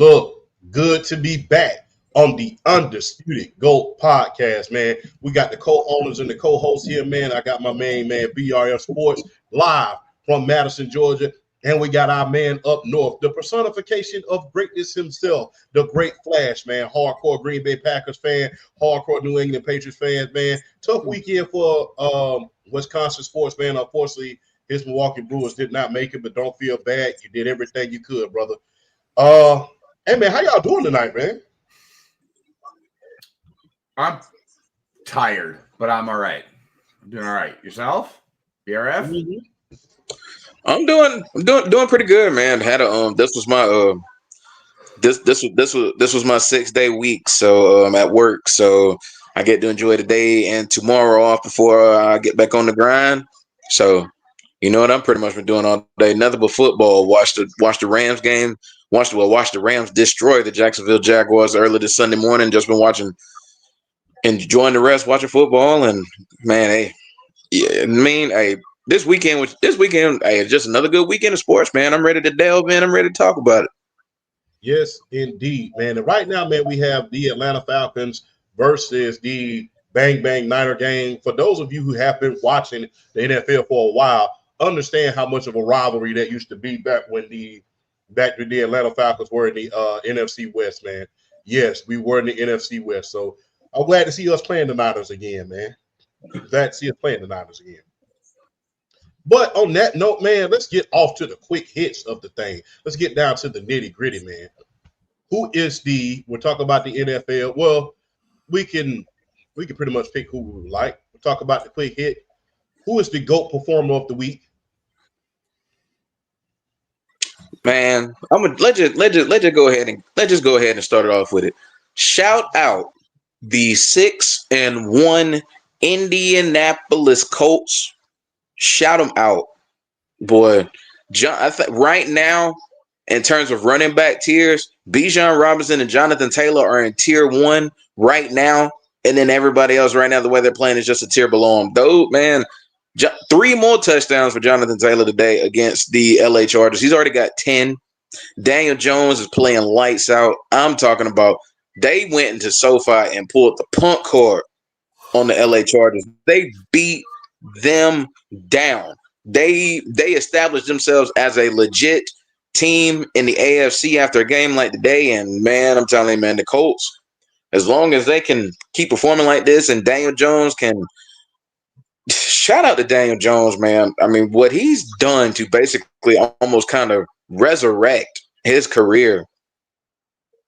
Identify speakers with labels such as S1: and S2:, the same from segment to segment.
S1: Look, good to be back on the Undisputed Goat Podcast, man. We got the co-owners and the co-hosts here, man. I got my main man, BRF Sports, live from Madison, Georgia. And we got our man up north, the personification of greatness himself, the great Flash, man. Hardcore Green Bay Packers fan, hardcore New England Patriots fans, man. Tough weekend for Wisconsin sports, man. Unfortunately, his Milwaukee Brewers did not make it, but don't feel bad. You did everything you could, brother. Hey, man, how y'all doing tonight, man?
S2: I'm tired, but I'm all right. I'm doing all right. Yourself, BRF?
S3: Mm-hmm. I'm doing pretty good, man. Had a this was my this was my 6-day week, so at work, so I get to enjoy the day and tomorrow off before I get back on the grind. So you know what I'm pretty much been doing all day, nothing but football. Watch the Rams game. Watch the Rams destroy the Jacksonville Jaguars early this Sunday morning. Just been watching, enjoying the rest, watching football, and man, This weekend, hey, just another good weekend of sports, man. I'm ready to delve in. I'm ready to talk about it.
S1: Yes, indeed, man. And right now, man, we have the Atlanta Falcons versus the Bang Bang Niner game. For those of you who have been watching the NFL for a while, understand how much of a rivalry that used to be back when the Atlanta Falcons were in the NFC West, man. Yes, we were in the NFC West. So I'm glad to see us playing the Niners again, man. Glad to see us playing the Niners again. But on that note, man, let's get off to the quick hits of the thing. Let's get down to the nitty gritty, man. We're talking about the NFL. Well, we can pretty much pick who we would like. We'll talk about the quick hit. Who is the GOAT performer of the week?
S3: Man, let's just go ahead and start it off with it. Shout out the 6-1 Indianapolis Colts. Shout them out, boy. I think right now, in terms of running back tiers, Bijan Robinson and Jonathan Taylor are in tier 1 right now, and then everybody else right now, the way they're playing is just a tier below them. Though, man, 3 more touchdowns for Jonathan Taylor today against the LA Chargers. He's already got 10. Daniel Jones is playing lights out. I'm talking about they went into SoFi and pulled the punt card on the LA Chargers. They beat them down. They established themselves as a legit team in the AFC after a game like today. And man, I'm telling you, man, the Colts, as long as they can keep performing like this and Daniel Jones can, shout out to Daniel Jones, man. I mean, what he's done to basically almost kind of resurrect his career,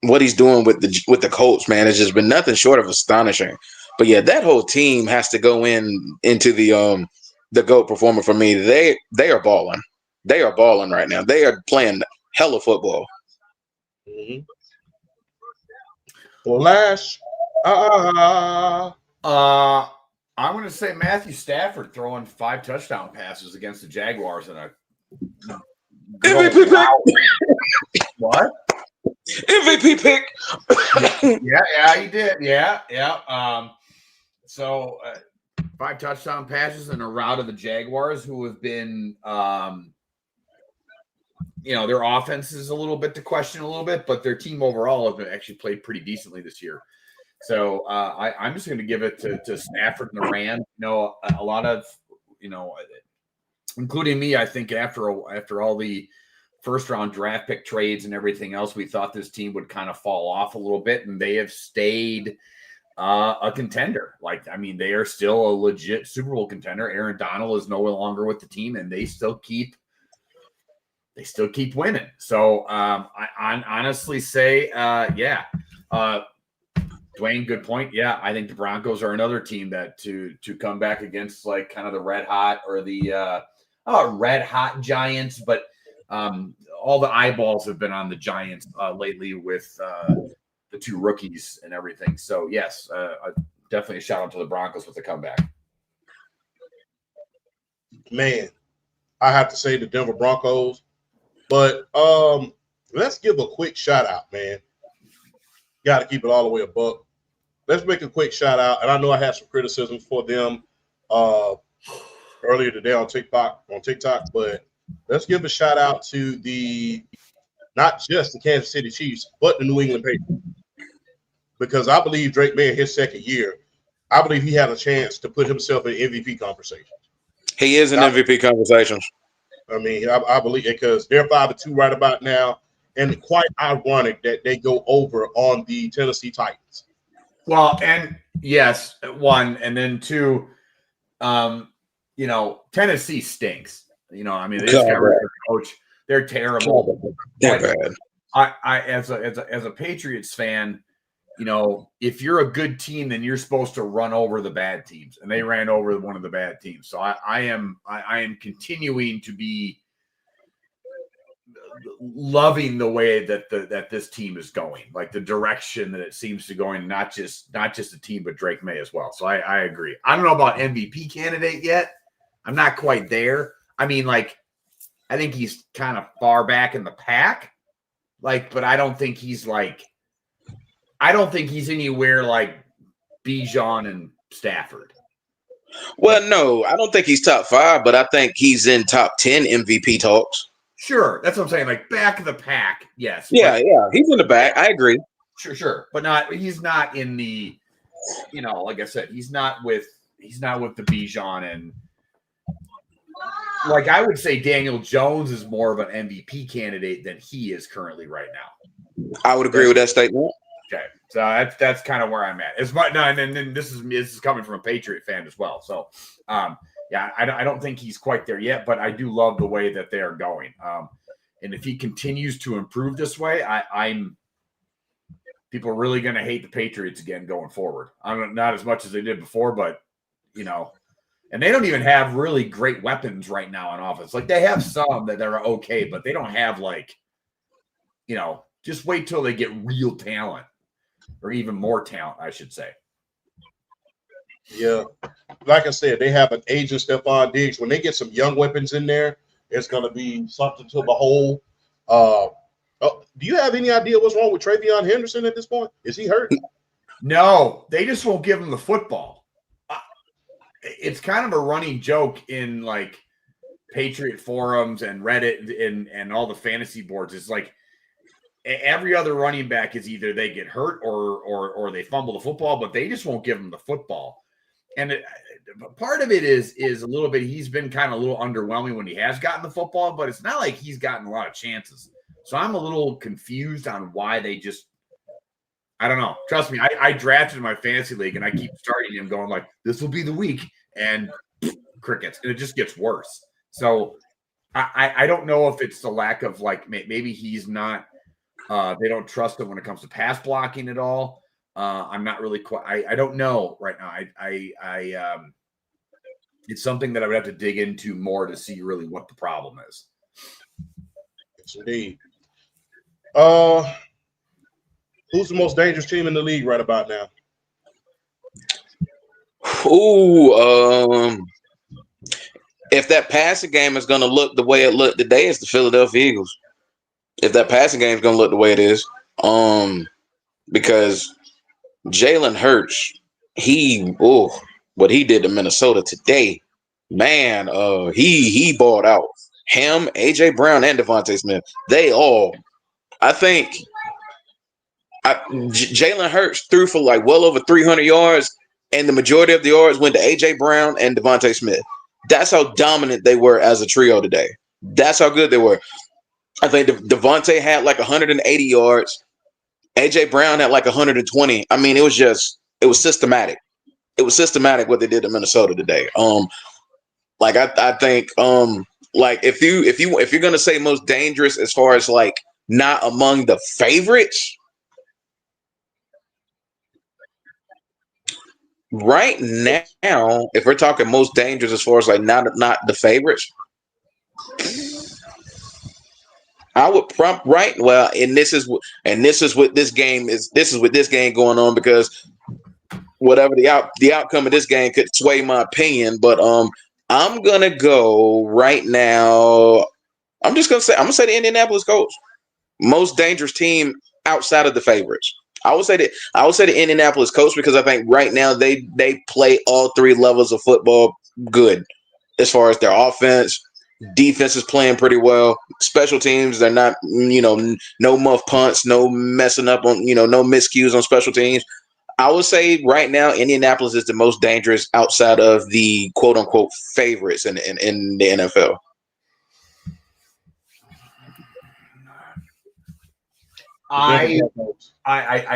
S3: what he's doing with the Colts, man, has just been nothing short of astonishing. But yeah, that whole team has to go into the GOAT performer for me. They are balling. They are balling right now. They are playing hella football.
S1: Mm-hmm. Flash.
S2: I'm going to say Matthew Stafford throwing 5 touchdown passes against the Jaguars in a
S3: MVP pick.
S2: What?
S3: MVP pick.
S2: Yeah, he did. Yeah. So 5 touchdown passes in a rout of the Jaguars, who have been, their offense is a little bit to question a little bit, but their team overall have actually played pretty decently this year. So I'm just going to give it to Stafford and the Rams. A lot of, including me, I think after all the first round draft pick trades and everything else, we thought this team would kind of fall off a little bit, and they have stayed a contender. They are still a legit Super Bowl contender. Aaron Donald is no longer with the team, and they still keep winning. So I honestly say, Dwayne, good point. Yeah, I think the Broncos are another team that to come back against, like, kind of the red hot or the red hot Giants, but all the eyeballs have been on the Giants lately with the 2 rookies and everything. So yes, definitely a shout out to the Broncos with the comeback.
S1: Man, I have to say the Denver Broncos, but let's give a quick shout out, man. Got to keep it all the way a buck. Let's make a quick shout out, and I know I had some criticism for them earlier today on TikTok, but let's give a shout out to the not just the Kansas City Chiefs, but the New England Patriots. Because I believe Drake May in his second year, I believe he had a chance to put himself in MVP conversation.
S3: He is in MVP conversations.
S1: I mean, I believe it because they're 5-2 right about now, and quite ironic that they go over on the Tennessee Titans.
S2: Well, and yes, one, and then two, Tennessee stinks. I mean, this coach, they're terrible.
S3: They're bad.
S2: I as a Patriots fan, if you're a good team, then you're supposed to run over the bad teams, and they ran over one of the bad teams. So I am continuing to be loving the way that this team is going, like the direction that it seems to go in, not just the team, but Drake May as well. So I agree. I don't know about MVP candidate yet. I'm not quite there. I mean, like, I think he's kind of far back in the pack, but I don't think he's anywhere like Bijan and Stafford.
S3: Well, no, I don't think he's top 5, but I think he's in top 10 MVP talks.
S2: Sure, that's what I'm saying. Like back of the pack, yes.
S3: Yeah, he's in the back. I agree.
S2: Sure, but he's not in the, like I said, he's not with the Bijan and. Like I would say Daniel Jones is more of an MVP candidate than he is currently right now.
S3: I would agree with that statement.
S2: Okay. So that's kind of where I'm at. And then this is coming from a Patriot fan as well. So I don't think he's quite there yet, but I do love the way that they are going. And if he continues to improve this way, people are really going to hate the Patriots again going forward. Not as much as they did before, but and they don't even have really great weapons right now on offense. Like they have some that are okay, but they don't have just wait till they get real talent or even more talent, I should say.
S1: Yeah. Like I said, they have an aging Stephon Diggs. When they get some young weapons in there, it's going to be something to behold. Do you have any idea what's wrong with Travion Henderson at this point? Is he hurt?
S2: No, they just won't give him the football. It's kind of a running joke in like Patriot forums and Reddit and all the fantasy boards. It's like every other running back is either they get hurt or they fumble the football, but they just won't give him the football. And part of it is a little bit, he's been kind of a little underwhelming when he has gotten the football, but it's not like he's gotten a lot of chances. So I'm a little confused on why they just, I don't know. Trust me, I drafted in my fantasy league and I keep starting him going like, this will be the week, and crickets. And it just gets worse. So I don't know if it's the lack of like, maybe he's not, they don't trust him when it comes to pass blocking at all. I'm not really quite, I don't know right now. It's something that I would have to dig into more to see really what the problem is.
S1: Yes, indeed. Who's the most dangerous team in the league right about now?
S3: If that passing game is going to look the way it looked today, it's the Philadelphia Eagles. If that passing game is going to look the way it is, because Jalen Hurts, what he did to Minnesota today, man, he balled out. Him, AJ Brown, and Devontae Smith, they all, I think. Jalen Hurts threw for like well over 300 yards, and the majority of the yards went to AJ Brown and Devontae Smith. That's how dominant they were as a trio today. That's how good they were. I think Devontae had like 180 yards. AJ Brown had like 120. I mean, it was systematic. It was systematic what they did to Minnesota today. I think like if you're gonna say most dangerous as far as like not among the favorites. Right now, if we're talking most dangerous as far as like not the favorites, I would prompt right. Well, and this is what this game is. This is what this game going on because whatever the outcome of this game could sway my opinion. But I'm gonna go right now. I'm gonna say the Indianapolis Colts, most dangerous team outside of the favorites. I would say the Indianapolis Colts because I think right now they play all three levels of football good as far as their offense, Defense is playing pretty well. Special teams, they're not, no muff punts, no messing up on, no miscues on special teams. I would say right now, Indianapolis is the most dangerous outside of the quote unquote favorites in the NFL.
S2: I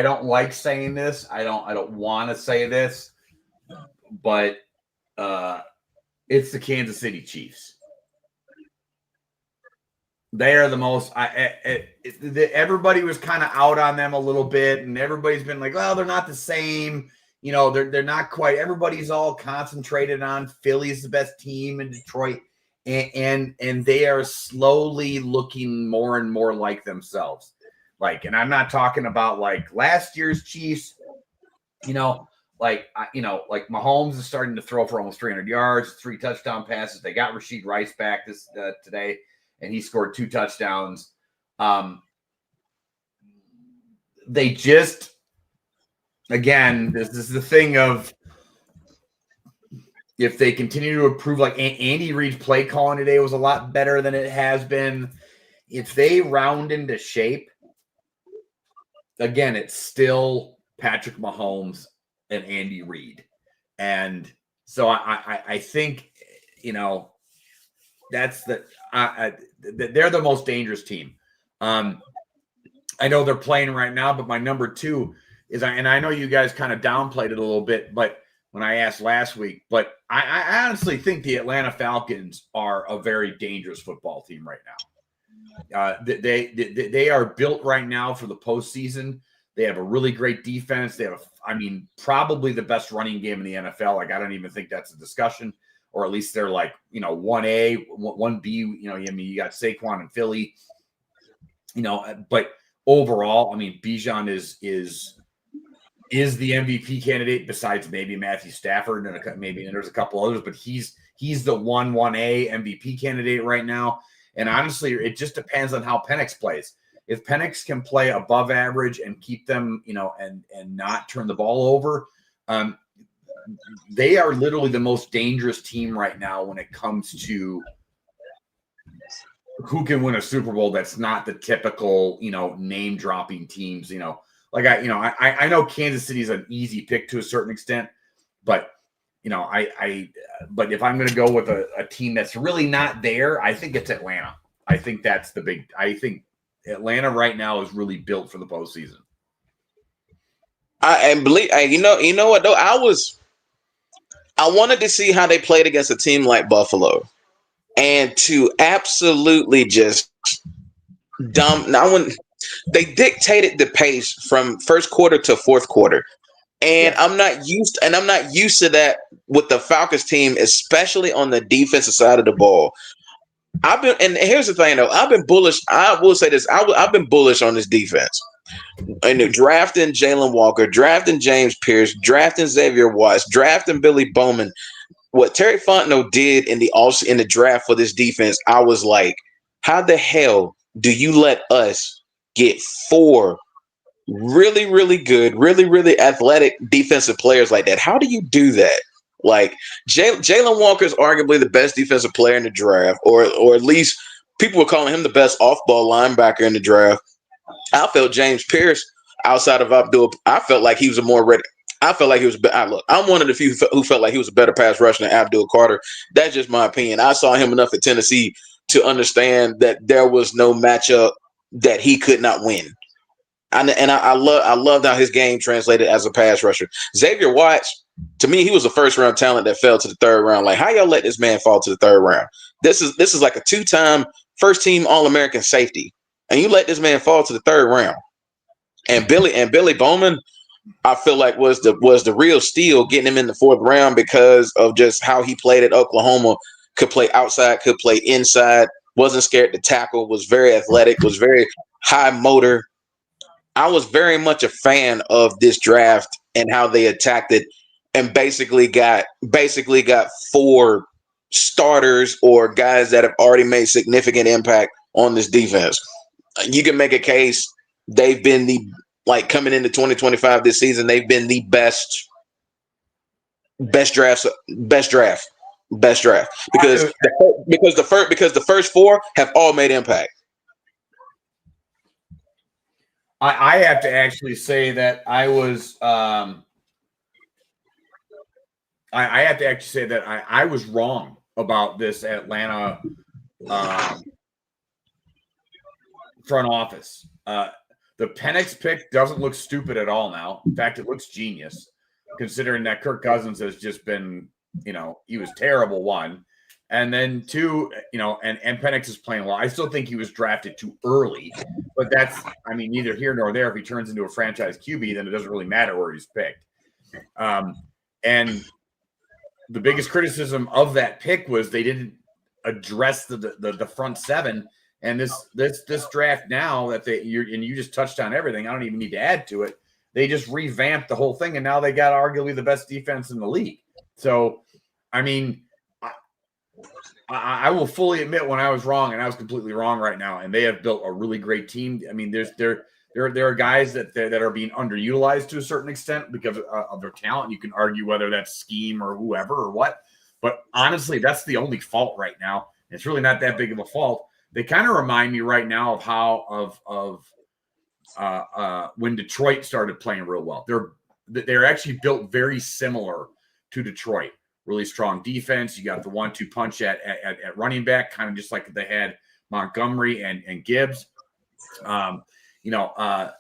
S2: don't like saying this. I don't want to say this, but it's the Kansas City Chiefs. They are the most. Everybody was kind of out on them a little bit, and everybody's been like, "Well, they're not the same." They're not quite. Everybody's all concentrated on Philly's the best team in Detroit, and they are slowly looking more and more like themselves. And I'm not talking about like last year's Chiefs. Like Mahomes is starting to throw for almost 300 yards, 3 touchdown passes. They got Rashid Rice back today, and he scored 2 touchdowns. They just, again, this is the thing of if they continue to improve, like Andy Reid's play calling today was a lot better than it has been. If they round into shape, again, it's still Patrick Mahomes and Andy Reid. And so I think, that's they're the most dangerous team. I know they're playing right now, but my number 2 is, and I know you guys kind of downplayed it a little bit, but when I asked last week, but I honestly think the Atlanta Falcons are a very dangerous football team right now. They are built right now for the postseason. They have a really great defense. They have, probably the best running game in the NFL. Like, I don't even think that's a discussion, or at least they're like, 1A, 1B. You got Saquon and Philly. But overall, Bijan is the MVP candidate besides maybe Matthew Stafford and there's a couple others, but he's the 1A MVP candidate right now. And honestly, it just depends on how Penix plays. If Penix can play above average and keep them, and not turn the ball over, they are literally the most dangerous team right now when it comes to who can win a Super Bowl. That's not the typical, name dropping teams. I know Kansas City is an easy pick to a certain extent, but but if I'm going to go with a team that's really not there, I think it's Atlanta. I think that's I think Atlanta right now is really built for the postseason.
S3: You know what though? I wanted to see how they played against a team like Buffalo, and to absolutely just they dictated the pace from first quarter to fourth quarter. And I'm not used to that with the Falcons team, especially on the defensive side of the ball. And here's the thing though, I've been bullish. I will say this, I've been bullish on this defense. And drafting Jalen Walker, drafting James Pierce, drafting Xavier Watts, drafting Billy Bowman. What Terry Fontenot did in the draft for this defense, I was like, how the hell do you let us get 4 really, really good, really, really athletic defensive players like that? How do you do that? Like, Jalen Walker is arguably the best defensive player in the draft, or at least people were calling him the best off-ball linebacker in the draft. I felt James Pierce, outside of Abdul, I felt like he was look, I'm one of the few who felt like he was a better pass rusher than Abdul Carter. That's just my opinion. I saw him enough at Tennessee to understand that there was no matchup that he could not win. And I loved how his game translated as a pass rusher. Xavier Watts, to me, he was a first-round talent that fell to the third round. Like, how y'all let this man fall to the third round? This is like a 2-time first-team All-American safety, and you let this man fall to the third round. And Billy Bowman, I feel like was the real steal, getting him in the fourth round because of just how he played at Oklahoma. Could play outside, could play inside, wasn't scared to tackle, was very athletic, was very high motor. I was very much a fan of this draft and how they attacked it, and basically got 4 starters or guys that have already made significant impact on this defense. You can make a case they've been coming into 2025 this season, they've been the best draft Best draft because the first four have all made impact.
S2: I have to actually say that I was I have to actually say that I was wrong about this Atlanta front office. The Penix pick doesn't look stupid at all now. In fact, it looks genius, considering that Kirk Cousins has just been, he was terrible, one. And then two, and Penix is playing well. I still think he was drafted too early, but that's, neither here nor there. If he turns into a franchise QB, then it doesn't really matter where he's picked. And the biggest criticism of that pick was they didn't address the front seven. And this draft now that you just touched on everything. I don't even need to add to it. They just revamped the whole thing, and now they got arguably the best defense in the league. So, I will fully admit when I was wrong, and I was completely wrong right now. And they have built a really great team. There are guys that are being underutilized to a certain extent because of their talent. You can argue whether that's scheme or whoever or what, but honestly, that's the only fault right now. It's really not that big of a fault. They kind of remind me right now of how when Detroit started playing real well. They're actually built very similar to Detroit. Really strong defense. You got the 1-2 punch at running back, kind of just like they had Montgomery and Gibbs. They don't have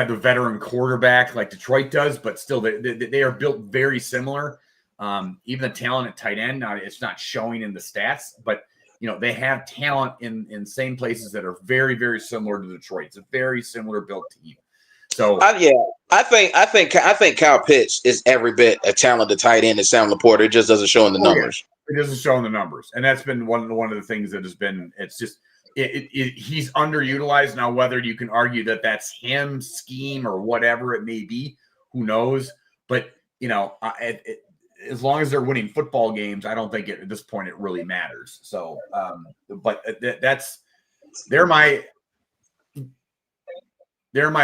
S2: the veteran quarterback like Detroit does, but still they are built very similar. Even the talent at tight end, now it's not showing in the stats, but they have talent in same places that are very, very similar to Detroit. It's a very similar built team. So
S3: I think Kyle Pitts is every bit a talented tight end as Sam Laporta. It just doesn't show in the numbers.
S2: Yeah. It doesn't show in the numbers, and that's been one of the things that has been. It's just he's underutilized now. Whether you can argue that that's him, scheme, or whatever it may be, who knows? But as long as they're winning football games, I don't think at this point it really matters. So, but they're my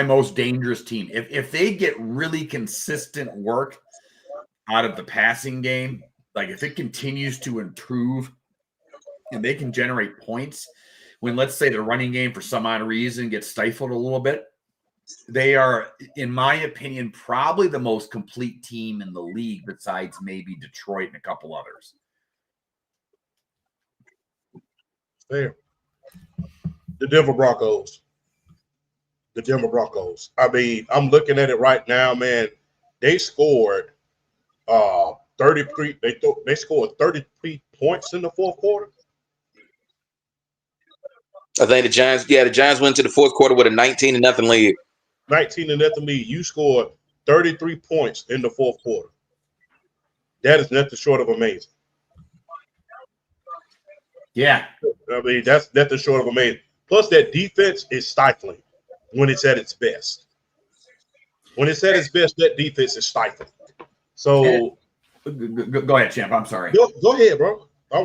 S2: most dangerous team. If they get really consistent work out of the passing game, like if it continues to improve and they can generate points when, let's say, the running game for some odd reason gets stifled a little bit, they are, in my opinion, probably the most complete team in the league besides maybe Detroit and a couple others.
S1: Fair. The Denver Broncos. I'm looking at it right now, man. They scored 33. They scored 33 points in the fourth quarter.
S3: I think the Giants went to the fourth quarter with a 19-0 lead.
S1: 19-0 lead. You scored 33 points in the fourth quarter. That is nothing short of amazing.
S2: Yeah.
S1: That's nothing short of amazing. Plus, that defense is stifling when it's at its best. When it's at its best, that defense is stifling. So,
S2: go ahead, champ. I'm sorry.
S1: Go ahead, bro. I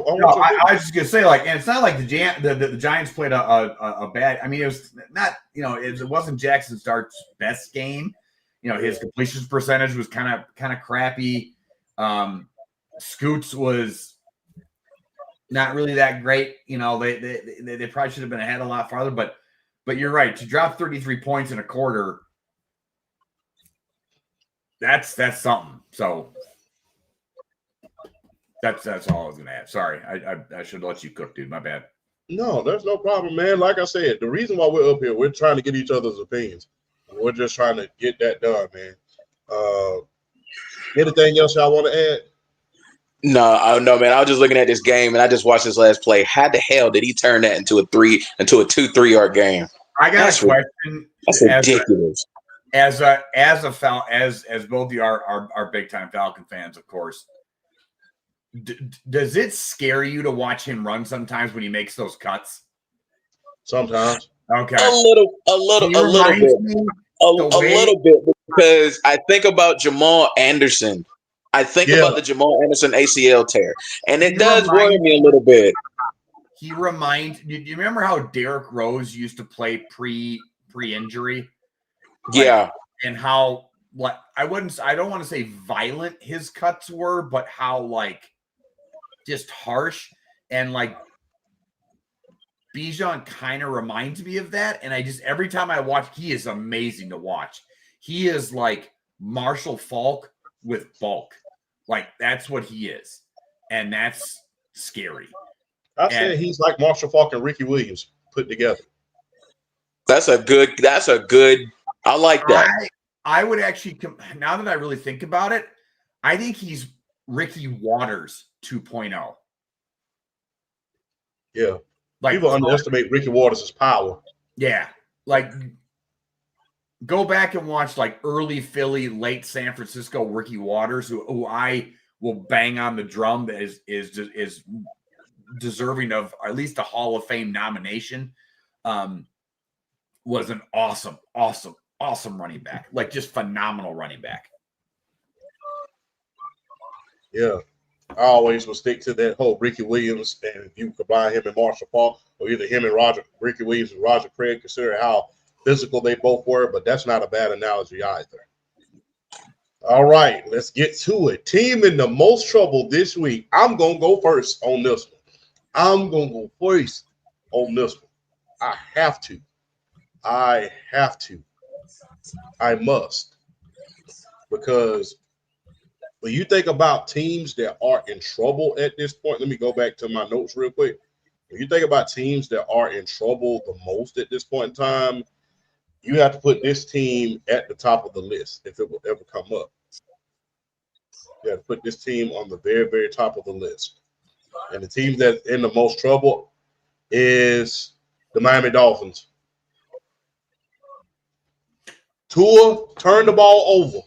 S2: was just gonna say, and it's not like the Giants played a bad. It was not, it wasn't Jackson Stark's best game. His completions percentage was kind of crappy. Scoots was not really that great. They probably should have been ahead a lot farther. But you're right. To drop 33 points in a quarter, that's something. So. That's all I was gonna add. Sorry, I should let you cook, dude. My bad.
S1: No, there's no problem, man. Like I said, the reason why we're up here, we're trying to get each other's opinions. We're just trying to get that done, man. Anything else y'all want to add?
S3: No, man. I was just looking at this game and I just watched this last play. How the hell did he turn that into a 2-3 yard game?
S2: I got a question.
S3: That's ridiculous.
S2: As both of our big time Falcon fans, of course. Does it scare you to watch him run sometimes when he makes those cuts?
S1: Sometimes.
S2: Okay.
S3: A little bit because I think about Jamal Anderson. I think about the Jamal Anderson ACL tear, and it does worry me a little bit.
S2: Do you remember how Derrick Rose used to play pre-injury?
S3: Yeah.
S2: And how I don't want to say violent his cuts were, but how just harsh, and like Bijan kind of reminds me of that. And I just every time I watch, he is amazing to watch. He is like Marshall Faulk with bulk. Like that's what he is. And that's scary.
S1: I said he's like Marshall Faulk and Ricky Williams put together.
S3: That's a good. I like that.
S2: I would actually, now that I really think about it, I think he's Ricky Waters 2.0.
S1: Yeah.
S2: Like
S1: people underestimate Ricky Waters' power.
S2: Yeah. Like go back and watch like early Philly, late San Francisco Ricky Waters, who I will bang on the drum that is deserving of at least a Hall of Fame nomination. Was an awesome running back. Like just phenomenal running back.
S1: Yeah. I always will stick to that whole Ricky Williams, and if you combine him and Marshall Faulk, or either him and Ricky Williams and Roger Craig, consider how physical they both were, but that's not a bad analogy either. All right, let's get to it. Team in the most trouble this week. I'm going to go first on this one. I have to. I must. Because when you think about teams that are in trouble at this point, let me go back to my notes real quick. When you think about teams that are in trouble the most at this point in time, you have to put this team at the top of the list if it will ever come up. You have to put this team on the very, very top of the list. And the team that's in the most trouble is the Miami Dolphins. Tua turned the ball over.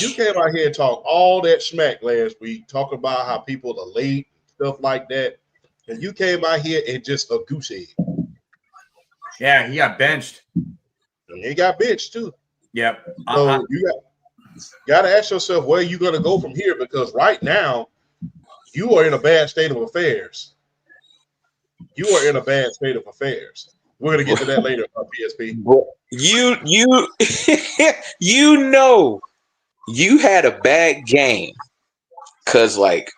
S1: You came out here and talked all that smack last week, talking about how people are late, stuff like that. And you came out here and just a goose egg.
S2: Yeah, he got benched.
S1: And he got benched too.
S2: Yep.
S1: So you got to ask yourself where you're going to go from here, because right now you are in a bad state of affairs. We're going to get to that later on PSP.
S3: You know, you had a bad game because, like,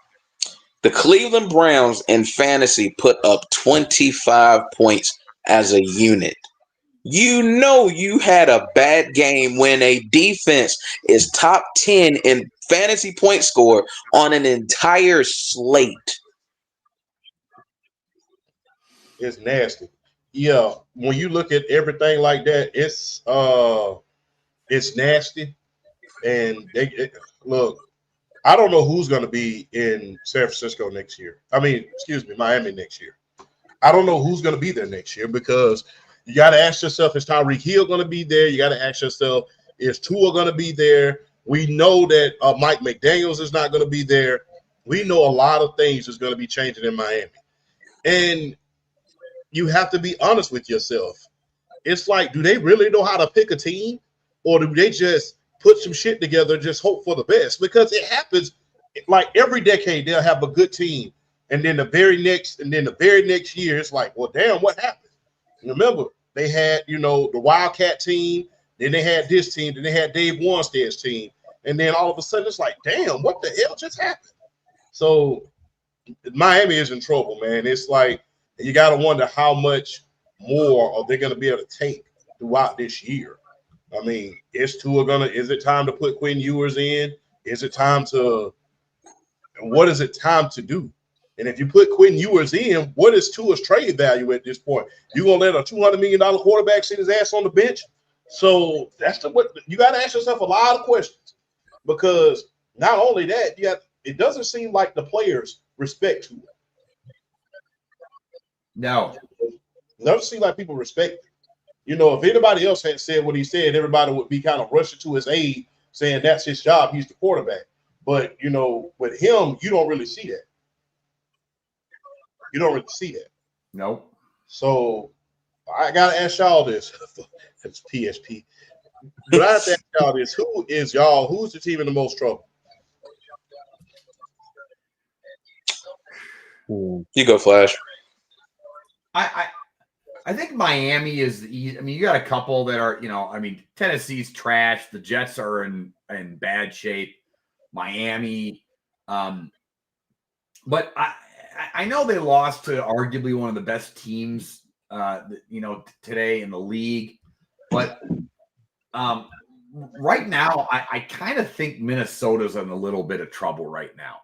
S3: the Cleveland Browns in fantasy put up 25 points as a unit. You know, you had a bad game when a defense is top 10 in fantasy point score on an entire slate.
S1: It's nasty. Yeah, when you look at everything like that, it's nasty. And look, I don't know who's going to be in San Francisco next year. Miami next year. I don't know who's going to be there next year, because you got to ask yourself, is Tyreek Hill going to be there? You got to ask yourself, is Tua going to be there? We know that Mike McDaniels is not going to be there. We know a lot of things is going to be changing in Miami. And you have to be honest with yourself. It's like, do they really know how to pick a team, or do they just put some shit together, just hope for the best? Because it happens like every decade. They'll have a good team, and then the very next year, it's like, well, damn, what happened? Remember, they had, the Wildcat team, then they had this team, then they had Dave Warnstead's team, and then all of a sudden it's like, damn, what the hell just happened? So Miami is in trouble, man. It's like, you got to wonder how much more are they going to be able to take throughout this year. I mean, is it time to put Quinn Ewers in? What is it time to do? And if you put Quinn Ewers in, what is Tua's trade value at this point? You going to let a $200 million quarterback sit his ass on the bench? So what you got to ask yourself a lot of questions, because not only that, it doesn't seem like the players respect Tua.
S2: No.
S1: It doesn't seem like people respect it. If anybody else had said what he said, everybody would be kind of rushing to his aid, saying that's his job. He's the quarterback. But, with him, you don't really see that.
S2: Nope.
S1: So I got to ask y'all this. It's PSP. But I have to ask y'all this. Who's the team in the most trouble?
S3: You go, Flash.
S2: I think Miami is you got a couple that are, Tennessee's trash. The Jets are in bad shape. Miami. But I know they lost to arguably one of the best teams, today in the league. But right now, I kind of think Minnesota's in a little bit of trouble right now.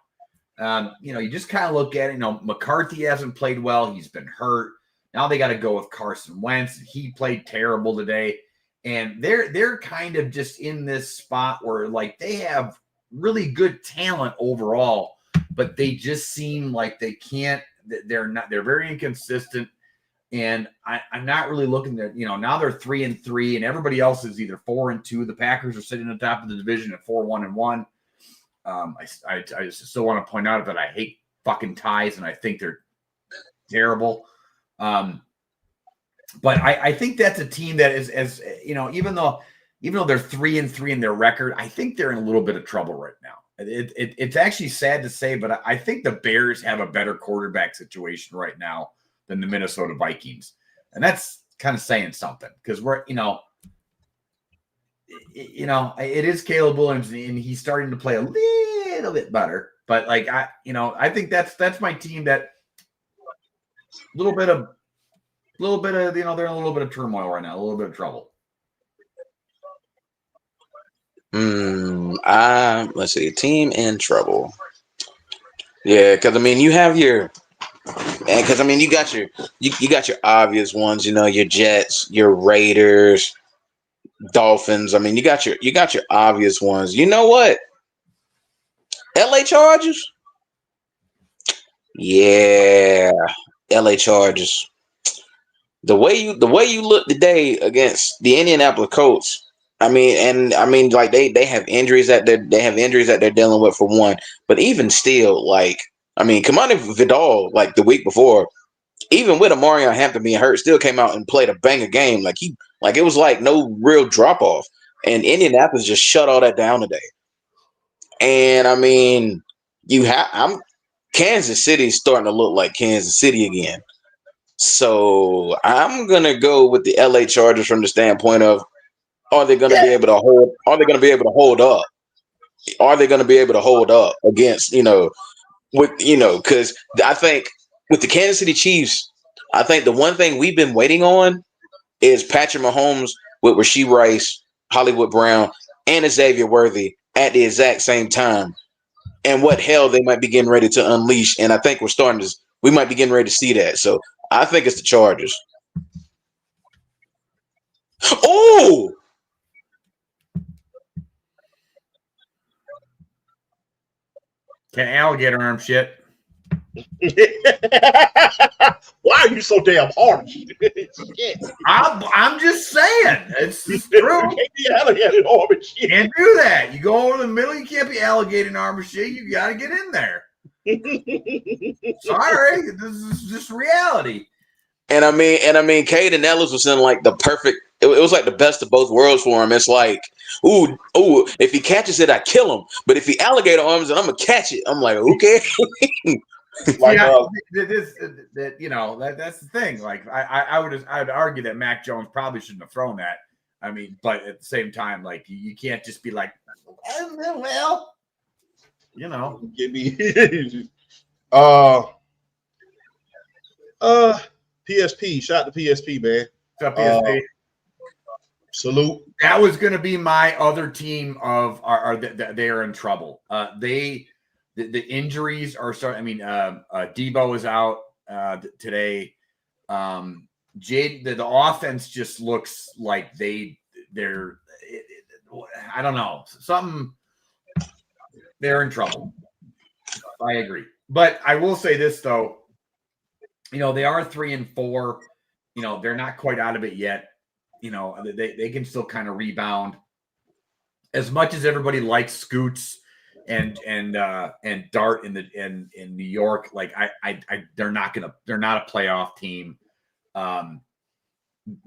S2: You just kind of look at it. McCarthy hasn't played well. He's been hurt. Now they got to go with Carson Wentz. He played terrible today. And they're kind of just in this spot where, like, they have really good talent overall, but they just seem like they can't. They're very inconsistent. And I'm not really looking there. Now they're 3-3, and everybody else is either 4-2. The Packers are sitting on top of the division at 4-1-1. I still want to point out that I hate fucking ties, and I think they're terrible. But I think that's a team that is, as even though they're 3-3 in their record, I think they're in a little bit of trouble right now. It's actually sad to say, but I think the Bears have a better quarterback situation right now than the Minnesota Vikings. And that's kind of saying something, because we're, it is Caleb Williams, and he's starting to play a little bit better. But I think that's my team that a little bit of, they're in a little bit of turmoil right now, a little bit of trouble.
S3: Let's see, team in trouble. Yeah, because you have your, because you got your obvious ones. Your Jets, your Raiders, Dolphins. You got your obvious ones. You know what? LA Chargers. Yeah, LA Chargers. The way you look today against the Indianapolis Colts. Like they have injuries that they're dealing with, for one. But even still, Commander Vidal, the week before, even with Amarion Hampton being hurt, still came out and played a banger game. It was no real drop off. And Indianapolis just shut all that down today. And Kansas City's starting to look like Kansas City again. So I'm gonna go with the LA Chargers from the standpoint of, are they gonna be able to hold? Are they gonna be able to hold up? Are they gonna be able to hold up against because I think with the Kansas City Chiefs, I think the one thing we've been waiting on is Patrick Mahomes with Rashee Rice, Hollywood Brown, and Xavier Worthy at the exact same time, and what hell they might be getting ready to unleash. And I think we might be getting ready to see that. So I think it's the Chargers. Oh!
S2: Can alligator arm shit.
S1: Why are you so damn harsh?
S2: I'm just saying. It's true.
S1: You can't be alligator arm and shit.
S2: Can't do that. You go over the middle, you can't be alligator arm and shit. You got to get in there. Sorry, this is just reality.
S3: And Caden Ellis was in the perfect. It was like the best of both worlds for him. It's like, ooh, if he catches it, I kill him. But if he alligator arms it, I'm gonna catch it. I'm like, okay.
S2: That's the thing. I would argue that Mac Jones probably shouldn't have thrown that. But at the same time, you can't just be like, well,
S1: Give me PSP. Shout to PSP, man.
S2: What's up, PSP?
S1: Salute.
S2: That was going to be my other team they are in trouble. The injuries are starting. Debo is out today. The offense just looks like they're I don't know, something. They're in trouble. I agree. But I will say this though, they are 3-4. They're not quite out of it yet. They can still kind of rebound. As much as everybody likes Scoots and Dart in New York, they're not a playoff team.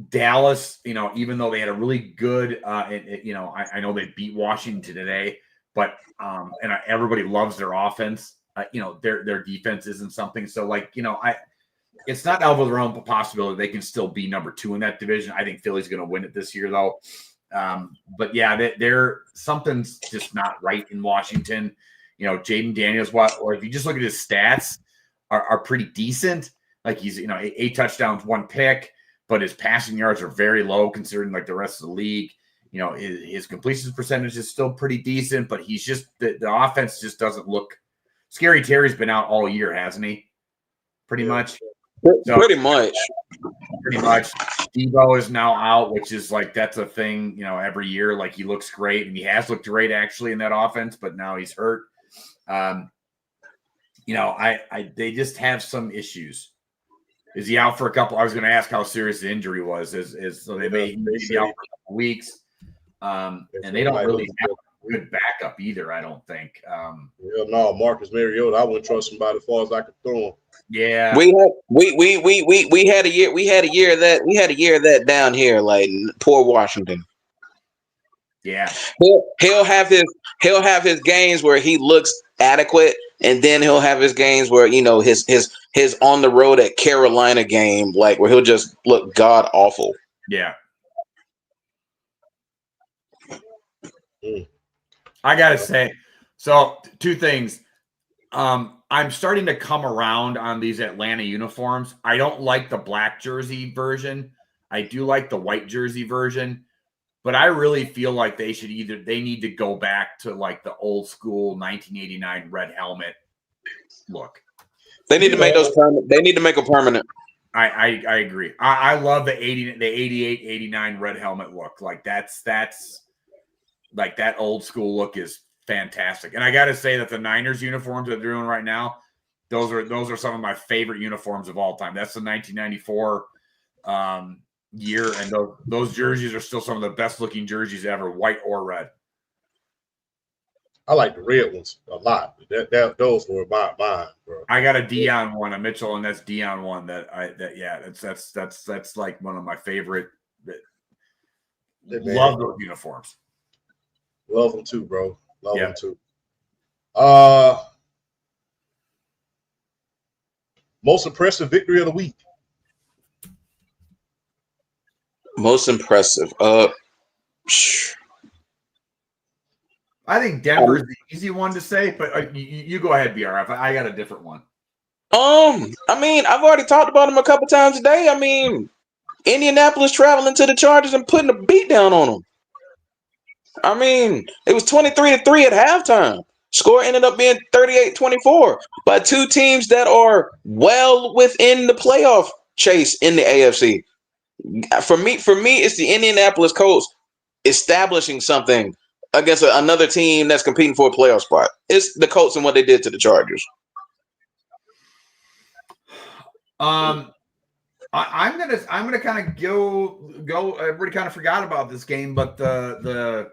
S2: Dallas, even though they had a really good, I know they beat Washington today, but and everybody loves their offense. Their defense isn't something. So it's not out of their own possibility. They can still be number 2 in that division. I think Philly's going to win it this year, though. But yeah, they're something's just not right in Washington. Jaden Daniels, or if you just look at his stats, are pretty decent. Like he's 8 touchdowns, 1 pick, but his passing yards are very low considering like the rest of the league. His completion percentage is still pretty decent, but he's just the offense just doesn't look. Scary Terry's been out all year, hasn't he? Pretty much.
S3: So, pretty much.
S2: Debo is now out, which is like that's a thing, every year. Like he looks great, and he has looked great actually in that offense, but now he's hurt. They just have some issues. Is he out for a couple? I was going to ask how serious the injury was. So they may be out for a couple weeks, and they don't really have a good backup either. I don't think.
S1: No, Marcus Mariota. I wouldn't trust somebody as far as I could throw him.
S2: Yeah,
S3: we had a year of that down here, like poor Washington.
S2: Yeah,
S3: he'll have his games where he looks adequate, and then he'll have his games where his on the road at Carolina game, like where he'll just look god awful.
S2: Yeah. I gotta say, so 2 things. I'm starting to come around on these Atlanta uniforms. I don't like the black jersey version. I do like the white jersey version, but I really feel like they need to go back to like the old school 1989 red helmet look.
S3: They need to make those permanent. They need to make them permanent.
S2: I agree. I love the 88, 89 red helmet look. Like that's like that old school look is fantastic. And I got to say that the Niners uniforms that they're doing right now, those are some of my favorite uniforms of all time. That's the 1994 year, and those jerseys are still some of the best looking jerseys ever, white or red.
S1: I like the red ones a lot. Those were mine, bro.
S2: I got a Dion one, a Mitchell, and that's Dion one. That's like one of my favorite. Love those uniforms.
S1: Love them too, bro. Love them too. Most impressive victory of the week.
S3: Most impressive.
S2: I think Denver's the easy one to say, but you go ahead, BRF. I got a different one.
S3: I mean, I've already talked about them a couple times today. I mean, Indianapolis traveling to the Chargers and putting a beat down on them. I mean, it was 23-3 at halftime. Score ended up being 38-24 by 2 teams that are well within the playoff chase in the AFC. For me, it's the Indianapolis Colts establishing something against another team that's competing for a playoff spot. It's the Colts and what they did to the Chargers.
S2: I'm gonna kind of go. Everybody kind of forgot about this game, but the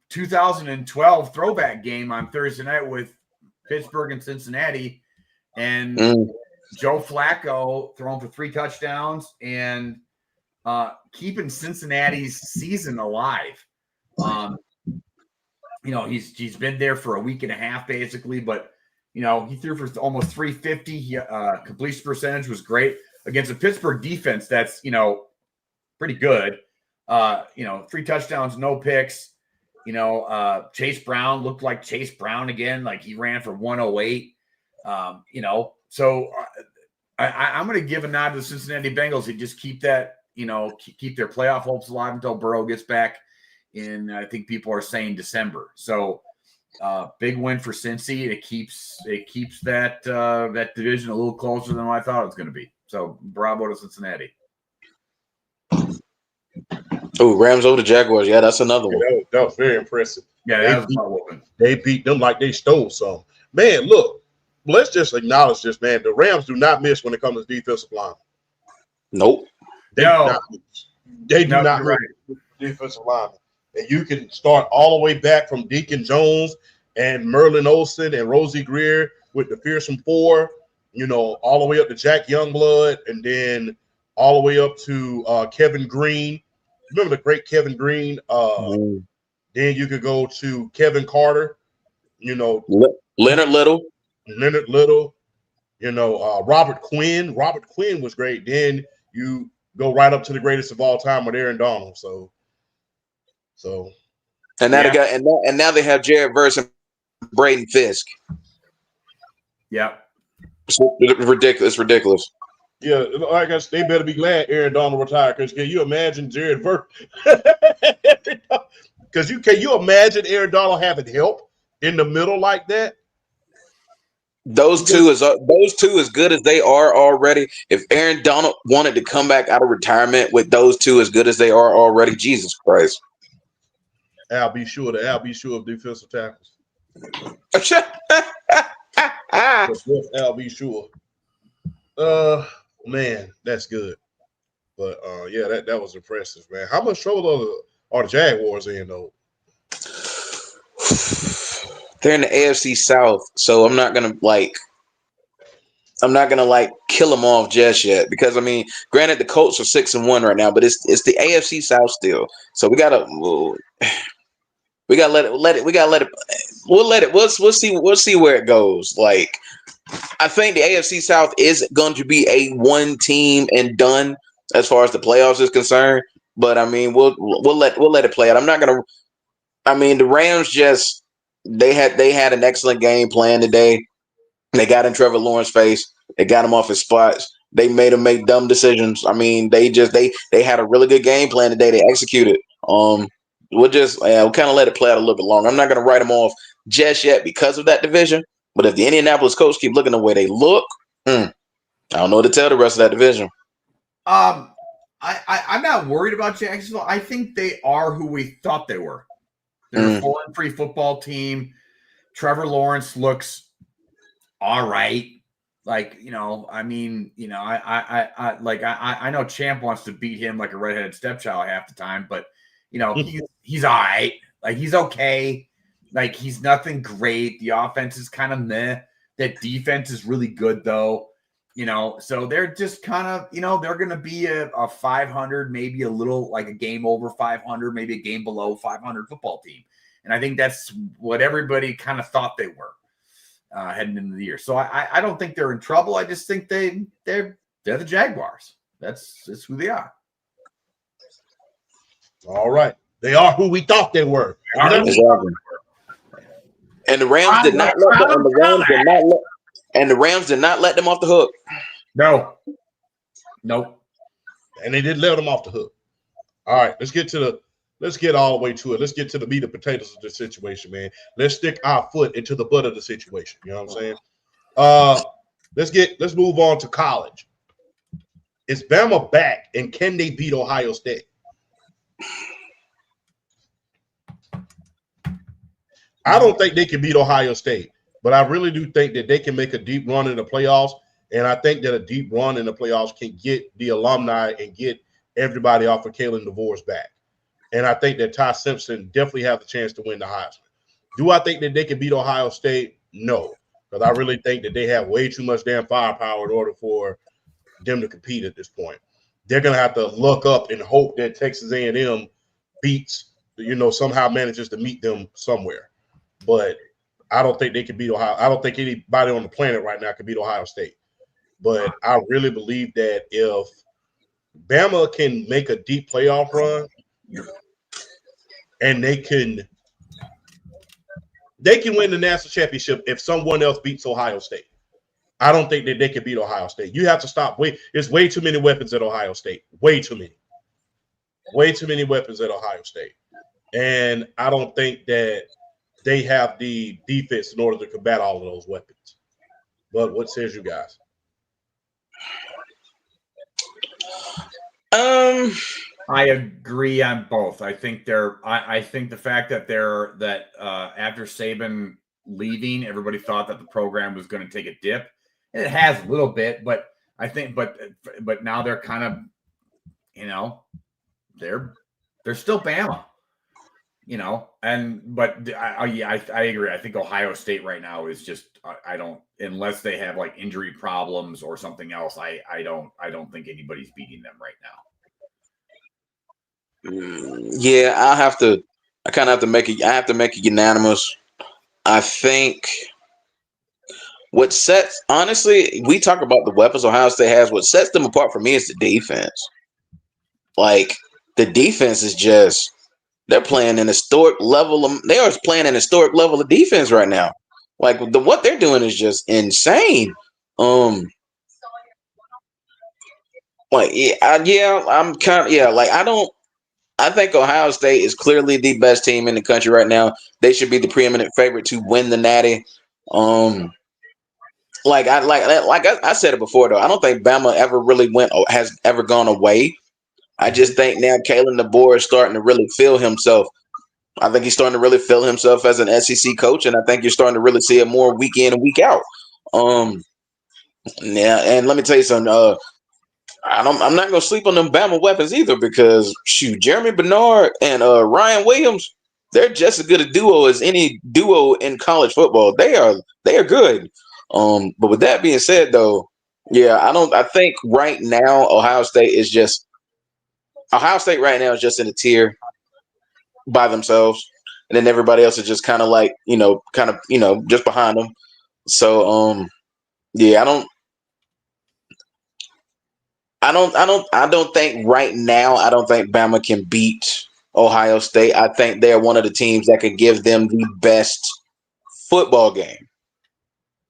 S2: 2012 throwback game on Thursday night with Pittsburgh and Cincinnati, and Joe Flacco throwing for 3 touchdowns and keeping Cincinnati's season alive. He's been there for a week and a half basically, but he threw for almost 350. Completion percentage was great against a Pittsburgh defense that's pretty good. 3 touchdowns, no picks. Chase Brown looked like Chase Brown again. Like he ran for 108. So I'm going to give a nod to the Cincinnati Bengals and just keep that, keep their playoff hopes alive until Burrow gets back in, I think people are saying December. So big win for Cincy. It keeps that division a little closer than what I thought it was going to be. So bravo to Cincinnati.
S3: Oh, Rams over the Jaguars. Yeah, that's another one.
S1: That was very impressive.
S2: Yeah,
S1: they beat them like they stole some. Man, look, let's just acknowledge this, man. The Rams do not miss when it comes to defensive line.
S3: Nope.
S1: They do not miss defensive line. And you can start all the way back from Deacon Jones and Merlin Olsen and Rosie Greer with the Fearsome Four, all the way up to Jack Youngblood, and then all the way up to Kevin Green. Remember the great Kevin Green? Then you could go to Kevin Carter,
S3: Leonard Little,
S1: Robert Quinn. Robert Quinn was great. Then you go right up to the greatest of all time with Aaron Donald. So So,
S3: and now they got and now they have Jared Verse and Braden Fisk.
S2: Yeah,
S3: it's ridiculous.
S1: Yeah, I guess they better be glad Aaron Donald retired, because can you imagine Jared Verse? Because can you imagine Aaron Donald having help in the middle like that?
S3: Those two as good as they are already. If Aaron Donald wanted to come back out of retirement with those two as good as they are already, Jesus Christ.
S1: Al be sure of defensive tackles. Al be sure. Man, that's good. But yeah, that was impressive, man. How much trouble are the Jaguars in though?
S3: They're in the AFC South, so I'm not gonna kill them off just yet, because I mean, granted, the Colts are 6-1 right now, but it's the AFC South still, so we gotta let it. We'll see where it goes. Like, I think the AFC South is going to be a one team and done as far as the playoffs is concerned, but I mean, we'll let it play out. I'm not gonna. I mean, the Rams just. They had an excellent game plan today. They got in Trevor Lawrence's face. They got him off his spots. They made him make dumb decisions. I mean, they had a really good game plan today. They executed. We'll kind of let it play out a little bit longer. I'm not going to write them off just yet because of that division. But if the Indianapolis Colts keep looking the way they look, I don't know what to tell the rest of that division.
S2: I'm not worried about Jacksonville. I think they are who we thought they were. They're a 4-3 football team. Trevor Lawrence looks all right. Like, I mean, I know Champ wants to beat him like a redheaded stepchild half the time, but he's all right. Like, he's okay. Like, he's nothing great. The offense is kind of meh. That defense is really good though. So they're just kind of, they're going to be a 500, maybe a little like a game over 500, maybe a game below 500 football team. And I think that's what everybody kind of thought they were heading into the year. So I don't think they're in trouble. I just think they're the Jaguars. That's who they are.
S1: All right. They are who we thought they were.
S3: Exactly. And the Rams did not let them off the hook.
S2: No. Nope.
S1: And they didn't let them off the hook. All right, let's get all the way to it. Let's get to the meat and potatoes of the situation, man. Let's stick our foot into the butt of the situation. You know what I'm saying? Let's move on to college. Is Bama back, and can they beat Ohio State? I don't think they can beat Ohio State, but I really do think that they can make a deep run in the playoffs, and I think that a deep run in the playoffs can get the alumni and get everybody off of Kalen DeVore's back. And I think that Ty Simpson definitely have the chance to win the Heisman. Do I think that they can beat Ohio State? No, because I really think that they have way too much damn firepower in order for them to compete at this point. They're going to have to look up and hope that Texas A&M beats, somehow manages to meet them somewhere. But I don't think they can beat Ohio. I don't think anybody on the planet right now can beat Ohio State. But I really believe that if Bama can make a deep playoff run, and they can win the national championship if someone else beats Ohio State. I don't think that they can beat Ohio State. You have to stop. There's way too many weapons at Ohio State. Way too many. Way too many weapons at Ohio State. And I don't think that they have the defense in order to combat all of those weapons. But what says you guys?
S2: I agree on both. I think I think the fact that after Saban leaving, everybody thought that the program was going to take a dip. And it has a little bit, but I think, but now they're kind of, they're still Bama, but I agree. I think Ohio State right now is just, I don't, unless they have like injury problems or something else, I don't think anybody's beating them right now.
S3: Yeah, I have to make it unanimous. I think honestly, we talk about the weapons Ohio State has. What sets them apart for me is the defense. Like, the defense is just They're playing an historic level of. They are playing an historic level of defense right now. Like what they're doing is just insane. Like I'm kind of Like I think Ohio State is clearly the best team in the country right now. They should be the preeminent favorite to win the Natty. Like I said it before though. I don't think Bama ever really has ever gone away. I just think now Kalen DeBoer is starting to really feel himself. I think he's starting to really feel himself as an SEC coach, and I think you're starting to really see it more week in and week out. Yeah, and let me tell you something. I'm not gonna sleep on them Bama weapons either because shoot, Jeremy Bernard and Ryan Williams, they're just as good a duo as any duo in college football. They are good. But with that being said, though, I think right now Ohio State right now is just in a tier by themselves, and then everybody else is just kind of like just behind them. So I don't think right now. I don't think Bama can beat Ohio State. I think they're one of the teams that could give them the best football game.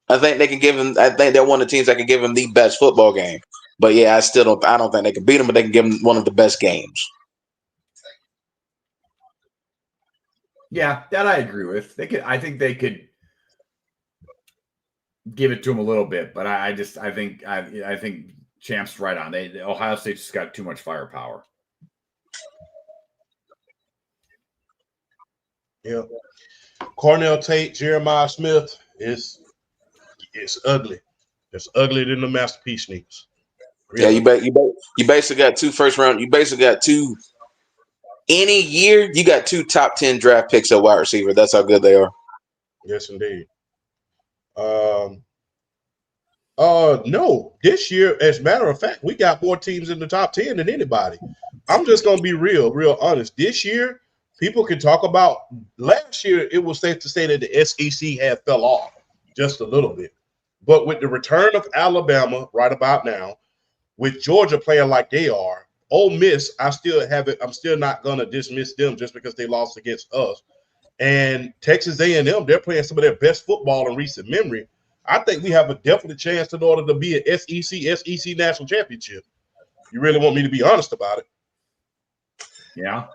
S3: I think they can give them. I think they're one of the teams that can give them the best football game. But I still don't. I don't think they can beat them, but they can give them one of the best games.
S2: Yeah, that I agree with. I think they could give it to them a little bit, but I think Champ's right on. Ohio State's just got too much firepower.
S1: Yeah. Cornell Tate, Jeremiah Smith it's ugly. It's uglier than the Masterpiece sneakers.
S3: Really. Yeah, you basically got 2 first round. You basically got 2 any year. You got 2 top 10 draft picks at wide receiver. That's how good they are.
S1: Yes, indeed. No, this year, as a matter of fact, we got more teams in the top 10 than anybody. I'm just gonna be real honest. This year, people can talk about last year. It was safe to say that the SEC had fell off just a little bit, but with the return of Alabama right about now, with Georgia playing like they are, Ole Miss, I'm still not gonna dismiss them just because they lost against us. And Texas A&M, they're playing some of their best football in recent memory. I think we have a definite chance in order to be an SEC national championship. You really want me to be honest about it?
S2: Yeah.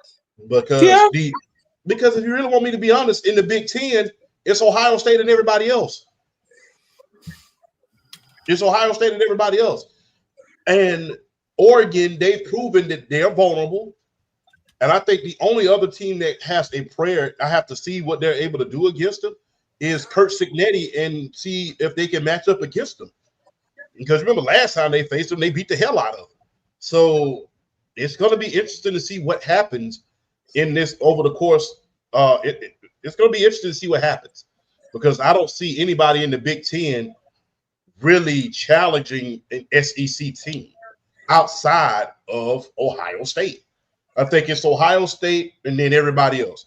S1: Because if you really want me to be honest, in the Big Ten, it's Ohio State and everybody else. It's Ohio State and everybody else. And Oregon, they've proven that they're vulnerable. And I think the only other team that has a prayer, I have to see what they're able to do against them, is Kurt Signetti and see if they can match up against them. Because remember, last time they faced them, they beat the hell out of them. So it's going to be interesting to see what happens in this over the course. It's going to be interesting to see what happens because I don't see anybody in the Big Ten really challenging an SEC team outside of Ohio State. I think it's Ohio State and then everybody else.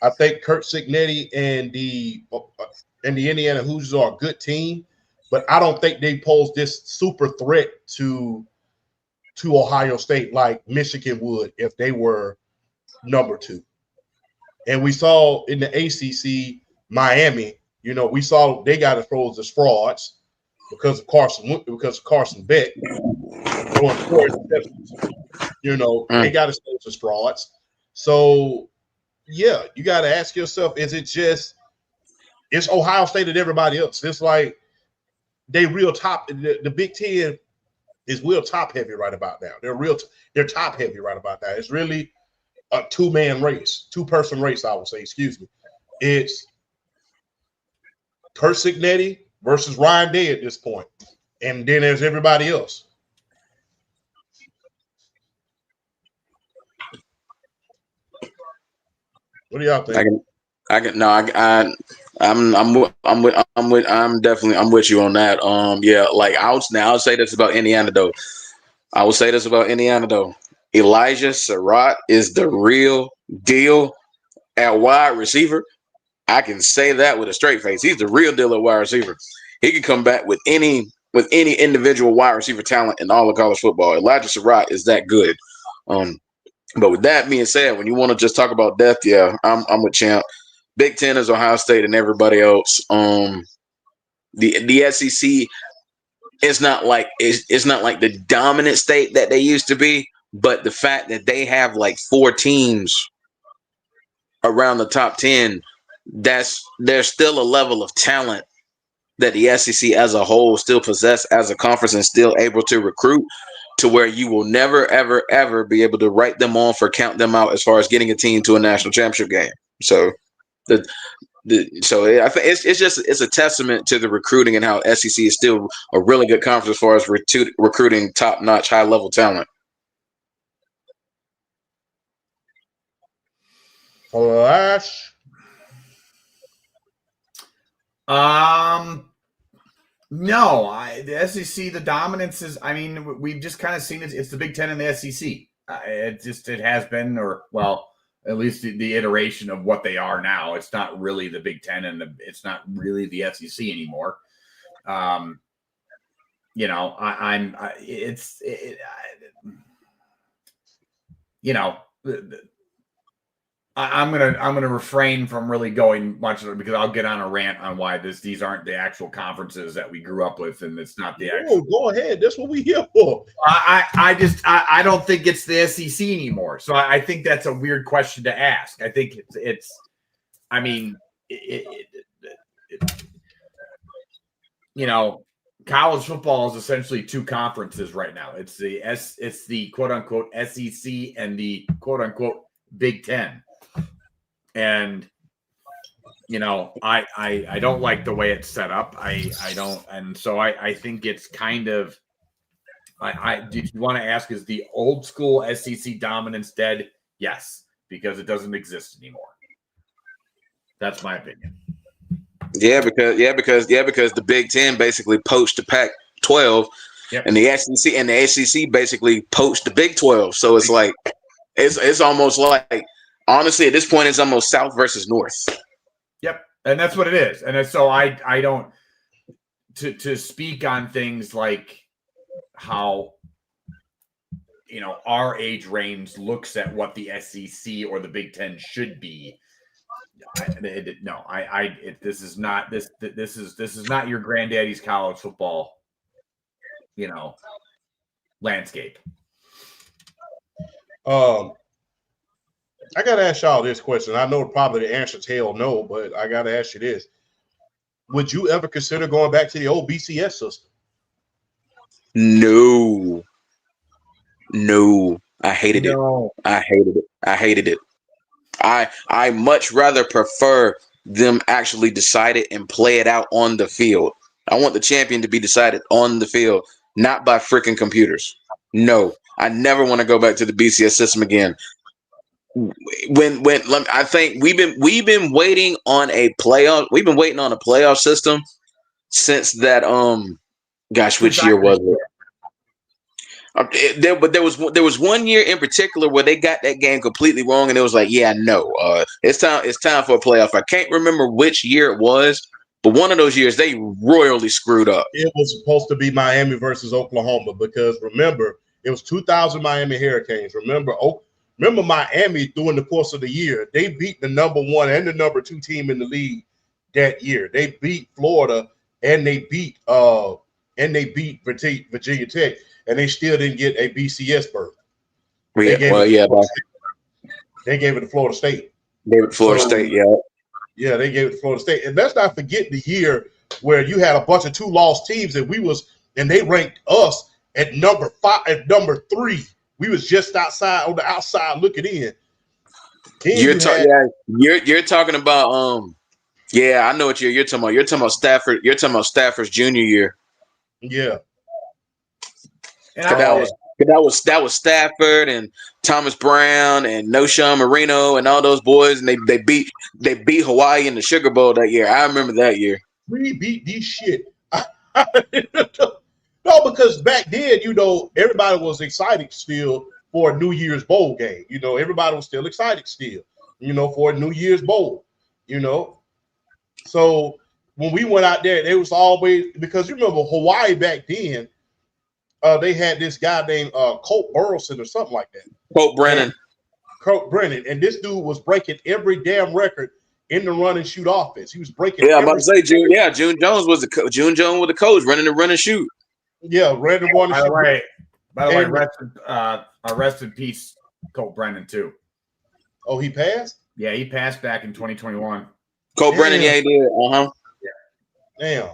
S1: I think Kurt Signetti and the Indiana Hoosiers are a good team, but I don't think they pose this super threat to Ohio State like Michigan would if they were number 2. And we saw in the ACC, Miami, we saw they got exposed as frauds because of Carson Beck throwing 4 interceptions. They got exposed as frauds. So yeah, you got to ask yourself, it's Ohio State and everybody else. It's like they real top. The Big Ten is real top heavy right about now. They're top heavy right about now. It's really a 2-person race, I would say, excuse me. It's Kurt Signetti versus Ryan Day at this point. And then there's everybody else. What do y'all think?
S3: I'm with you on that. Like I'll say this about Indiana though. Elijah Surratt is the real deal at wide receiver. I can say that with a straight face. He's the real deal at wide receiver. He can come back with any individual wide receiver talent in all of college football. Elijah Surratt is that good. But with that being said, when you want to just talk about depth, yeah, I'm with Champ. Big Ten is Ohio State and everybody else. The SEC is not like it's not like the dominant state that they used to be, but the fact that they have like 4 teams around the top 10, there's still a level of talent that the SEC as a whole still possess as a conference and still able to recruit to where you will never, ever, ever be able to write them off or count them out as far as getting a team to a national championship game. So I think it's a testament to the recruiting and how SEC is still a really good conference as far as recruiting top-notch, high-level talent.
S1: Flash.
S2: No, the SEC, the dominance is. I mean, we've just kind of seen it. It's the Big Ten and the SEC. It has been, or well, at least the iteration of what they are now. It's not really the Big Ten and it's not really the SEC anymore. I'm gonna refrain from really going much because I'll get on a rant on why these aren't the actual conferences that we grew up with, and it's not the actual.
S1: Go ahead. That's what we here for.
S2: I don't think it's the SEC anymore. So I think that's a weird question to ask. I think college football is essentially 2 conferences right now. It's the quote unquote SEC and the quote unquote Big Ten. And I don't like the way it's set up. I don't, and so I think it's kind of. Did you want to ask, is the old school SEC dominance dead? Yes, because it doesn't exist anymore. That's my opinion.
S3: Yeah, because the Big Ten basically poached the Pac-12, yep. And the SEC basically poached the Big 12. So it's like it's almost like. Honestly, at this point, it's almost South versus North.
S2: Yep, and that's what it is. And so I don't to speak on things like how our age range looks at what the SEC or the Big Ten should be. This is not your granddaddy's college football, landscape.
S1: I got to ask y'all this question. I know probably the answer is hell no, but I got to ask you this. Would you ever consider going back to the old BCS system?
S3: No. I hated it. I hated it. I much rather prefer them actually decide it and play it out on the field. I want the champion to be decided on the field, not by freaking computers. No, I never want to go back to the BCS system again. When I think we've been waiting on a playoff. We've been waiting on a playoff system since that. Which year was it? There was one year in particular where they got that game completely wrong, and it was like, yeah, no, it's time for a playoff. I can't remember which year it was, but one of those years they royally screwed up.
S1: It was supposed to be Miami versus Oklahoma because remember it was 2000 Miami Hurricanes. Remember Miami during the course of the year, they beat the number 1 and the number 2 team in the league that year. They beat Florida and they beat Virginia Tech, and they still didn't get a BCS berth. They gave it to Florida State.
S3: Gave it to Florida State, yeah.
S1: Yeah, they gave it to Florida State. And let's not forget the year where you had a bunch of 2-loss teams and they ranked us at number 3. We was just on the outside looking in.
S3: You're talking about I know what you're talking about. You're talking about Stafford. You're talking about Stafford's junior year.
S1: Yeah.
S2: And
S3: that was Stafford and Thomas Brown and Noshawn Marino and all those boys, and they beat Hawaii in the Sugar Bowl that year. I remember that year.
S1: We beat these shit. No, because back then, everybody was excited still for a New Year's Bowl game. Everybody was still excited still, for a New Year's Bowl, So when we went out there, it was always because you remember Hawaii back then, they had this guy named Colt Burleson or something like that.
S3: Colt Brennan.
S1: Coach Brennan, and this dude was breaking every damn record in the run and shoot offense. He was breaking.
S3: Yeah, I'm about to say June. Yeah, June Jones was the coach running the run and shoot.
S1: Yeah, ran the run and shoot.
S2: By the way, rest in peace, Colt Brennan too.
S1: Oh, he passed?
S2: Yeah, he passed back in 2021.
S3: Colt Brennan, yeah, he did.
S1: Yeah. Damn.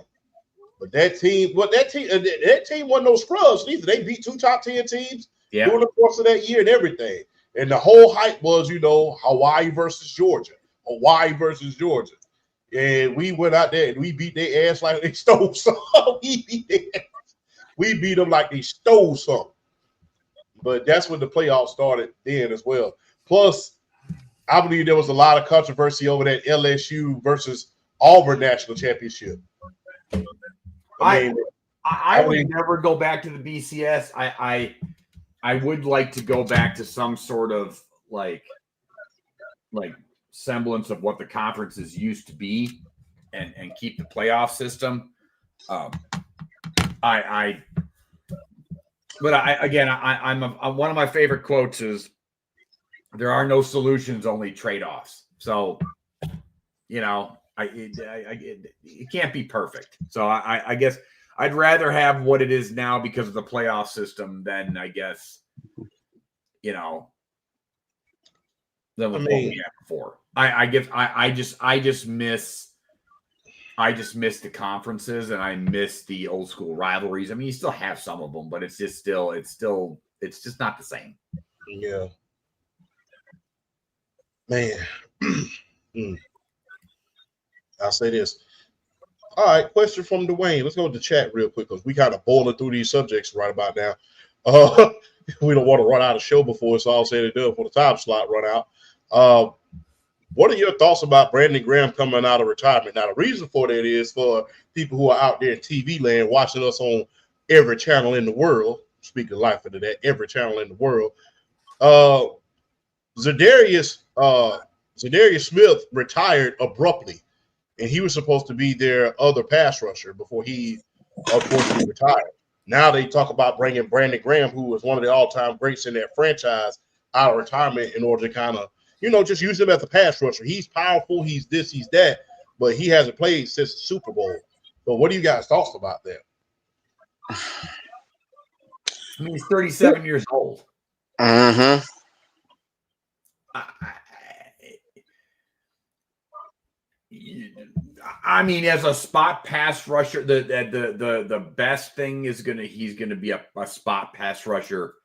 S1: But that team wasn't no scrubs either. They beat 2 top 10 teams during the course of that year and everything. And the whole hype was, Hawaii versus Georgia. And we went out there and we beat their ass like they stole something. We beat them like they stole something. But that's when the playoffs started then as well. Plus, I believe there was a lot of controversy over that LSU versus Auburn national championship.
S2: I would never go back to the BCS. I would like to go back to some sort of like semblance of what the conferences used to be and keep the playoff system. I'm one of my favorite quotes is there are no solutions, only trade-offs. So, it can't be perfect. So I guess I'd rather have what it is now because of the playoff system than I guess, than what we had before. I just miss the conferences and I miss the old school rivalries. I mean, you still have some of them, but it's just not the same.
S1: Yeah. Man. I'll say this. All right, question from Dwayne. Let's go to the chat real quick because we kind of boiling through these subjects right about now. We don't want to run out of show before it's all said and done, for the time slot run out. What are your thoughts about Brandon Graham coming out of retirement? Now, the reason for that is for people who are out there in TV land watching us on every channel in the world. Speaking life into that, every channel in the world. Zadarius Smith retired abruptly, and he was supposed to be their other pass rusher before he unfortunately retired. Now they talk about bringing Brandon Graham, who was one of the all-time greats in that franchise, out of retirement in order to kind of, just use him as a pass rusher. He's powerful, he's this, he's that, but he hasn't played since the Super Bowl. So what do you guys thoughts about that?
S2: I mean, he's 37 years old.
S3: Uh-huh.
S2: I mean, as a spot pass rusher, the best thing is he's gonna be a spot pass rusher.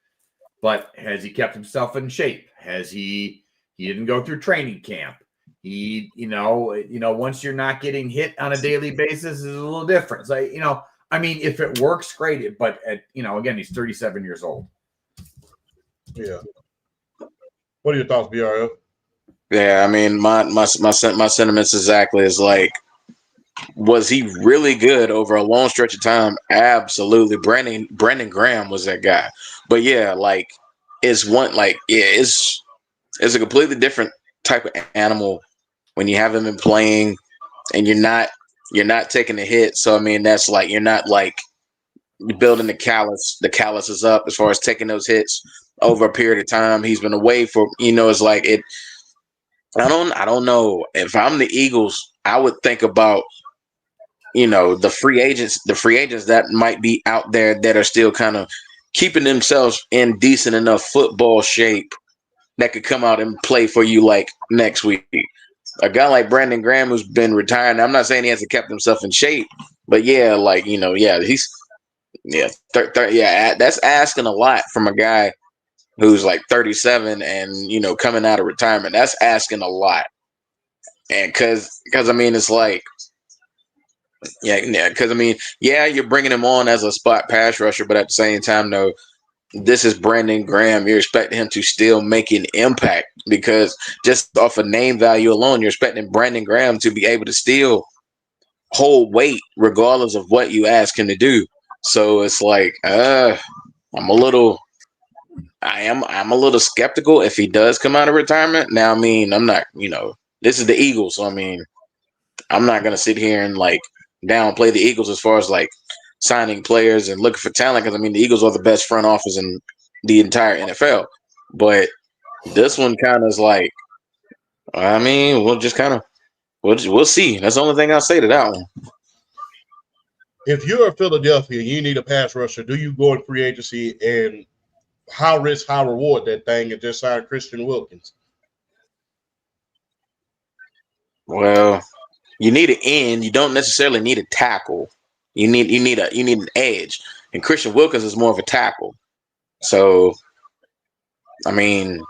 S2: But has he kept himself in shape? Has he didn't go through training camp? He, once you're not getting hit on a daily basis is a little different. So, I mean, if it works, great. But again, he's 37 years old.
S1: Yeah. What are your thoughts, BRL?
S3: Yeah, I mean, my sentiments exactly is like, was he really good over a long stretch of time? Absolutely. Brandon Graham was that guy. But yeah, it's a completely different type of animal when you haven't been playing and you're not taking a hit. So I mean, that's like you're not like building the callus is up as far as taking those hits over a period of time. He's been away for it's like it. I don't know. If I'm the Eagles, I would think about the free agents that might be out there that are still kind of keeping themselves in decent enough football shape that could come out and play for you like next week. A guy like Brandon Graham who's been retired. I'm not saying he hasn't kept himself in shape, but yeah, that's asking a lot from a guy who's like 37 and coming out of retirement. That's asking a lot. And because I mean, it's like, because I mean, you're bringing him on as a spot pass rusher, but at the same time, though, this is Brandon Graham. You're expecting him to still make an impact because just off of name value alone, you're expecting Brandon Graham to be able to still hold weight regardless of what you ask him to do. So it's like, I'm a little skeptical if he does come out of retirement. Now, I mean, I'm not, this is the Eagles, so I mean, I'm not gonna sit here and downplay the Eagles as far as signing players and looking for talent because I mean the Eagles are the best front office in the entire NFL. But This one kind of is like, I mean, we'll see. That's the only thing I'll say to that one.
S1: If you're a Philadelphia, you need a pass rusher. Do you go in free agency and high risk, high reward that thing and just sign Christian Wilkins?
S3: Well, you need an end. You don't necessarily need a tackle. You need an edge. And Christian Wilkins is more of a tackle. So, I mean,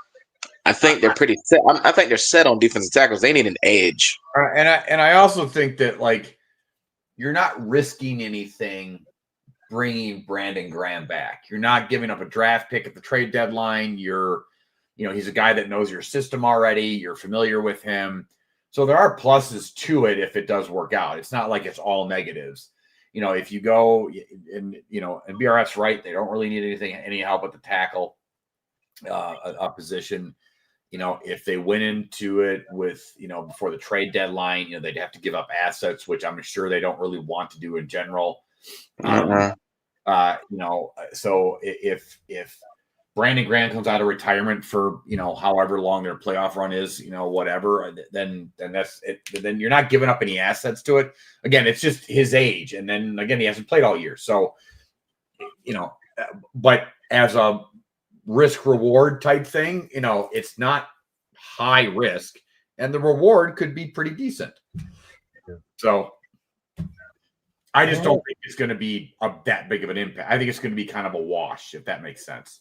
S3: I think they're pretty set. I think they're set on defensive tackles. They need an edge.
S2: And I also think that like you're not risking anything bringing Brandon Graham back. You're not giving up a draft pick at the trade deadline. He's a guy that knows your system already. You're familiar with him. So there are pluses to it if it does work out. It's not like it's all negatives. If you go and BRF's right, they don't really need any help at the tackle a position. If they went into it with, before the trade deadline, they'd have to give up assets, which I'm sure they don't really want to do in general. So if Brandon Graham comes out of retirement for, however long their playoff run is, whatever, then that's it. Then you're not giving up any assets to it. Again, it's just his age. And then again, he hasn't played all year. So, but as a risk reward type thing, it's not high risk and the reward could be pretty decent. So I just don't think it's going to be that big of an impact. I think it's going to be kind of a wash, if that makes sense.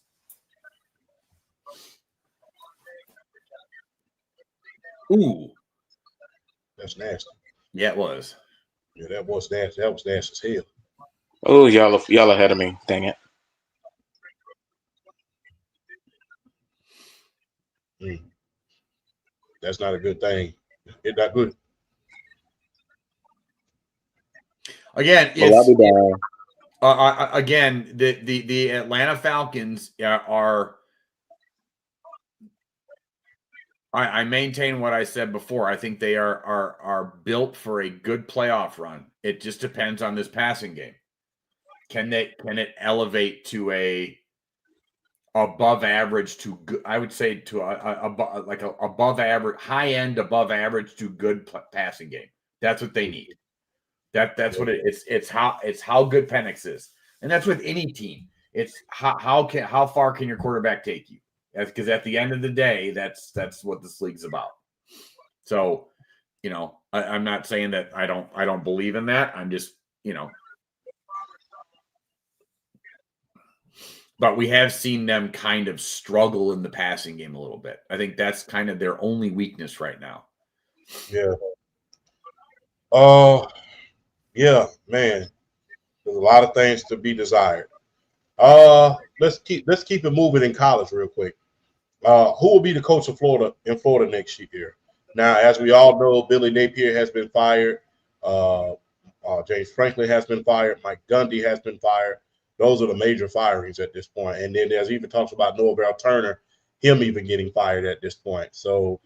S2: Ooh,
S1: that's nasty.
S2: Yeah, it was.
S1: Yeah, that was nasty. That was nasty as hell.
S3: Oh, y'all ahead of me. Dang it.
S1: That's not a good thing. It's not good.
S2: Again, again, the Atlanta Falcons are. I maintain what I said before. I think they are built for a good playoff run. It just depends on this passing game. Can it elevate to a above average to good? I would say to a above average, high end above average to good passing game. That's what they need. That's what it is. It's how good Penix is, and that's with any team. It's how far can your quarterback take you? Because at the end of the day, that's what this league's about. So, I'm not saying that I don't believe in that. I'm just, but we have seen them kind of struggle in the passing game a little bit. I think that's kind of their only weakness right now.
S1: Yeah. Yeah, man. There's a lot of things to be desired. Let's keep it moving in college real quick. Who will be the coach of Florida next year? Now, as we all know, Billy Napier has been fired. James Franklin has been fired. Mike Gundy has been fired. Those are the major firings at this point. And then there's even talks about Norvell Turner, him even getting fired at this point. So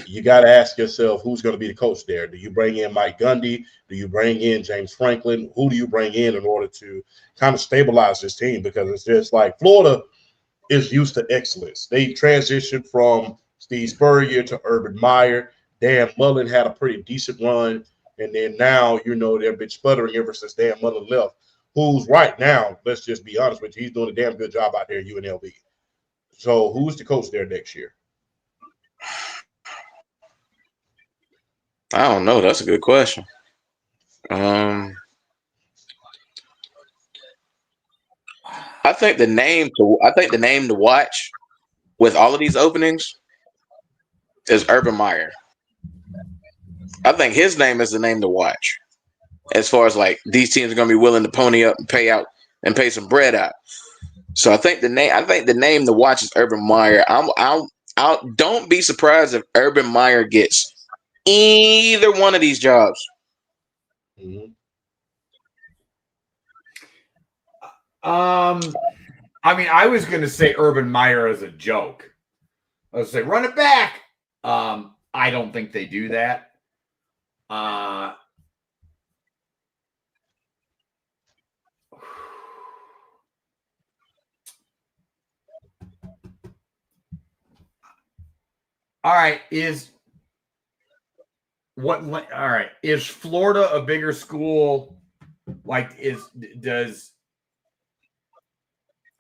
S1: you got to ask yourself, who's going to be the coach there? Do you bring in Mike Gundy? Do you bring in James Franklin? Who do you bring in order to kind of stabilize this team? Because it's just like Florida is used to excellence. They transitioned from Steve Spurrier to Urban Meyer. Dan Mullen had a pretty decent run. And then now, they've been sputtering ever since Dan Mullen left, who's right now, let's just be honest with you, he's doing a damn good job out there at UNLV. So who's the coach there next year?
S3: I don't know. That's a good question. I think the name to watch with all of these openings is Urban Meyer. I think his name is the name to watch. As far as like these teams are going to be willing to pony up and pay some bread out. So I think the name to watch is Urban Meyer. Don't be surprised if Urban Meyer gets either one of these jobs.
S1: Mm-hmm.
S2: I was going to say Urban Meyer as a joke. I was say run it back. I don't think they do that. All right, is Florida a bigger school? Like, does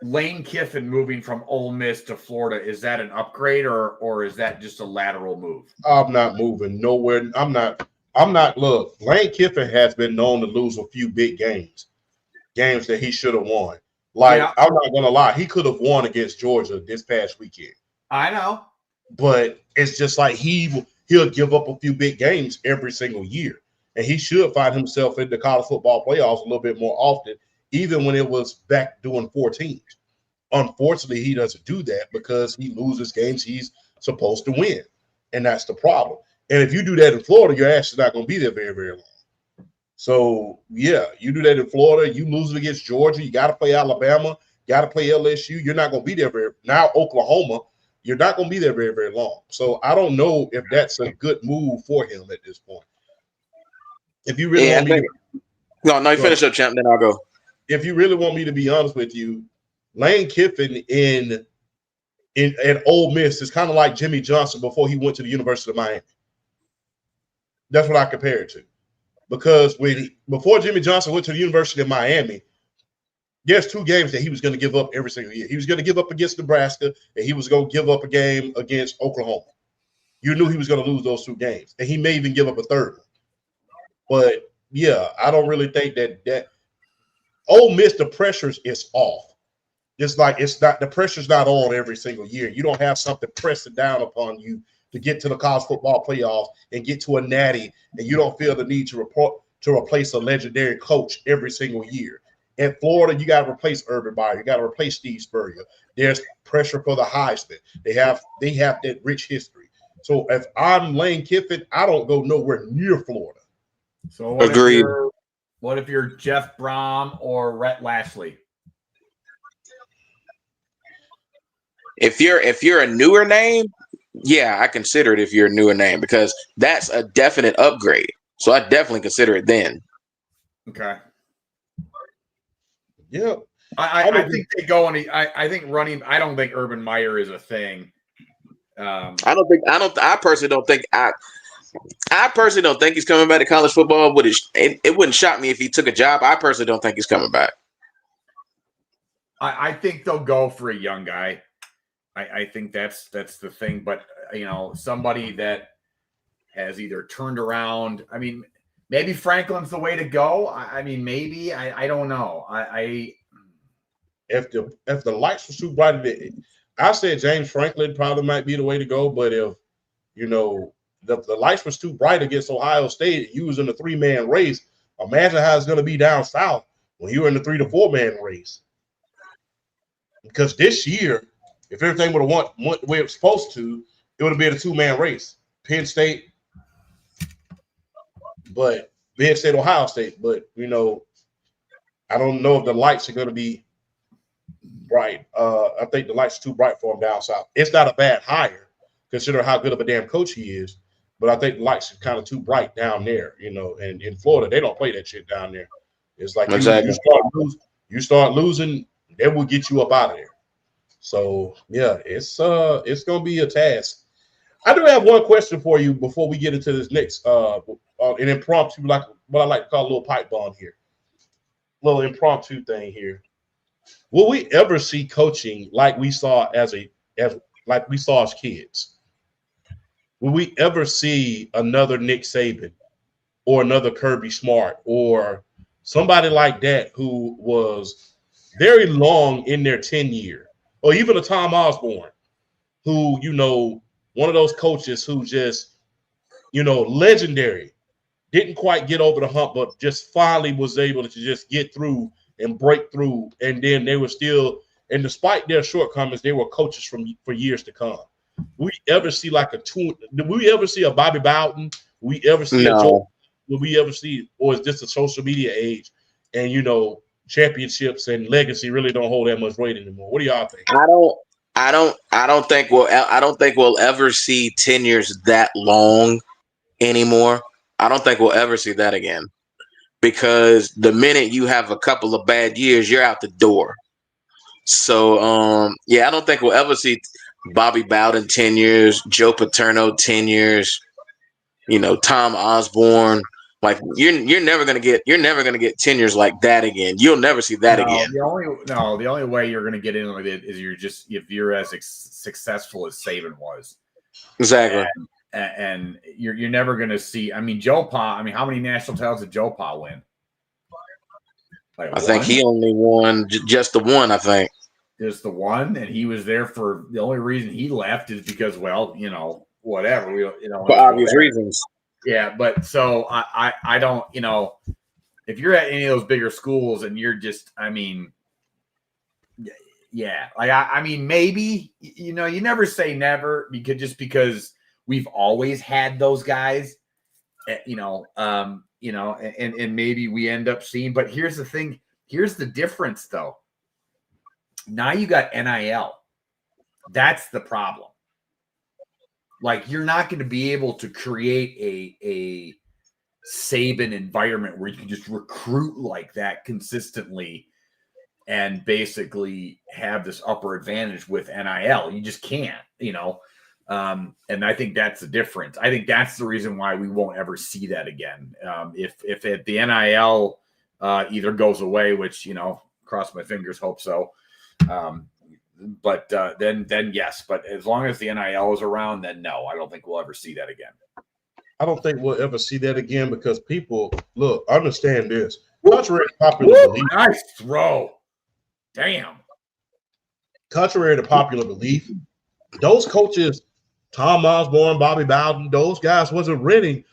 S2: Lane Kiffin moving from Ole Miss to Florida, is that an upgrade or is that just a lateral move?
S1: I'm not moving nowhere. I'm not. Look, Lane Kiffin has been known to lose a few big games that he should have won. Like, yeah. I'm not gonna lie, he could have won against Georgia this past weekend.
S2: I know,
S1: but it's just like he'll give up a few big games every single year, and he should find himself in the college football playoffs a little bit more often, even when it was back doing 4 teams. Unfortunately, he doesn't do that because he loses games he's supposed to win, and that's the problem. And if you do that in Florida, your ass is not going to be there very, very long. So, yeah, you do that in Florida, you lose it against Georgia, you got to play Alabama, got to play LSU, you're not going to be there now Oklahoma, you're not going to be there very, very long. So I don't know if that's a good move for him at this point. If you really want me to –
S3: No, you finish up, champ, then I'll go.
S1: If you really want me to be honest with you, Lane Kiffin at Ole Miss is kind of like Jimmy Johnson before he went to the University of Miami. That's what I compare it to. Because before Jimmy Johnson went to the University of Miami, there's 2 games that he was going to give up every single year. He was going to give up against Nebraska, and he was going to give up a game against Oklahoma. You knew he was going to lose those 2 games, and he may even give up a third one. But, yeah, I don't really think that Ole Miss, the pressure is off. It's like the pressure's not on every single year. You don't have something pressing down upon you to get to the college football playoffs and get to a natty, and you don't feel the need to replace a legendary coach every single year. In Florida, you got to replace Urban Meyer. You got to replace Steve Spurrier. There's pressure for the Heisman. They have that rich history. So if I'm Lane Kiffin, I don't go nowhere near Florida.
S2: So what if you're Jeff Brom or Rhett Lashley?
S3: If you're a newer name, yeah, I consider it if you're a newer name because that's a definite upgrade. So I definitely consider it then.
S2: Okay.
S1: Yeah.
S2: I think they go and I think running. I don't think Urban Meyer is a thing.
S3: I personally don't think he's coming back to college football. It wouldn't shock me if he took a job. I personally don't think he's coming back.
S2: I think they'll go for a young guy. I think that's the thing. But somebody that has either turned around. I mean, maybe Franklin's the way to go. Maybe I don't know.
S1: If the lights were too bright, I said James Franklin probably might be the way to go. But if the lights was too bright against Ohio State, you was in a 3-man race. Imagine how it's going to be down south when you were in the 3 to 4-man race. Because this year, if everything would have went the way it was supposed to, it would have been a 2-man race. Penn State, Ohio State. But, I don't know if the lights are going to be bright. I think the lights are too bright for him down south. It's not a bad hire, considering how good of a damn coach he is. But I think the lights are kind of too bright down there, and in Florida, they don't play that shit down there. It's like
S3: exactly.
S1: you start losing, they will get you up out of there. So, yeah, it's going to be a task. I do have one question for you before we get into this next an impromptu, like what I like to call a little pipe bomb here. Little impromptu thing here. Will we ever see coaching like we saw as kids? Will we ever see another Nick Saban or another Kirby Smart or somebody like that who was very long in their tenure, or even a Tom Osborne, who, one of those coaches who just, legendary, didn't quite get over the hump, but just finally was able to just get through and break through. And then they were still, and despite their shortcomings, they were coaches for years to come. Will we ever see will we ever see a Bobby Bowden? Will we ever see a Joe? Will we ever see, or is this a social media age? And, championships and legacy really don't hold that much weight anymore. What do y'all think?
S3: I don't think we'll ever see tenures that long anymore. I don't think we'll ever see that again, because the minute you have a couple of bad years, you're out the door. So I don't think we'll ever see. Bobby Bowden 10 years, Joe Paterno 10 years, Tom Osborne. Like you're never gonna get tenures like that again. You'll never see that again.
S2: The only way you're gonna get in with it is if you're as successful as Saban was.
S3: Exactly.
S2: And you're never gonna see. I mean, Joe Pa. I mean, how many national titles did Joe Pa win?
S3: Like I think he only won just the one. I think
S2: just the one, and he was there for the only reason he left is because, well, whatever
S3: for obvious reasons.
S2: Yeah, but so I don't, if you're at any of those bigger schools and you're just, I mean, yeah, like I mean, maybe you never say never because we've always had those guys, and maybe we end up seeing. But here's the thing. Here's the difference, though. Now you got NIL. That's the problem. Like, you're not going to be able to create a Saban environment where you can just recruit like that consistently and basically have this upper advantage with NIL. You just can't, and I think that's the difference. I think that's the reason why we won't ever see that again. If the NIL either goes away, which, cross my fingers, hope so. But then yes, but as long as the NIL is around, then no, I don't think we'll ever see that again.
S1: I don't think we'll ever see that again because people understand this. Contrary to popular belief,
S2: nice throw. Damn.
S1: Contrary to popular belief, those coaches, Tom Osborne, Bobby Bowden, those guys wasn't winning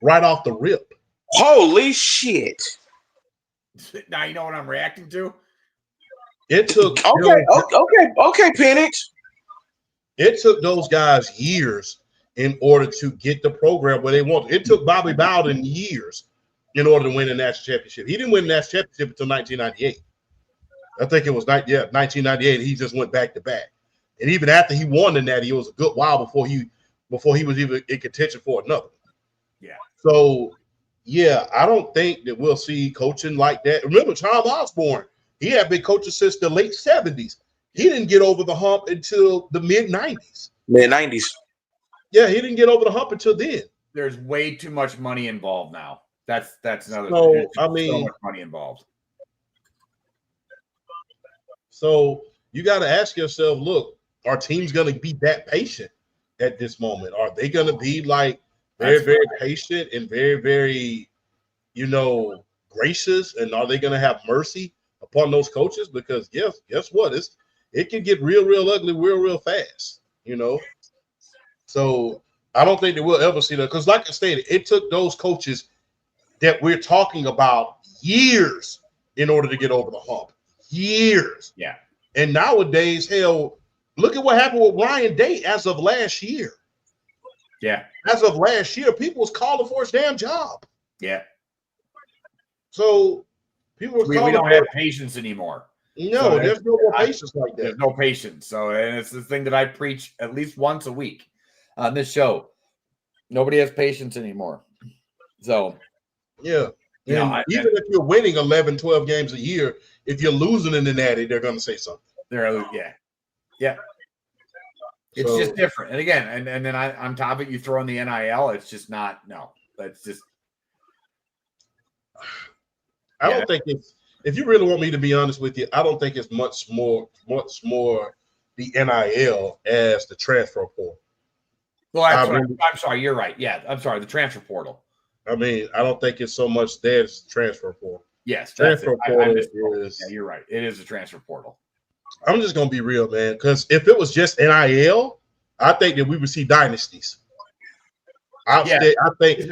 S1: right off the rip.
S3: Holy shit!
S2: Now you know what I'm reacting to.
S1: It took
S3: okay, Penix.
S1: It took those guys years in order to get the program where they wanted. It took Bobby Bowden years in order to win a national championship. He didn't win a national championship until 1998. I think it was 1998. He just went back to back, and even after he won the natty, it was a good while before he was even in contention for another.
S2: Yeah.
S1: So yeah, I don't think that we'll see coaching like that. Remember, Tom Osborne. He had been coaching since the late 70s. He didn't get over the hump until the mid-90s.
S3: Mid-90s.
S1: Yeah, he didn't get over the hump until then.
S2: There's way too much money involved now. That's another
S1: so,
S2: thing.
S1: I mean,
S2: so much money involved.
S1: So you got to ask yourself, look, are teams going to be that patient at this moment? Are they going to be like very, very patient and very, very, gracious? And are they going to have mercy upon those coaches? Because guess what? It can get real ugly real fast, So I don't think that we'll ever see that. Because like I stated, it took those coaches that we're talking about years in order to get over the hump. Years.
S2: Yeah.
S1: And nowadays, hell, look at what happened with Ryan Day as of last year.
S2: Yeah.
S1: As of last year, people was calling for his damn job.
S2: Yeah.
S1: So people
S2: we don't have patience anymore.
S1: No, so there's no more patience like that.
S2: There's no patience. So, and it's the thing that I preach at least once a week on this show. Nobody has patience anymore. So,
S1: yeah. Even if you're winning 11, 12 games a year, if you're losing in the natty, they're going to say something.
S2: Yeah. It's just different. And again, and then on top of it, you throw in the NIL, it's just not, no. That's just.
S1: I don't think it's, if you really want me to be honest with you, I don't think it's much more the NIL as the transfer portal.
S2: Well, I'm sorry, you're right. Yeah, I'm sorry, the transfer portal.
S1: I mean, I don't think it's so much that as transfer portal.
S2: Yes,
S1: transfer portal is.
S2: Yeah, you're right. It is a transfer portal.
S1: I'm just gonna be real, man. Because if it was just NIL, I think that we would see dynasties. I think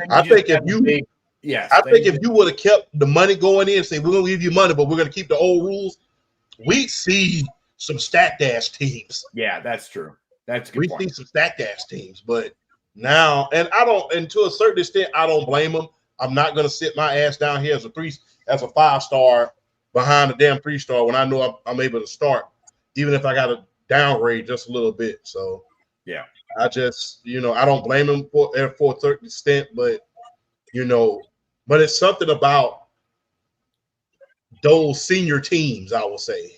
S1: if you would have kept the money going in and say we're gonna give you money, but we're gonna keep the old rules, we'd see some stacked ass teams.
S2: Yeah, that's true. That's a good
S1: we
S2: point.
S1: see some stacked ass teams, but now, and to a certain extent, I don't blame them. I'm not gonna sit my ass down here as a 5-star behind a damn 3-star when I know I'm able to start, even if I got to downgrade just a little bit. So
S2: yeah,
S1: I just I don't blame him for a certain extent, but but it's something about those senior teams, I will say.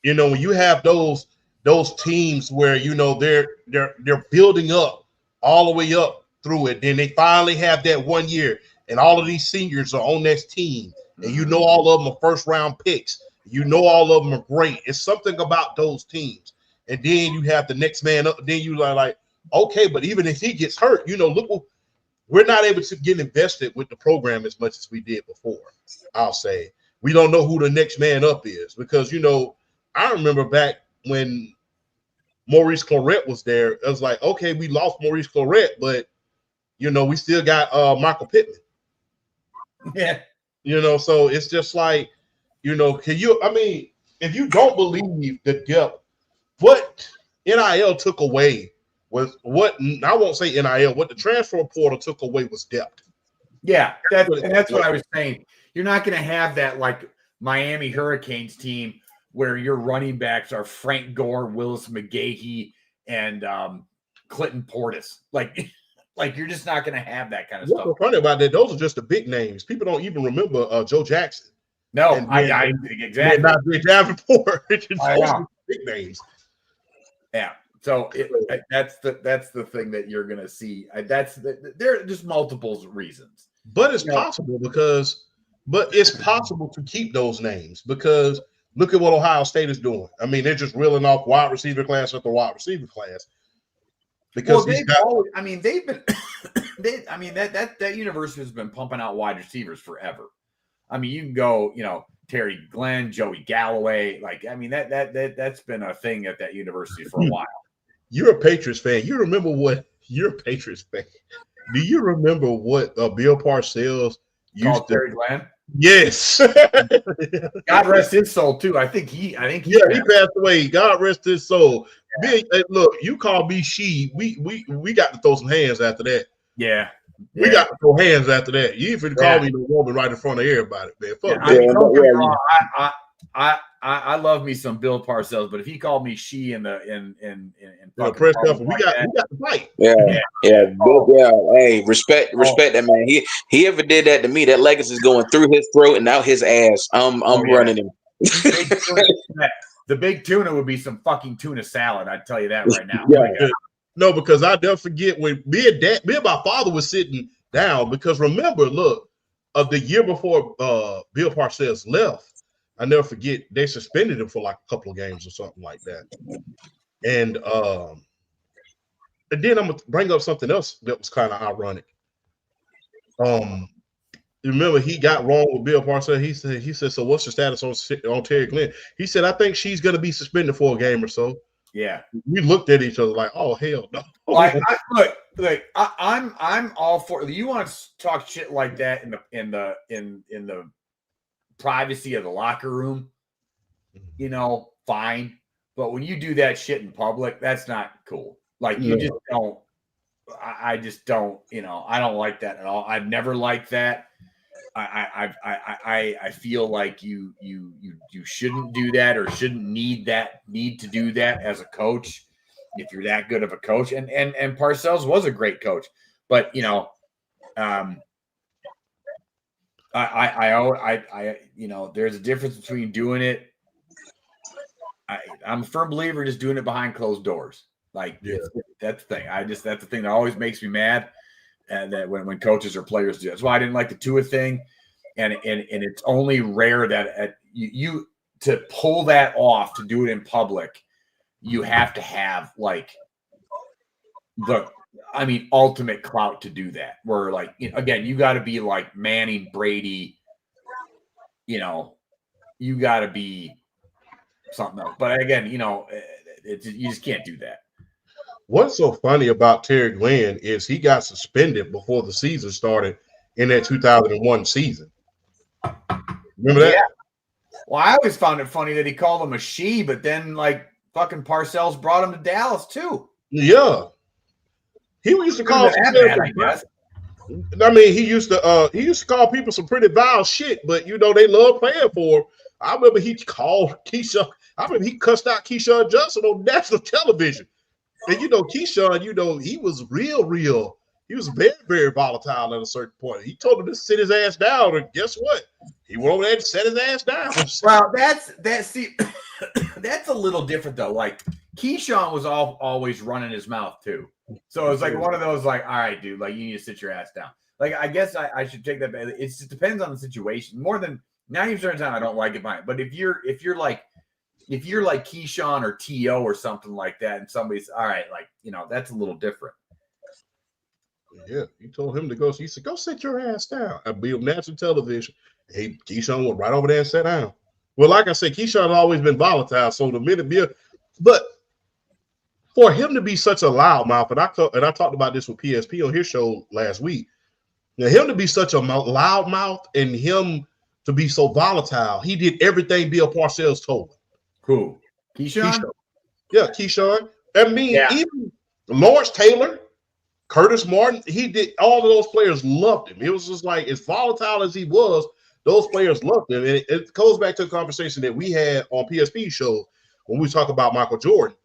S1: When you have those those teams where they're building up all the way up through it. Then they finally have that 1 year, and all of these seniors are on this team, and all of them are first round picks. All of them are great. It's something about those teams. And then you have the next man up. Then you are like, okay, but even if he gets hurt, look, we're not able to get invested with the program as much as we did before. I'll say we don't know who the next man up is because I remember back when Maurice Clarett was there. It was like, okay, we lost Maurice Clarett, but we still got Michael Pittman.
S2: Yeah,
S1: so it's just like, if you don't believe the depth, what NIL took away was I won't say NIL, what the transfer portal took away was depth.
S2: Yeah, that's what I was saying. You're not going to have that like Miami Hurricanes team where your running backs are Frank Gore, Willis McGahee, and Clinton Portis. Like you're just not going to have that kind of stuff.
S1: What's funny about that? Those are just the big names. People don't even remember Joe Jackson.
S2: No, I exactly.
S1: Not Big Davenport. Big names.
S2: Yeah. So that's the thing that you're going to see. There are just multiple reasons.
S1: But it's possible it's possible to keep those names because look at what Ohio State is doing. I mean, they're just reeling off wide receiver class after wide receiver class. Because
S2: they've been that university has been pumping out wide receivers forever. I mean, you can go, Terry Glenn, Joey Galloway. That's been a thing at that university for a while.
S1: You're a Patriots fan. You're a Patriots fan. Do you remember what Bill Parcells used to
S2: Terry Glenn?
S1: Yes.
S2: God rest his soul too. I think he
S1: passed away. God rest his soul. Yeah. Look, you call me she. We got to throw some hands after that.
S2: Yeah.
S1: We got to throw hands after that. You even call me the woman right in front of everybody, man. Fuck
S2: don't get me wrong. I love me some Bill Parcells, but if he called me she in press
S1: conference, we got to fight.
S3: Yeah. Hey, respect that man. He ever did that to me, that legacy is going through his throat and out his ass. I'm running him.
S2: The big tuna would be some fucking tuna salad. I tell you that right now.
S1: Yeah. No, because I never forget when me and my father was sitting down. Because remember, look, of the year before Bill Parcells left, I never forget they suspended him for like a couple of games or something like that. And then I'm gonna bring up something else that was kind of ironic. Remember he got wrong with Bill Parcells. He said, so what's the status on Terry Glenn? He said, I think she's gonna be suspended for a game or so.
S2: Yeah,
S1: we looked at each other like, oh hell no.
S2: I'm all for. You want to talk shit like that in the privacy of the locker room, fine. But when you do that shit in public, that's not cool. Like you just don't. I just don't. I don't like that at all. I've never liked that. I feel like you shouldn't do that or shouldn't need to do that as a coach if you're that good of a coach. And Parcells was a great coach, but there's a difference between doing it. I'm a firm believer in just doing it behind closed doors. That's the thing. That's the thing that always makes me mad. And that when coaches or players do, that's why I didn't like the Tua thing, and it's only rare that you to pull that off, to do it in public, you have to have ultimate clout to do that. Where again, you got to be like Manning, Brady, you got to be something else. But again, you just can't do that.
S1: What's so funny about Terry Glenn is he got suspended before the season started in that 2001 season. Remember that?
S2: Yeah. Well, I always found it funny that he called him a she, but then fucking Parcells brought him to Dallas too.
S1: Yeah. He used to call he used to call people some pretty vile shit, but they love playing for him. I remember he called Keyshawn. I remember he cussed out Keyshawn Johnson on national television. And Keyshawn, he was real. He was very, very volatile at a certain point. He told him to sit his ass down, and guess what? He went over there and set his ass down.
S2: Well, that's That's a little different though. Like Keyshawn was always running his mouth too. So it's like one of those like, all right, dude, like you need to sit your ass down. Like I guess I should take that. It just depends on the situation. More than 90% of the time, I don't like it. But if you're like Keyshawn or T.O. or something like that, and somebody's all right, like that's a little different.
S1: Yeah, he told him to go. He said, "Go sit your ass down." I'd be on national television. Hey, Keyshawn went right over there and sat down. Well, like I said, Keyshawn has always been volatile. So the minute but for him to be such a loudmouth, and I talked about this with PSP on his show last week. Now, him to be such a loudmouth and him to be so volatile, he did everything Bill Parcells told him.
S2: Who? Keyshawn?
S1: Yeah, Keyshawn. I mean, even Lawrence Taylor, Curtis Martin, he did. All of those players loved him. It was just like, as volatile as he was, those players loved him. And it goes back to a conversation that we had on PSP show when we talk about Michael Jordan.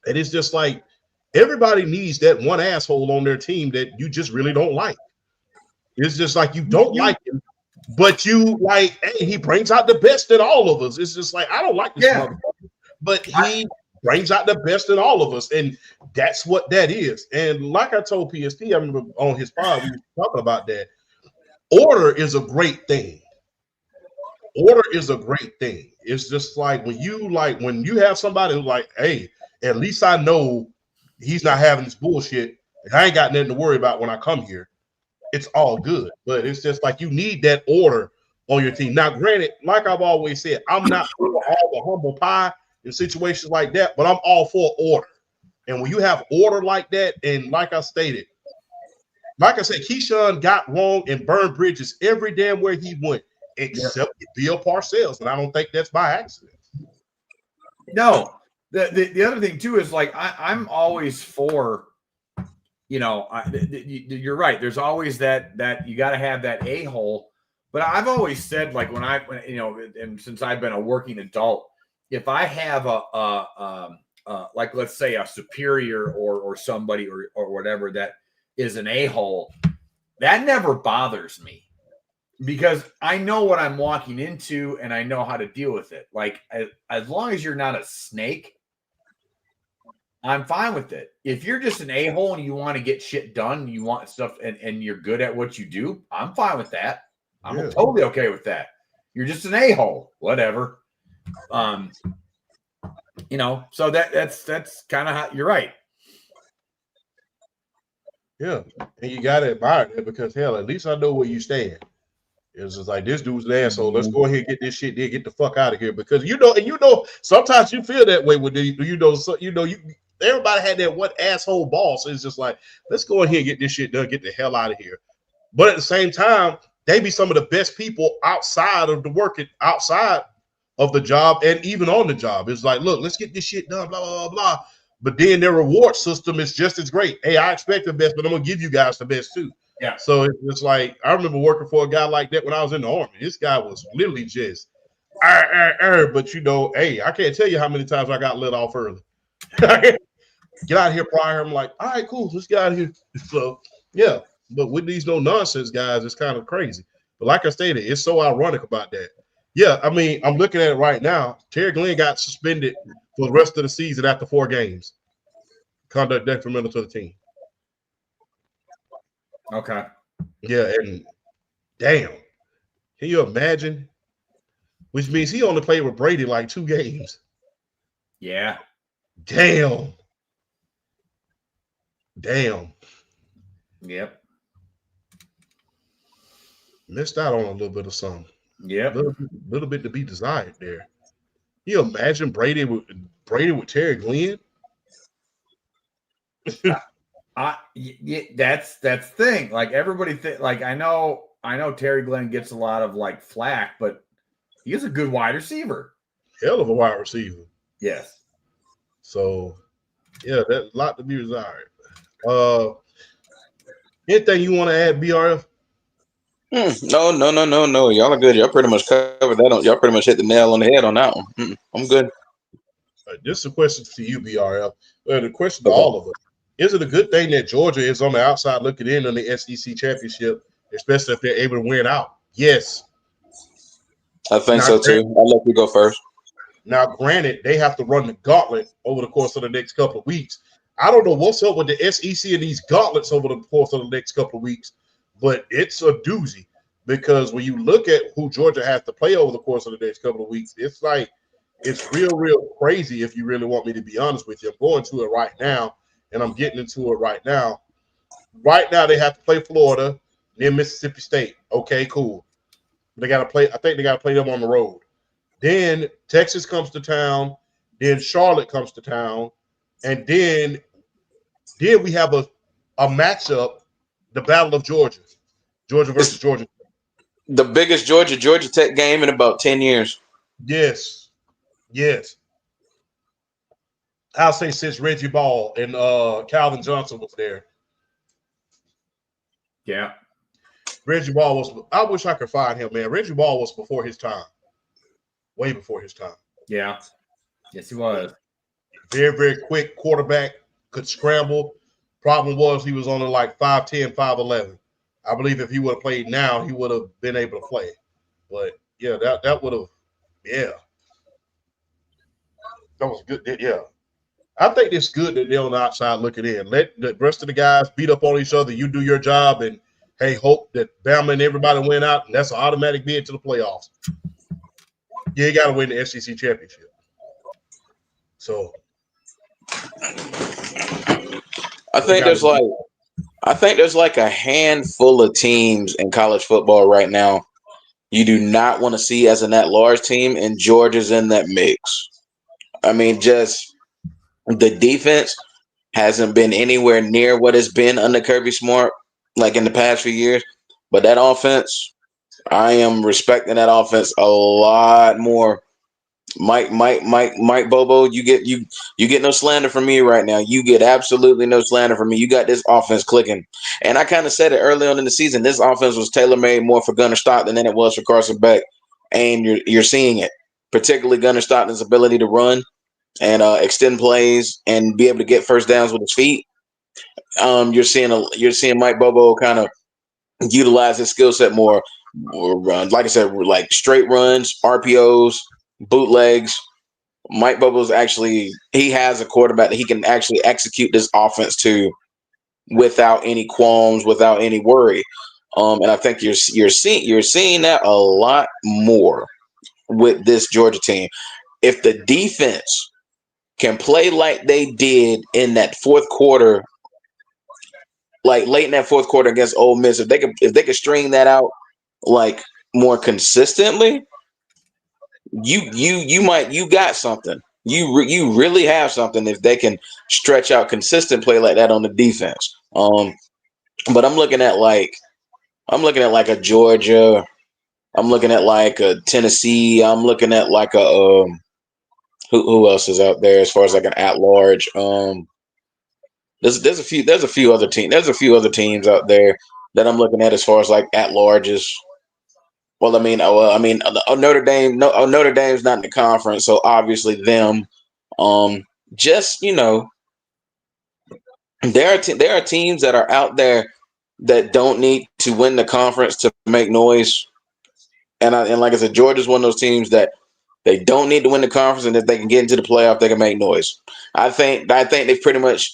S1: And it's just like, everybody needs that one asshole on their team that you just really don't like. It's just like, you don't like him, but you like, hey, he brings out the best in all of us. It's just like, I don't like this motherfucker, but he brings out the best in all of us. And that's what that is. And like I told PSP, I remember on his pod, we were talking about that. Order is a great thing. Order is a great thing. It's just like when you have somebody who's like, hey, at least I know he's not having this bullshit. And I ain't got nothing to worry about when I come here. It's all good. But it's just like, you need that order on your team. Now, granted, like I've always said, I'm not for all the humble pie in situations like that, but I'm all for order. And when you have order like that, and like I said, Keyshawn got wrong and burned bridges every damn where he went, except Bill Parcells. And I don't think that's by accident.
S2: No. The other thing too is like, I'm always for, you're right. There's always that you got to have that a-hole. But I've always said, like, when and since I've been a working adult, if I have like, let's say a superior or somebody or whatever that is an a-hole, that never bothers me, because I know what I'm walking into and I know how to deal with it. Like, as long as you're not a snake, I'm fine with it. If you're just an a-hole and you want to get shit done, you want stuff and you're good at what you do, I'm fine with that. I'm totally okay with that. You're just an a-hole, whatever. So that's kind of how you're right.
S1: Yeah, and you gotta admire that, because hell, at least I know where you stand. It's just like, this dude's an asshole. Let's go ahead and get this shit there, get the fuck out of here. Because sometimes you feel that way with everybody had that one asshole boss. It's just like, let's go ahead and get this shit done, get the hell out of here. But at the same time, they be some of the best people outside of the working, outside of the job, and even on the job. It's like, look, let's get this shit done, blah, blah, blah, blah. But then their reward system is just as great. Hey, I expect the best, but I'm gonna give you guys the best too.
S2: Yeah.
S1: So it's like, I remember working for a guy like that when I was in the Army. This guy was literally just, but hey, I can't tell you how many times I got let off early. Get out of here prior. I'm like, all right, cool, let's get out of here. So yeah, but with these no nonsense guys, it's kind of crazy. But like I stated, it's so ironic about that. Yeah, I mean, I'm looking at it right now. Terry Glenn got suspended for the rest of the season after 4 games. Conduct detrimental to the team.
S2: Okay.
S1: Yeah, and damn, can you imagine? Which means he only played with Brady like 2 games.
S2: Yeah.
S1: Damn.
S2: Yep.
S1: Missed out on a little bit of something.
S2: Yep.
S1: Little bit to be desired there. Can you imagine Brady with Terry Glenn?
S2: That's the thing. Like, everybody like, I know Terry Glenn gets a lot of like flack, but he is a good wide receiver.
S1: Hell of a wide receiver.
S2: Yes.
S1: So yeah, that's a lot to be desired. Anything you want to add, BRF?
S3: No. Y'all are good. Y'all pretty much covered that. Y'all pretty much hit the nail on the head on that one. I'm good.
S1: This is a question to you, BRF. The question to all of us. Is it a good thing that Georgia is on the outside looking in on the SEC championship, especially if they're able to win out? Yes.
S3: I think so too. I'll let you go first.
S1: Now, granted, they have to run the gauntlet over the course of the next couple of weeks. I don't know what's up with the SEC and these gauntlets over the course of the next couple of weeks, but it's a doozy because when you look at who Georgia has to play over the course of the next couple of weeks, it's like it's real crazy if you really want me to be honest with you. I'm going to it right now, and I'm getting into it right now. Right now, they have to play Florida, then Mississippi State. Okay, cool. They got to play. I think they got to play them on the road. Then Texas comes to town. Then Charlotte comes to town, and then we have a matchup, the Battle of Georgia versus Georgia.
S3: The biggest Georgia Tech game in about 10 years.
S1: Yes. I'll say since Reggie Ball and Calvin Johnson was there.
S2: Yeah.
S1: Reggie Ball was – I wish I could find him, man. Reggie Ball was before his time. Way before his time.
S2: Yeah. Yes, he was.
S1: Very quick quarterback, could scramble. Problem was he was only like 5'10", 5'11". I believe if he would have played now, he would have been able to play. But, yeah, that would have – yeah. That was good. Yeah. I think it's good that they're on the outside looking in. Let the rest of the guys beat up on each other. You do your job, and, hey, hope that Bama and everybody win out, and that's an automatic bid to the playoffs. You got to win the SEC championship. So
S3: I think there's like a handful of teams in college football right now you do not want to see as an at-large team, and Georgia's in that mix. I mean, just the defense hasn't been anywhere near what it's been under Kirby Smart like in the past few years, but that offense, I am respecting that offense a lot more. Mike Bobo, you get no slander from me right now. You get absolutely no slander from me. You got this offense clicking. And I kind of said it early on in the season. This offense was tailor-made more for Gunnar Stockton than it was for Carson Beck. And you're seeing it, particularly Gunnar Stockton's ability to run and extend plays and be able to get first downs with his feet. You're seeing Mike Bobo kind of utilize his skill set more. Like I said, like straight runs, RPOs, bootlegs. Mike Bobo's he has a quarterback that he can actually execute this offense to without any qualms, without any worry. And I think you're seeing that a lot more with this Georgia team. If the defense can play like they did in that fourth quarter, like late in that fourth quarter against Ole Miss, if they could string that out like more consistently, you got something. You really have something if they can stretch out consistent play like that on the defense. But I'm looking at like a Georgia. I'm looking at like a Tennessee. I'm looking at like a who else is out there as far as like an at large. There's a few other teams. There's a few other teams out there that I'm looking at as far as like at larges. Well, I mean, Notre Dame. Notre Dame's not in the conference, so obviously them. Just there are teams that are out there that don't need to win the conference to make noise. And like I said, Georgia's one of those teams that they don't need to win the conference, and if they can get into the playoff, they can make noise. I think they've pretty much.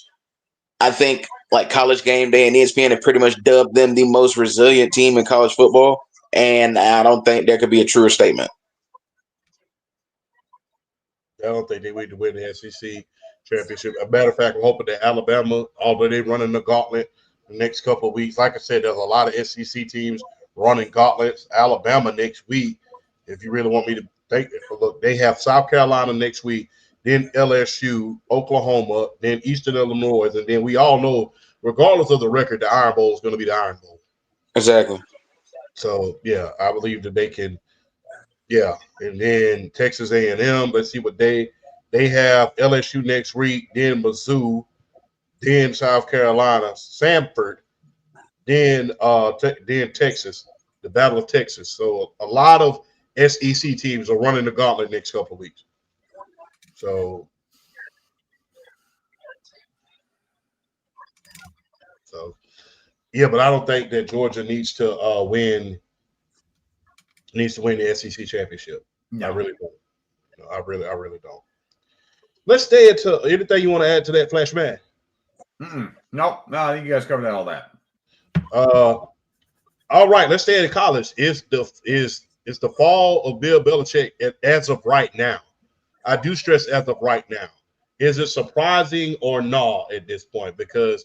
S3: I think like College Game Day and ESPN have pretty much dubbed them the most resilient team in college football, and I don't think there could be a truer statement.
S1: I don't think they need to win the SEC championship. As a matter of fact, I'm hoping that Alabama, although they're running the gauntlet the next couple of weeks, like I said, there's a lot of SEC teams running gauntlets. Alabama next week, if you really want me to think it, look, they have South Carolina next week, then LSU, Oklahoma, then Eastern Illinois, and then we all know, regardless of the record, the Iron Bowl is going to be the Iron Bowl.
S3: Exactly.
S1: So, yeah, I believe that they can, yeah. And then Texas A&M, let's see what they have LSU next week, then Mizzou, then South Carolina, Samford, then Texas, the Battle of Texas. So a lot of SEC teams are running the gauntlet next couple of weeks. So yeah, but I don't think that Georgia needs to win the SEC championship.
S2: No.
S1: I really don't. I really don't. Let's stay into anything you want to add to that, Flash Man.
S2: Nope. No, I think you guys covered all that.
S1: All right, let's stay in college. Is the fall of Bill Belichick as of right now? I do stress as of right now. Is it surprising or not at this point? Because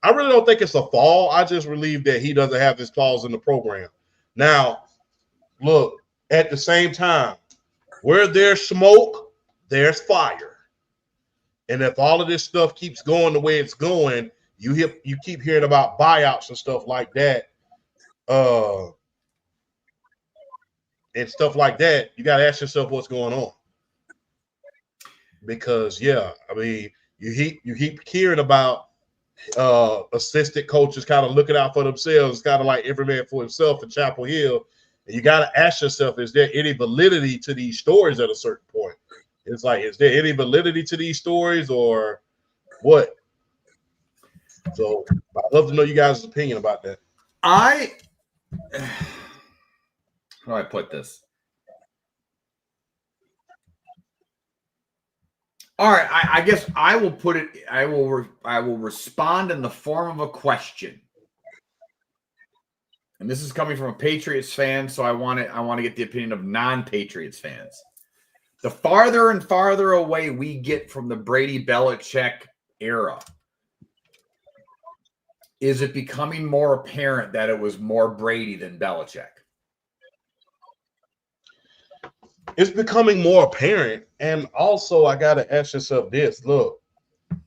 S1: I really don't think it's a fall. I just believe that he doesn't have this clause in the program. Now, look, at the same time, where there's smoke, there's fire. And if all of this stuff keeps going the way it's going, you keep hearing about buyouts and stuff like that. And stuff like that, you got to ask yourself what's going on. Because, yeah, I mean, you keep hearing about assistant coaches kind of looking out for themselves. It's kind of like every man for himself in Chapel Hill. And you got to ask yourself, is there any validity to these stories at a certain point? It's like, is there any validity to these stories or what? So I'd love to know you guys' opinion about that.
S2: How do I put this? All right, I guess I will put it. I will respond in the form of a question, and this is coming from a Patriots fan, so I want to get the opinion of non-Patriots fans. The farther and farther away we get from the Brady Belichick era, is it becoming more apparent that it was more Brady than Belichick?
S1: It's becoming more apparent. And also, I got to ask yourself this. Look,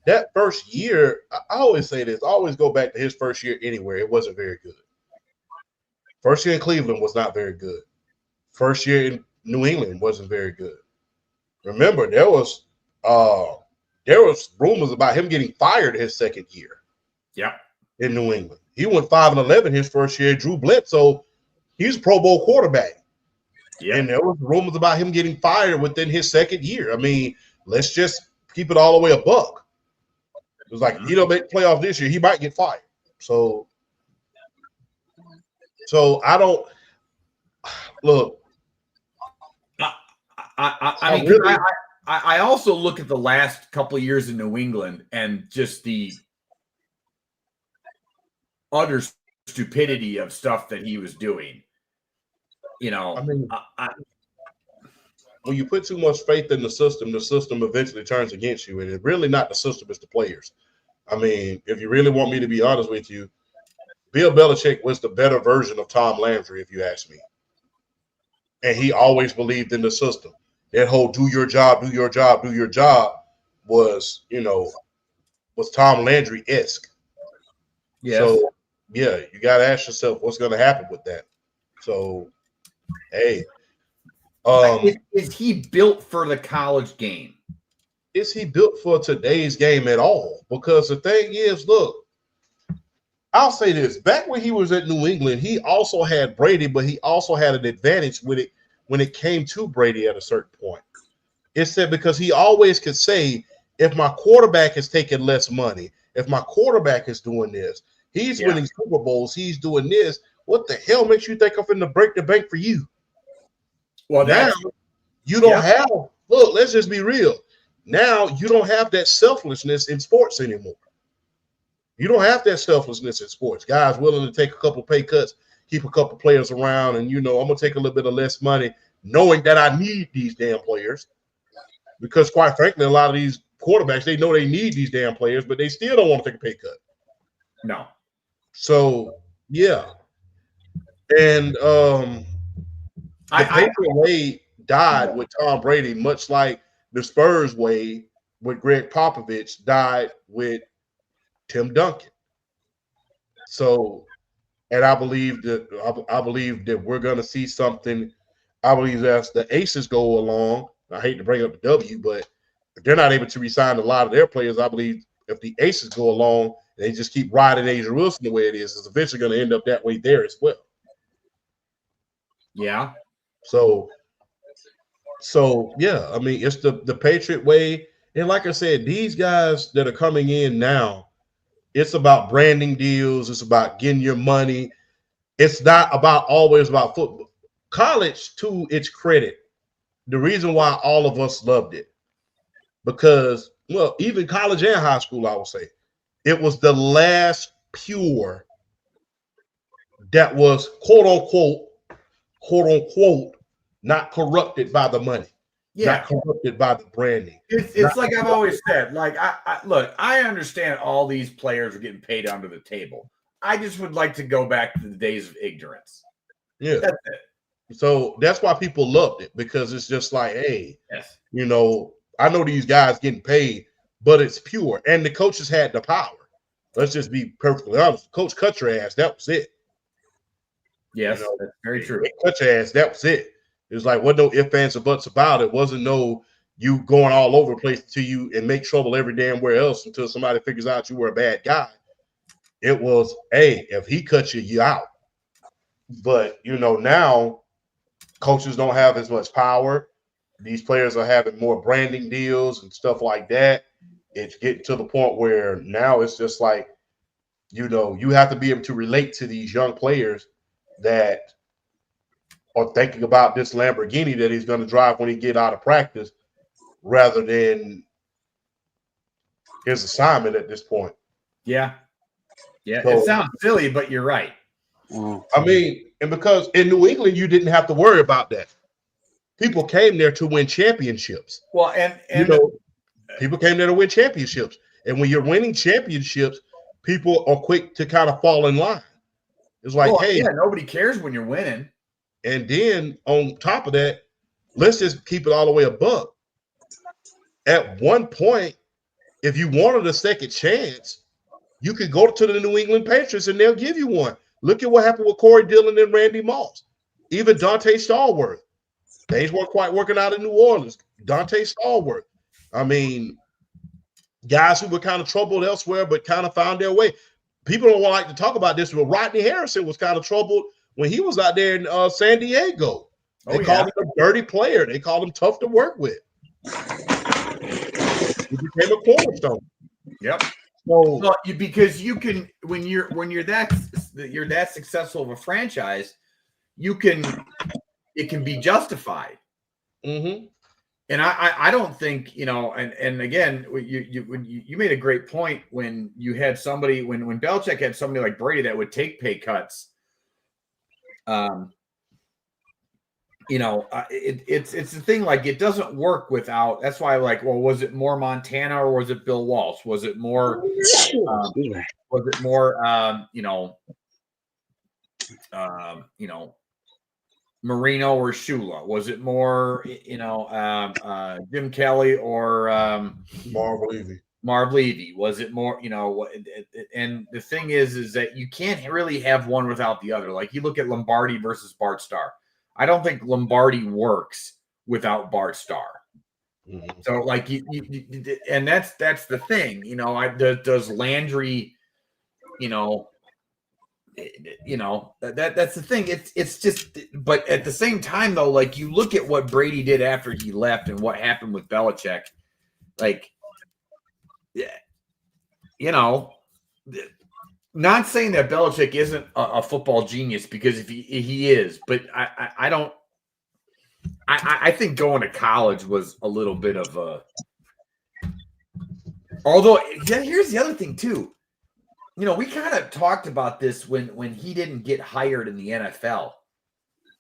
S1: that first year, I always say this. I always go back to his first year anywhere. It wasn't very good. First year in Cleveland was not very good. First year in New England wasn't very good. Remember, there was rumors about him getting fired his second year.
S2: Yeah.
S1: In New England. He went 5-11 his first year. Drew Bledsoe, he's a Pro Bowl quarterback. Yeah. And there was rumors about him getting fired within his second year. I mean, let's just keep it all the way a buck. It was like, if he don't make playoffs this year, he might get fired. So I don't look.
S2: I also look at the last couple of years in New England and just the utter stupidity of stuff that he was doing. You know,
S1: I mean, when you put too much faith in the system eventually turns against you. And it's really not the system, it's the players. I mean, if you really want me to be honest with you, Bill Belichick was the better version of Tom Landry, if you ask me. And he always believed in the system. That whole do your job was, was Tom Landry-esque.
S2: Yes.
S1: So, yeah, you got to ask yourself what's going to happen with that. So, hey.
S2: Is he built for the college game?
S1: Is he built for today's game at all? Because the thing is, look, I'll say this. Back when he was at New England, he also had Brady, but he also had an advantage with it when it came to Brady at a certain point. It's that because he always could say, if my quarterback is taking less money, if my quarterback is doing this, he's winning Super Bowls, he's doing this, what the hell makes you think I'm going to break the bank for you? Well, now you don't have – look, let's just be real. Now you don't have that selflessness in sports anymore. You don't have that selflessness in sports. Guys willing to take a couple pay cuts, keep a couple players around, and, I'm going to take a little bit of less money knowing that I need these damn players. Because, quite frankly, a lot of these quarterbacks, they know they need these damn players, but they still don't want to take a pay cut.
S2: No.
S1: So, yeah. And the Patriot way died with Tom Brady, much like the Spurs way with Greg Popovich died with Tim Duncan. So, and I believe that we're going to see something. I believe as the Aces go along, I hate to bring up the W, but if they're not able to re-sign a lot of their players, I believe if the Aces go along, they just keep riding Asia Wilson the way it is, it's eventually going to end up that way there as well.
S2: Yeah.
S1: So yeah, I mean, it's the Patriot way. And like I said, these guys that are coming in now, it's about branding deals. It's about getting your money. It's not always about football. College, to its credit, the reason why all of us loved it, because, well, even college and high school, I would say, it was the last pure that was quote unquote, not corrupted by the money, not corrupted by the branding.
S2: It's like I've always said, like, look, I understand all these players are getting paid under the table. I just would like to go back to the days of ignorance.
S1: Yeah.
S2: That's it.
S1: So that's why people loved it, because it's just like, hey,
S2: yes,
S1: you know, I know these guys getting paid, but it's pure. And the coaches had the power. Let's just be perfectly honest. Coach cut your ass. That was it.
S2: Yes,
S1: you know,
S2: that's very true.
S1: Cut your ass. That was it. It was like, what no ifs, ands, or buts about it. Wasn't no you going all over the place to you and make trouble every damn where else until somebody figures out you were a bad guy. It was, hey, if he cuts you, you out. But, you know, now coaches don't have as much power. These players are having more branding deals and stuff like that. It's getting to the point where now it's just like, you know, you have to be able to relate to these young players that are thinking about this Lamborghini that he's going to drive when he get out of practice rather than his assignment at this point.
S2: Yeah. Yeah, so, it sounds silly, but you're right.
S1: I mean, and because in New England, you didn't have to worry about that. People came there to win championships.
S2: Well, and
S1: you know, people came there to win championships. And when you're winning championships, people are quick to kind of fall in line. It's like, hey,
S2: yeah, nobody cares when you're winning.
S1: And then on top of that, let's just keep it all the way above. At one point, if you wanted a second chance, you could go to the New England Patriots and they'll give you one. Look at what happened with Corey Dillon and Randy Moss. Even Dante Stallworth. Things weren't quite working out in New Orleans. Dante Stallworth. I mean, guys who were kind of troubled elsewhere but kind of found their way. People don't like to talk about this, but Rodney Harrison was kind of troubled when he was out there in San Diego. They called him a dirty player. They called him tough to work with. He became a cornerstone.
S2: Yep. So, because you can, when you're that successful of a franchise, it can be justified.
S1: Mm-hmm.
S2: And I don't think, you know, and again, you made a great point when you had somebody, when Belichick had somebody like Brady that would take pay cuts. You know, it's the thing, like, it doesn't work without. That's why, like, well, was it more Montana or was it Bill Walsh? Was it more? You know, Marino or Shula? Was it more, you know, Jim Kelly or
S1: Marv Levy?
S2: Marv Levy? Was it more, you know? And the thing is that you can't really have one without the other. Like, you look at Lombardi versus Bart Starr. I don't think Lombardi works without Bart Starr. Mm-hmm. So, like, and that's the thing, you know. Does Landry, you know, that's the thing. It's just, but at the same time, though, like, you look at what Brady did after he left and what happened with Belichick, like, you know. Not saying that Belichick isn't a football genius, because if he is, but I don't. I think going to college was a little bit of a. Although, here's the other thing too. You know, we kind of talked about this when he didn't get hired in the NFL.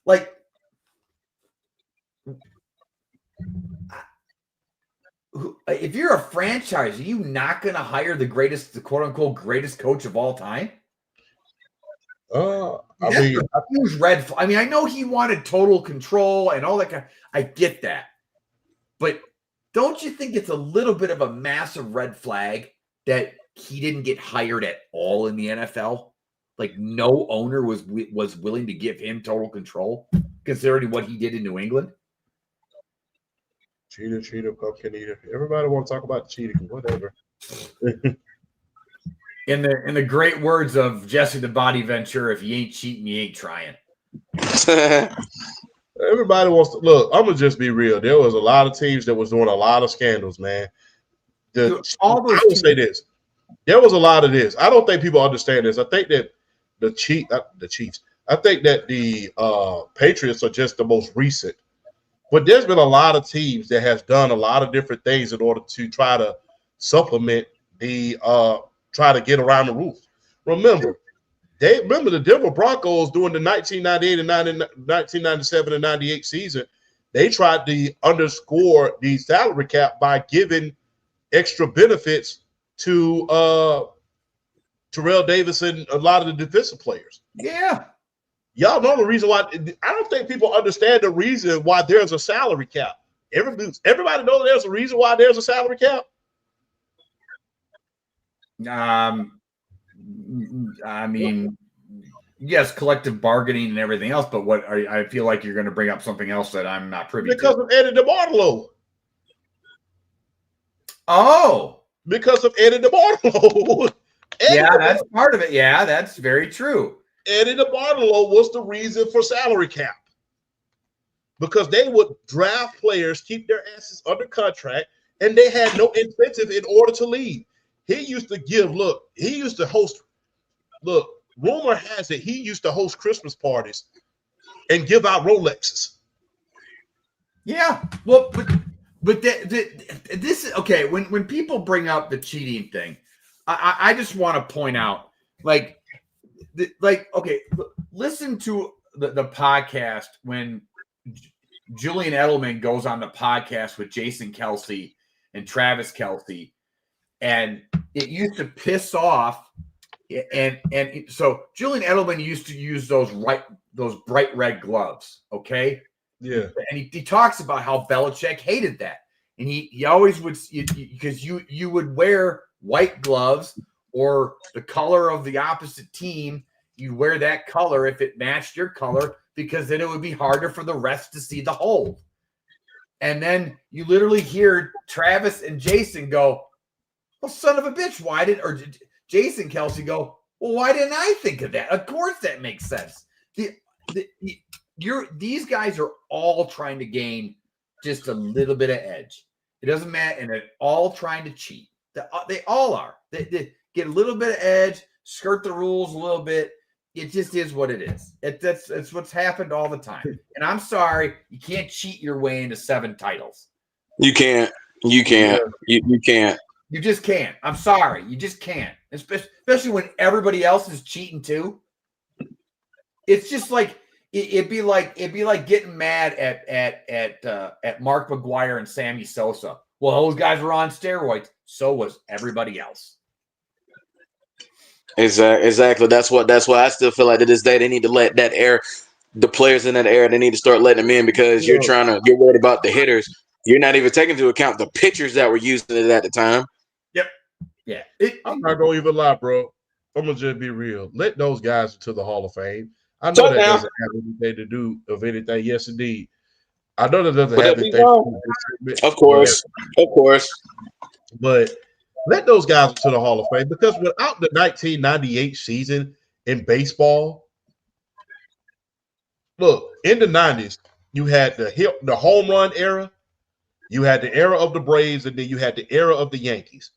S2: Like, if you're a franchise, are you not going to hire the quote unquote greatest coach of all time?
S1: I mean,
S2: a huge red flag. I mean, I know he wanted total control and all that kind. I get that, but don't you think it's a little bit of a massive red flag that he didn't get hired at all in the NFL? Like, no owner was willing to give him total control, considering what he did in New England.
S1: Cheater, pumpkin eater. Everybody want to talk about cheating, whatever.
S2: In the great words of Jesse the Body Ventura, if you ain't cheating, you ain't trying.
S1: Everybody wants to look. I'm gonna just be real. There was a lot of teams that was doing a lot of scandals, man. I will say this: there was a lot of this. I don't think people understand this. I think that the Chiefs. I think that the Patriots are just the most recent But there's been a lot of teams that has done a lot of different things in order to try to supplement the try to get around the roof. Remember the Denver Broncos during the 1998 and 1997 and 98 season, they tried to underscore the salary cap by giving extra benefits to Terrell Davis and a lot of the defensive players.
S2: Yeah.
S1: Y'all know the reason why. I don't think people understand the reason why there's a salary cap. Everybody knows there's a reason why there's a salary cap.
S2: I mean, yes, collective bargaining and everything else, but I feel like you're going to bring up something else that I'm not privy
S1: because
S2: to.
S1: Of Eddie DeBartolo.
S2: Oh,
S1: because of Eddie DeBartolo.
S2: Yeah, that's part of it. Yeah, that's very true.
S1: Eddie DeBartolo was the reason for salary cap because they would draft players, keep their asses under contract, and they had no incentive in order to leave. He used to host, rumor has it he used to host Christmas parties and give out Rolexes.
S2: Yeah, well, but this is okay. When people bring up the cheating thing, I just want to point out, okay, listen to the podcast when Julian Edelman goes on the podcast with Jason Kelsey and Travis Kelsey, and it used to piss off. So Julian Edelman used to use those bright red gloves, okay?
S1: Yeah.
S2: And he talks about how Belichick hated that. And he always would, because you would wear white gloves or the color of the opposite team, you wear that color if it matched your color, because then it would be harder for the rest to see the hold. And then you literally hear Travis and Jason go, well, son of a bitch, or Jason Kelsey go, well, why didn't I think of that? Of course that makes sense. These guys are all trying to gain just a little bit of edge. It doesn't matter, and they're all trying to cheat. They all are. They get a little bit of edge, skirt the rules a little bit. It just is what it is. It's what's happened all the time. And I'm sorry, you can't cheat your way into 7 titles.
S3: You can't. You can't. You can't.
S2: You just can't. I'm sorry. You just can't. Especially when everybody else is cheating too. It's just like it'd be like getting mad at Mark McGuire and Sammy Sosa. Well, those guys were on steroids. So was everybody else.
S3: Exactly. That's why I still feel like to this day they need to let that air, the players in that area, they need to start letting them in, because you're worried about the hitters. You're not even taking into account the pitchers that were using it at the time.
S2: Yep. Yeah.
S1: I'm not gonna even lie, bro. I'm gonna just be real. Let those guys into the Hall of Fame. I know that doesn't have anything to do of anything. Yes, indeed. I know that doesn't have anything to do.
S3: Of course.
S1: But let those guys into the Hall of Fame, because without the 1998 season in baseball, look, in the 90s, you had the home run era, you had the era of the Braves, and then you had the era of the Yankees.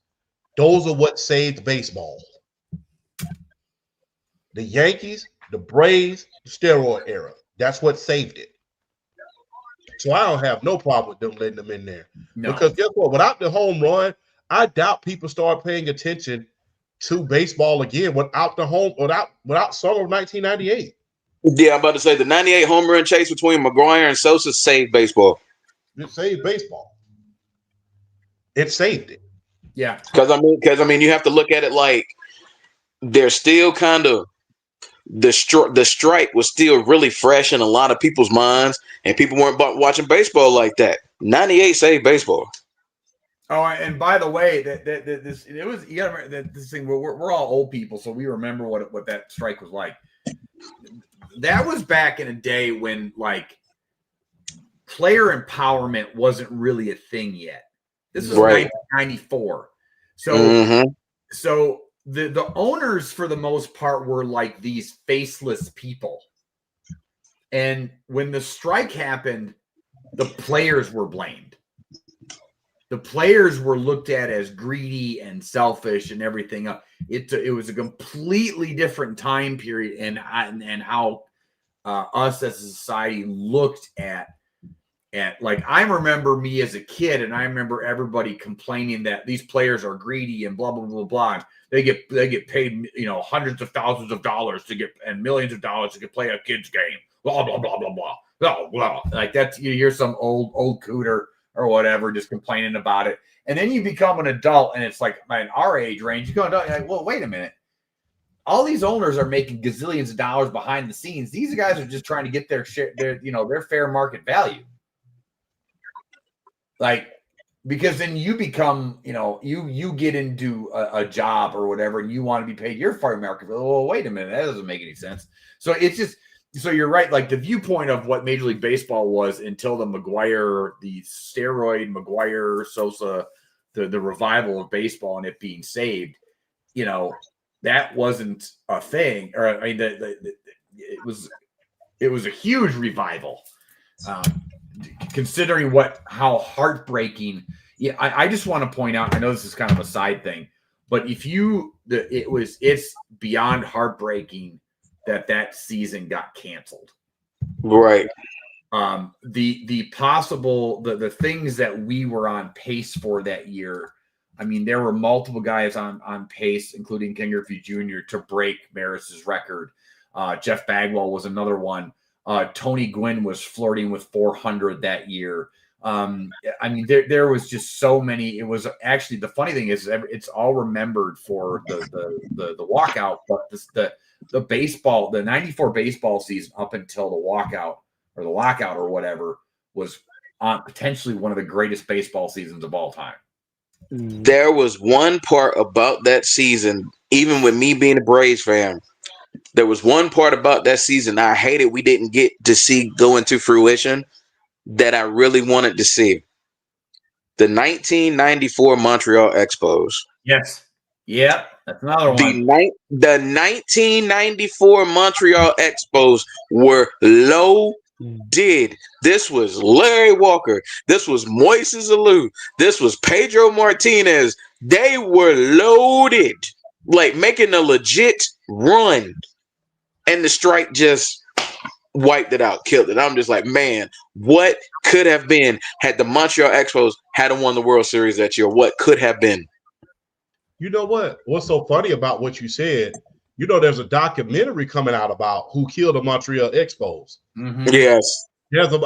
S1: Those are what saved baseball. The Yankees, the Braves, the steroid era. That's what saved it. So I don't have no problem with them letting them in there. No. Because guess what? Without the home run, I doubt people start paying attention to baseball again without summer of 1998.
S3: Yeah, I'm about to say the 98 home run chase between McGuire and Sosa saved baseball.
S1: It saved baseball. It saved it.
S2: Yeah.
S3: Because I mean, you have to look at it like they're still kind of the strike was still really fresh in a lot of people's minds, and people weren't watching baseball like that. 98 saved baseball.
S2: Oh, and by the way, you gotta remember that this thing. We're all old people, so we remember what that strike was like. That was back in a day when player empowerment wasn't really a thing yet. This was 1994. So the owners, for the most part, were like these faceless people. And when the strike happened, the players were blamed. The players were looked at as greedy and selfish and everything else. It was a completely different time period, and how us as a society looked at And like, I remember me as a kid, and I remember everybody complaining that these players are greedy and blah, blah, blah, blah. They get paid, hundreds of thousands of dollars and millions of dollars to play a kid's game. Blah, blah, blah, blah, blah, blah, blah. Like that's, you hear some old cooter or whatever just complaining about it. And then you become an adult, and it's like, man, our age range, you go, like, well, wait a minute. All these owners are making gazillions of dollars behind the scenes. These guys are just trying to get their share, their fair market value. Like, because then you become, you get into a job or whatever, and you want to be paid your fair market. Oh, wait a minute, that doesn't make any sense. So it's just, so you're right. Like the viewpoint of what Major League Baseball was until the steroid McGuire Sosa, the revival of baseball and it being saved, that wasn't a thing. Or I mean, it was a huge revival. Considering how heartbreaking. Yeah, I just want to point out, I know this is kind of a side thing, but it's beyond heartbreaking that season got canceled.
S3: Right.
S2: The possible the things that we were on pace for that year. I mean, there were multiple guys on pace, including Ken Griffey Jr. to break Maris's record. Jeff Bagwell was another one. Tony Gwynn was flirting with 400 that year. I mean, there was just so many. It was actually, the funny thing is it's all remembered for the walkout, but the baseball, the 94 baseball season up until the walkout or the lockout or whatever was potentially one of the greatest baseball seasons of all time.
S3: There was one part about that season, even with me being a Braves fan, there was one part about that season I hated we didn't get to see go into fruition that I really wanted to see. The 1994 Montreal Expos.
S2: Yes. Yep. That's another one.
S3: The 1994 Montreal Expos were loaded. This was Larry Walker. This was Moises Alou. This was Pedro Martinez. They were loaded, like making a legit run. And the strike just wiped it out, killed it. I'm just like, man, what could have been had the Montreal Expos had won the World Series that year? What could have been?
S1: You know what? What's so funny about what you said? There's a documentary coming out about who killed the Montreal Expos.
S2: Mm-hmm.
S3: Yes.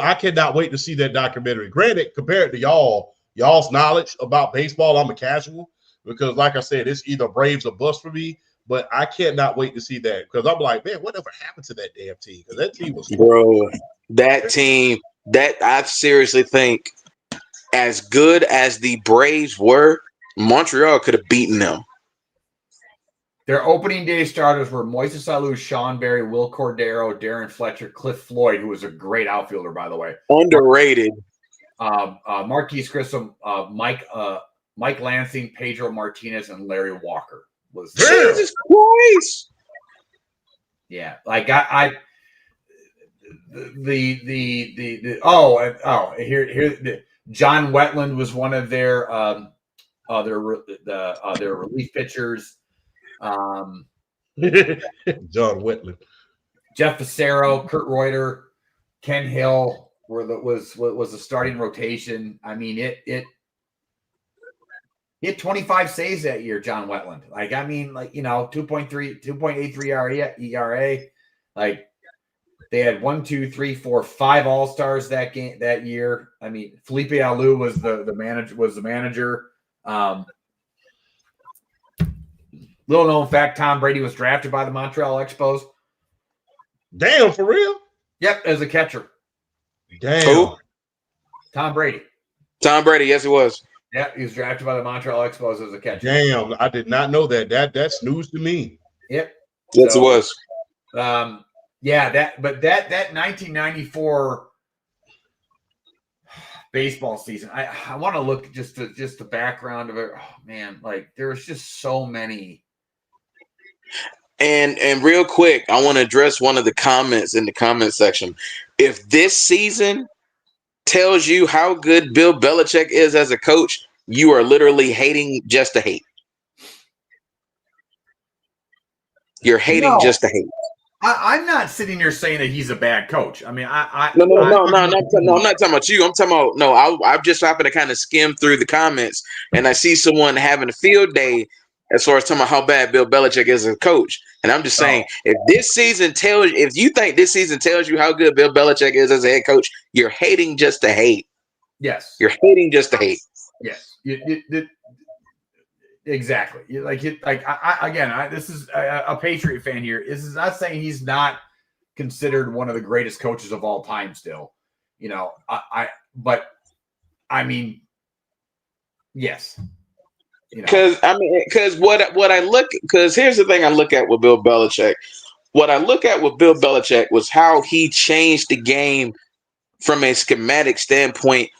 S1: I cannot wait to see that documentary. Granted, compared to y'all's knowledge about baseball, I'm a casual because, like I said, it's either Braves or bust for me. But I cannot wait to see that because I'm like, man, whatever happened to that damn team? Because that team was
S3: that team. That I seriously think, as good as the Braves were, Montreal could have beaten them.
S2: Their opening day starters were Moises Alou, Sean Berry, Will Cordero, Darren Fletcher, Cliff Floyd, who was a great outfielder, by the way.
S3: Underrated.
S2: Marquise Grissom, Mike Lansing, Pedro Martinez, and Larry Walker. Was
S3: Jesus Christ.
S2: Yeah, like here John Wetland was one of their relief pitchers.
S1: John Wetland,
S2: Jeff Facero, Kurt Reuter, Ken Hill was the starting rotation. I mean, he had 25 saves that year, John Wetland. 2.83 ERA. Like they had 1, 2, 3, 4, 5 All-Stars that year. I mean, Felipe Alou was the manager. Little known fact: Tom Brady was drafted by the Montreal Expos.
S1: Damn, for real?
S2: Yep, as a catcher.
S1: Damn.
S3: Who?
S2: Tom Brady.
S3: Tom Brady, yes, he was.
S2: Yeah, he was drafted by the Montreal Expos as a catcher.
S1: Damn, I did not know that. That's news to me.
S2: Yep.
S3: Yes, it was.
S2: That 1994 baseball season. I want to look just the background of it. Oh man, like there was just so many.
S3: And real quick, I want to address one of the comments in the comment section. If this season tells you how good Bill Belichick is as a coach, you are literally hating just to hate. You're hating just to hate.
S2: I'm not sitting here saying that he's a bad coach. I mean,
S3: No. I'm not talking about you. I'm talking about I just happened to kind of skim through the comments, and I see someone having a field day as far as talking about how bad Bill Belichick is as a coach. And I'm just saying, if you think this season tells you how good Bill Belichick is as a head coach, you're hating just to hate.
S2: Yes,
S3: you're hating just to hate.
S2: Yes, exactly. This is a Patriot fan here. This is not saying he's not considered one of the greatest coaches of all time. Still, but I mean, yes.
S3: Because here's the thing I look at with Bill Belichick. What I look at with Bill Belichick was how he changed the game from a schematic standpoint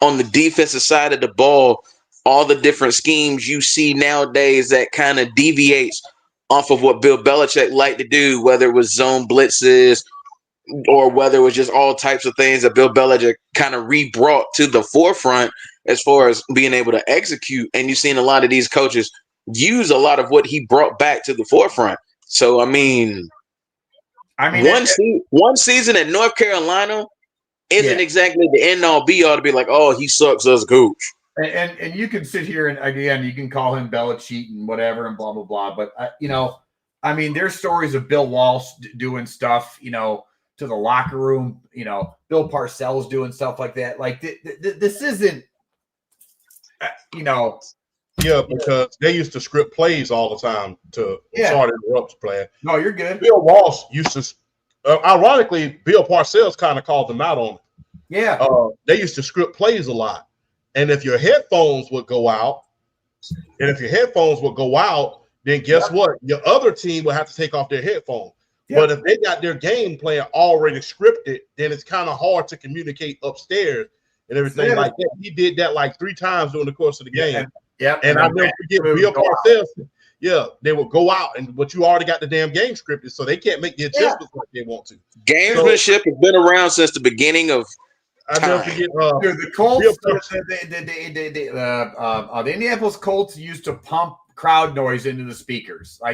S3: on the defensive side of the ball. All the different schemes you see nowadays that kind of deviates off of what Bill Belichick liked to do, whether it was zone blitzes or whether it was just all types of things that Bill Belichick kind of re-brought to the forefront as far as being able to execute. And you've seen a lot of these coaches use a lot of what he brought back to the forefront. So, one season at North Carolina isn't exactly the end-all be-all to be like, oh, he sucks as a coach.
S2: And you can sit here and, again, you can call him Belichick and whatever and blah, blah, blah. But, there's stories of Bill Walsh doing stuff, to the locker room, Bill Parcells doing stuff like that. Like, this isn't,
S1: Yeah, because they used to script plays all the time sorry to interrupt, player.
S2: No, you're good.
S1: Bill Walsh used to, ironically, Bill Parcells kind of called them out on it.
S2: Yeah.
S1: They used to script plays a lot. And if your headphones would go out, then guess what? Your other team will have to take off their headphones. Yeah. But if they got their game plan already scripted, then it's kind of hard to communicate upstairs and everything like that. He did that like 3 times during the course of the game. And I never forget Bill Parcells. Yeah, they will go out, but you already got the damn game scripted, so they can't make the adjustments like they want to.
S3: Gamesmanship has been around since the beginning of
S1: I never forget.
S2: The Colts, the Indianapolis Colts used to pump crowd noise into the speakers. We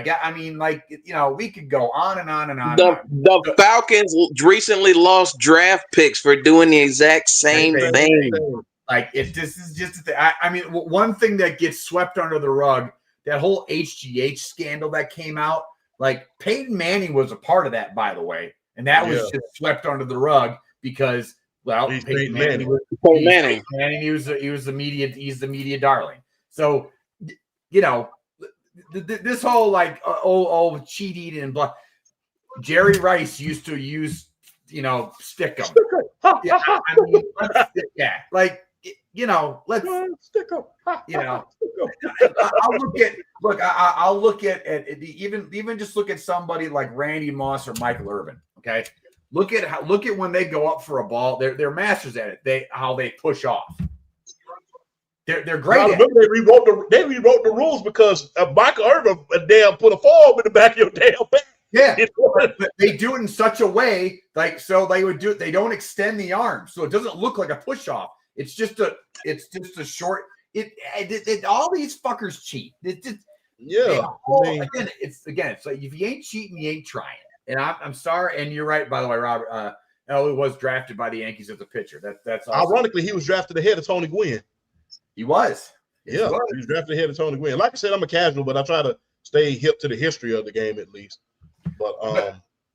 S2: could go on and on and on.
S3: The Falcons recently lost draft picks for doing the exact same thing.
S2: This is just one thing that gets swept under the rug, that whole HGH scandal that came out. Like, Peyton Manning was a part of that, by the way, and that was just swept under the rug because. Well, Peyton Manning. He was the media. He's the media darling. So, this whole cheat eating and blah. Jerry Rice used to use stick 'em. Let's stick 'em. I'll look at even just look at somebody like Randy Moss or Michael Irvin. Okay. Look at when they go up for a ball. They're masters at it. How they push off. They're great.
S1: I remember they rewrote the rules because Michael Irvin put a forearm in the back of your damn back.
S2: Yeah, they do it in such a way so they would do it. They don't extend the arm, so it doesn't look like a push off. It's just a short. It all these fuckers cheat. It's like if you ain't cheating, you ain't trying. And I'm sorry, and you're right, by the way, Robert. Elway was drafted by the Yankees as a pitcher. That's awesome.
S1: Ironically, he was drafted ahead of Tony Gwynn.
S2: He was.
S1: He was drafted ahead of Tony Gwynn. Like I said, I'm a casual, but I try to stay hip to the history of the game at least. But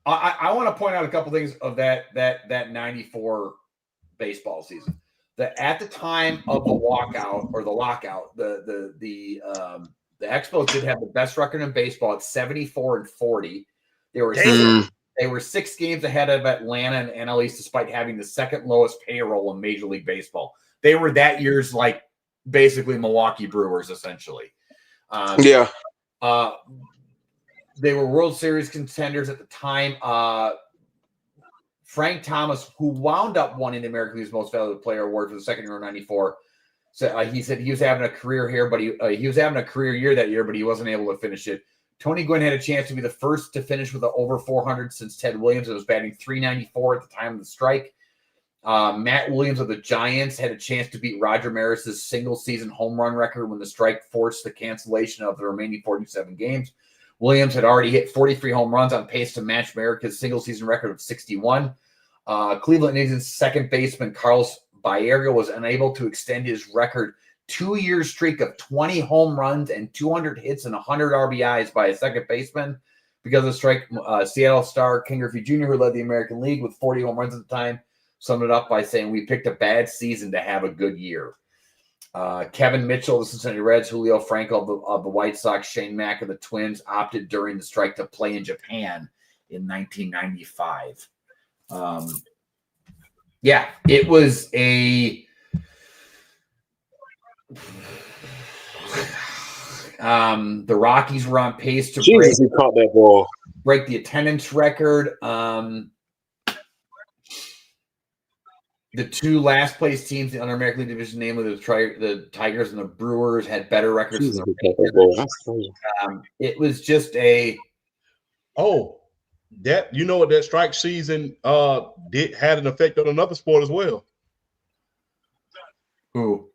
S2: I want to point out a couple things of that 94 baseball season. At the time of the walkout or the lockout, the Expos did have the best record in baseball at 74-40. They were 6 games ahead of Atlanta and NL East, despite having the second lowest payroll in Major League Baseball. They were that year's basically Milwaukee Brewers, essentially. They were World Series contenders at the time. Frank Thomas, who wound up winning the American League's Most Valuable Player award for the second year in '94, he said he was having a career here, but he was having a career year that year, but he wasn't able to finish it. Tony Gwynn had a chance to be the first to finish with over 400 since Ted Williams. It was batting .394 at the time of the strike. Matt Williams of the Giants had a chance to beat Roger Maris's single-season home run record when the strike forced the cancellation of the remaining 47 games. Williams had already hit 43 home runs on pace to match America's single-season record of 61. Cleveland Indians second baseman Carlos Baerga was unable to extend his record 2-year streak of 20 home runs and 200 hits and 100 RBIs by a second baseman because of the strike. Seattle star Ken Griffey Jr., who led the American League with 40 home runs at the time, summed it up by saying, "We picked a bad season to have a good year." Kevin Mitchell, the Cincinnati Reds, Julio Franco of the White Sox, Shane Mack of the Twins opted during the strike to play in Japan in 1995. Yeah, it was a the Rockies were on pace to
S3: Jesus, he caught that ball.
S2: break the attendance record. The two last place teams in the American League Division, namely the Tigers and the Brewers, had better records.
S3: Jesus,
S2: Than
S3: he caught that ball.
S2: It was just a
S1: that you know what that strike season had an effect on another sport as well.
S2: who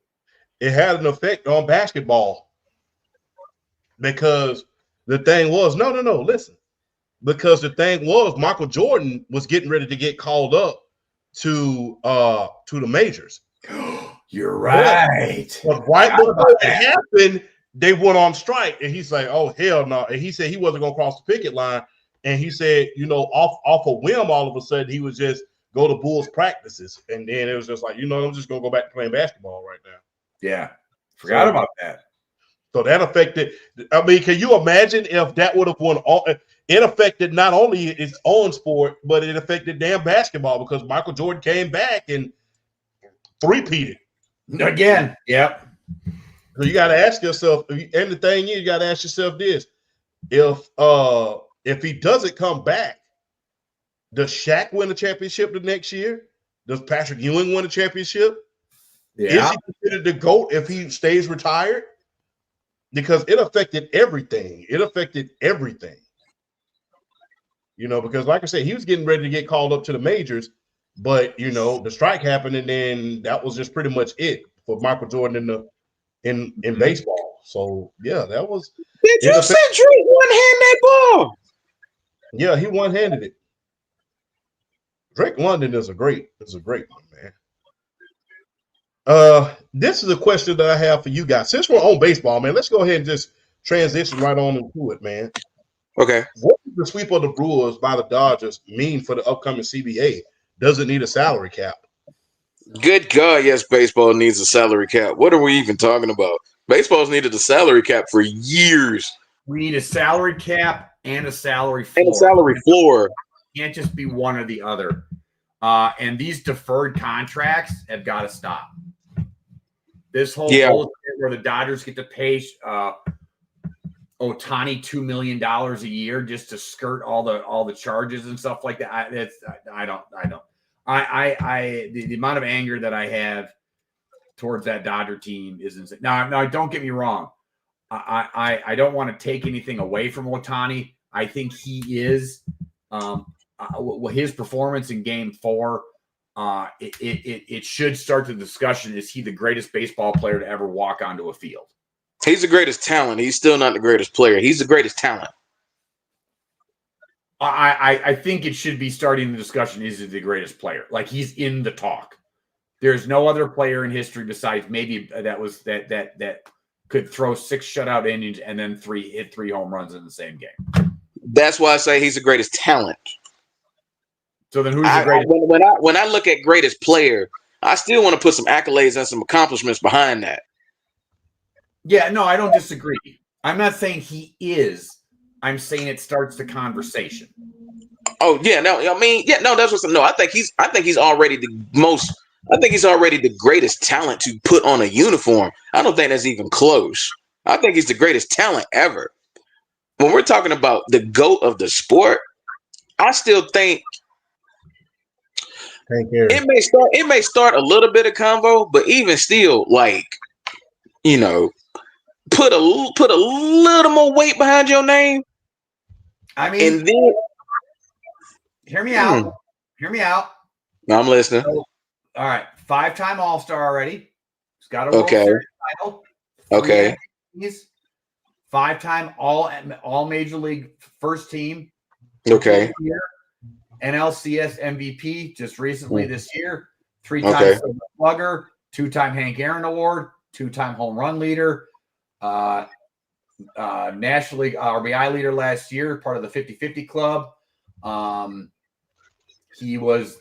S1: It had an effect on basketball because the thing was listen, because the thing was Michael Jordan was getting ready to get called up to the majors.
S2: You're right.
S1: But right before it happened, they went on strike, and he's like, "Oh hell no!" And he said he wasn't going to cross the picket line, and he said, off a whim, all of a sudden he was just go to Bulls practices, and then it was just like, I'm just going to go back to playing basketball right now.
S2: Yeah, forgot about that.
S1: So that affected. I mean, can you imagine if that would have won? It affected not only its own sport, but it affected damn basketball because Michael Jordan came back and three-peated
S2: again. Yep.
S1: So you got to ask yourself, and the thing is, you got to ask yourself this: if he doesn't come back, does Shaq win a championship the next year? Does Patrick Ewing win a championship?
S2: Yeah.
S1: Is he considered the GOAT if he stays retired? Because it affected everything. Because like I said, he was getting ready to get called up to the majors, but the strike happened, and then that was just pretty much it for Michael Jordan in baseball. So yeah, that was.
S3: Did you say Drake one-hand that ball?
S1: Yeah, he one-handed it. Drake London is a great one, man. This is a question that I have for you guys. Since we're on baseball, man, let's go ahead and just transition right on into it, man.
S3: Okay.
S1: What does the sweep of the Brewers by the Dodgers mean for the upcoming CBA? Does it need a salary cap?
S3: Good God, yes, baseball needs a salary cap. What are we even talking about? Baseball's needed a salary cap for years.
S2: We need a salary cap and a salary floor.
S3: And a salary floor.
S2: It can't just be one or the other. And these deferred contracts have got to stop. This whole bullshit where the Dodgers get to pay Ohtani $2 million a year just to skirt all the charges and stuff like that. The amount of anger that I have towards that Dodger team is insane. Now, don't get me wrong. I don't want to take anything away from Ohtani. I think he is his performance in Game 4. It should start the discussion: is he the greatest baseball player to ever walk onto a field?
S3: He's the greatest talent. He's still not the greatest player. He's the greatest talent.
S2: I think it should be starting the discussion: is he the greatest player? Like, he's in the talk. There's no other player in history besides maybe that could throw 6 shutout innings and then hit 3 home runs in the same game.
S3: That's why I say he's the greatest talent.
S2: So then, who's the greatest?
S3: When I look at greatest player, I still want to put some accolades and some accomplishments behind that.
S2: Yeah, no, I don't disagree. I'm not saying he is. I'm saying it starts the conversation.
S3: Oh yeah, no, I mean, yeah, no, that's what's no. I think he's already the most. I think he's already the greatest talent to put on a uniform. I don't think that's even close. I think he's the greatest talent ever. When we're talking about the GOAT of the sport, I still think it may start a little bit of convo, but even still, like, put a little more weight behind your name.
S2: I mean,
S3: and then
S2: hear me out. Hear me out.
S3: I'm listening.
S2: So, all right, 5-time All-Star already. He's got a World
S3: Okay.
S2: Series title.
S3: Okay.
S2: 5-time all major league first team.
S3: Okay.
S2: NLCS MVP just recently this year. 3-time Silver Slugger, 2-time Hank Aaron Award, 2-time home run leader, National League RBI leader last year, part of the 50-50 club. He was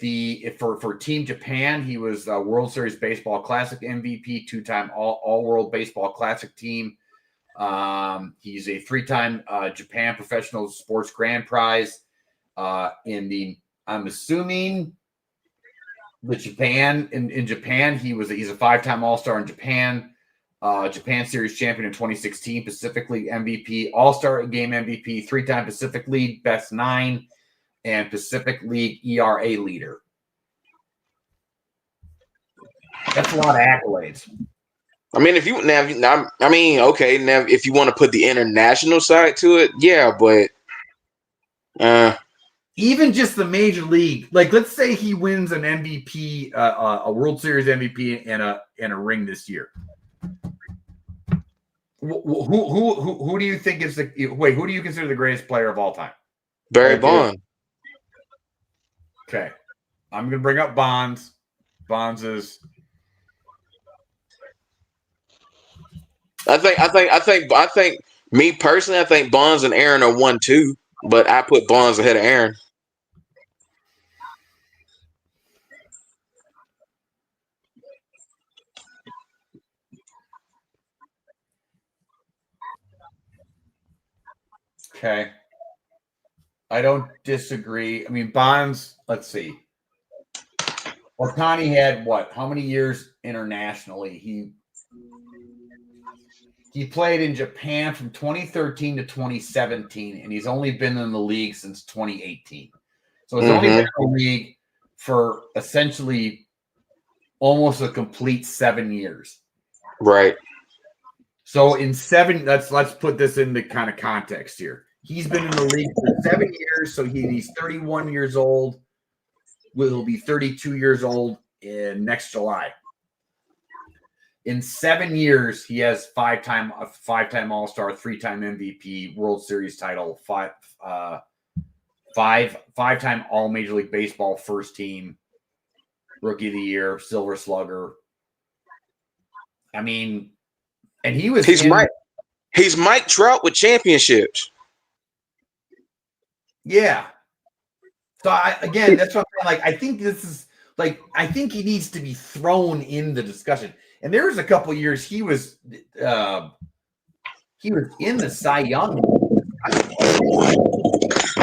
S2: for Team Japan, he was World Series Baseball Classic MVP, 2-time All World Baseball Classic team. He's a 3-time Japan Professional Sports Grand Prize I'm assuming the Japan in Japan. He's a 5-time All-Star in Japan. Japan Series champion in 2016, Pacific League MVP, All-Star Game MVP, 3-time Pacific League Best 9, and Pacific League ERA leader. That's a lot of accolades.
S3: I mean, if you want to put the international side to it, yeah, but
S2: even just the major league, like let's say he wins an MVP, a World Series MVP, and a ring this year. Who do you think is who do you consider the greatest player of all time?
S3: Barry Bonds.
S2: Okay, I'm gonna bring up Bonds. Bonds is.
S3: I think me personally, I think Bonds and Aaron are 1-2, but I put Bonds ahead of Aaron.
S2: Okay. I don't disagree. I mean, Bonds, let's see. Ohtani had what? How many years internationally? He played in Japan from 2013 to 2017, and he's only been in the league since 2018. So he's only been in the league for essentially almost a complete 7 years.
S3: Right.
S2: So in 7, let's put this into kind of context here. He's been in the league for 7 years, so he's 31 years old. Will be 32 years old in next July. In 7 years, he has 5-time All-Star, 3-time MVP, World Series title, 5-time All Major League Baseball first team, Rookie of the Year, Silver Slugger. I mean, and he's
S3: Mike Trout with championships.
S2: Yeah. So that's what I'm saying. Like, I think this is like, I think he needs to be thrown in the discussion. And there was a couple of years he was in the Cy Young.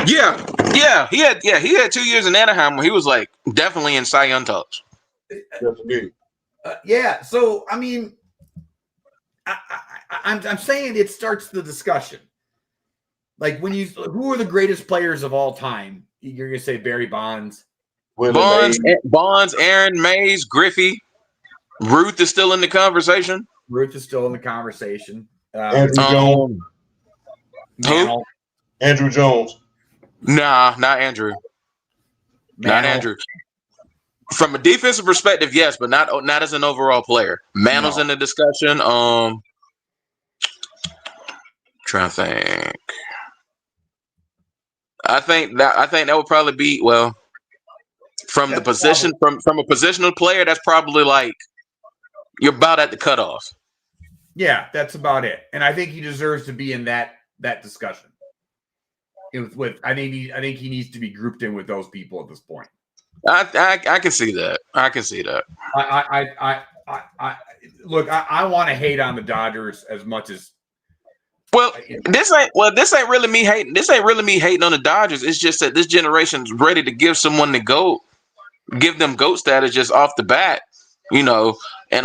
S3: Yeah. He had 2 years in Anaheim where he was like definitely in Cy Young talks.
S2: Yeah. So I mean, I'm saying it starts the discussion. Like who are the greatest players of all time? You're gonna say Barry Bonds.
S3: Bonds, Aaron, Mays, Griffey. Ruth is still in the conversation.
S1: Andrew Jones.
S3: Who?
S1: Andrew Jones.
S3: Nah, not Andrew. Not Andrew. From a defensive perspective, yes, but not as an overall player. Mantle's in the discussion. Trying to think. I think that would probably be from the position from a positional player. That's probably like you're about at the cutoff.
S2: Yeah, that's about it. And I think he deserves to be in that discussion. I think he needs to be grouped in with those people at this point.
S3: I can see that. I
S2: Look, I want to hate on the Dodgers as much as.
S3: This ain't really me hating. This ain't really me hating on the Dodgers. It's just that this generation's ready to give someone the GOAT, give them GOAT status just off the bat, And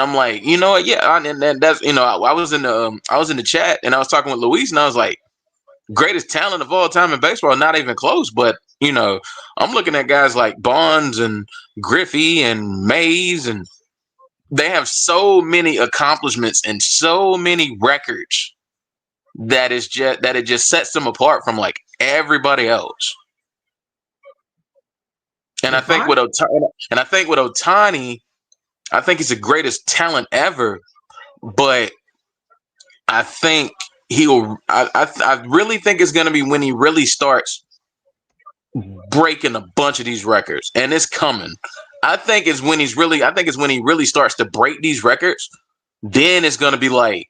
S3: I'm like, you know what? Yeah, and that's I was in the chat and I was talking with Luis and I was like, greatest talent of all time in baseball, not even close. But I'm looking at guys like Bonds and Griffey and Mays, and they have so many accomplishments and so many records that it just sets them apart from like everybody else. And I think with Ohtani, I think he's the greatest talent ever, but I think I really think it's going to be when he really starts breaking a bunch of these records, and it's coming. I think it's when he really starts to break these records. Then it's going to be like,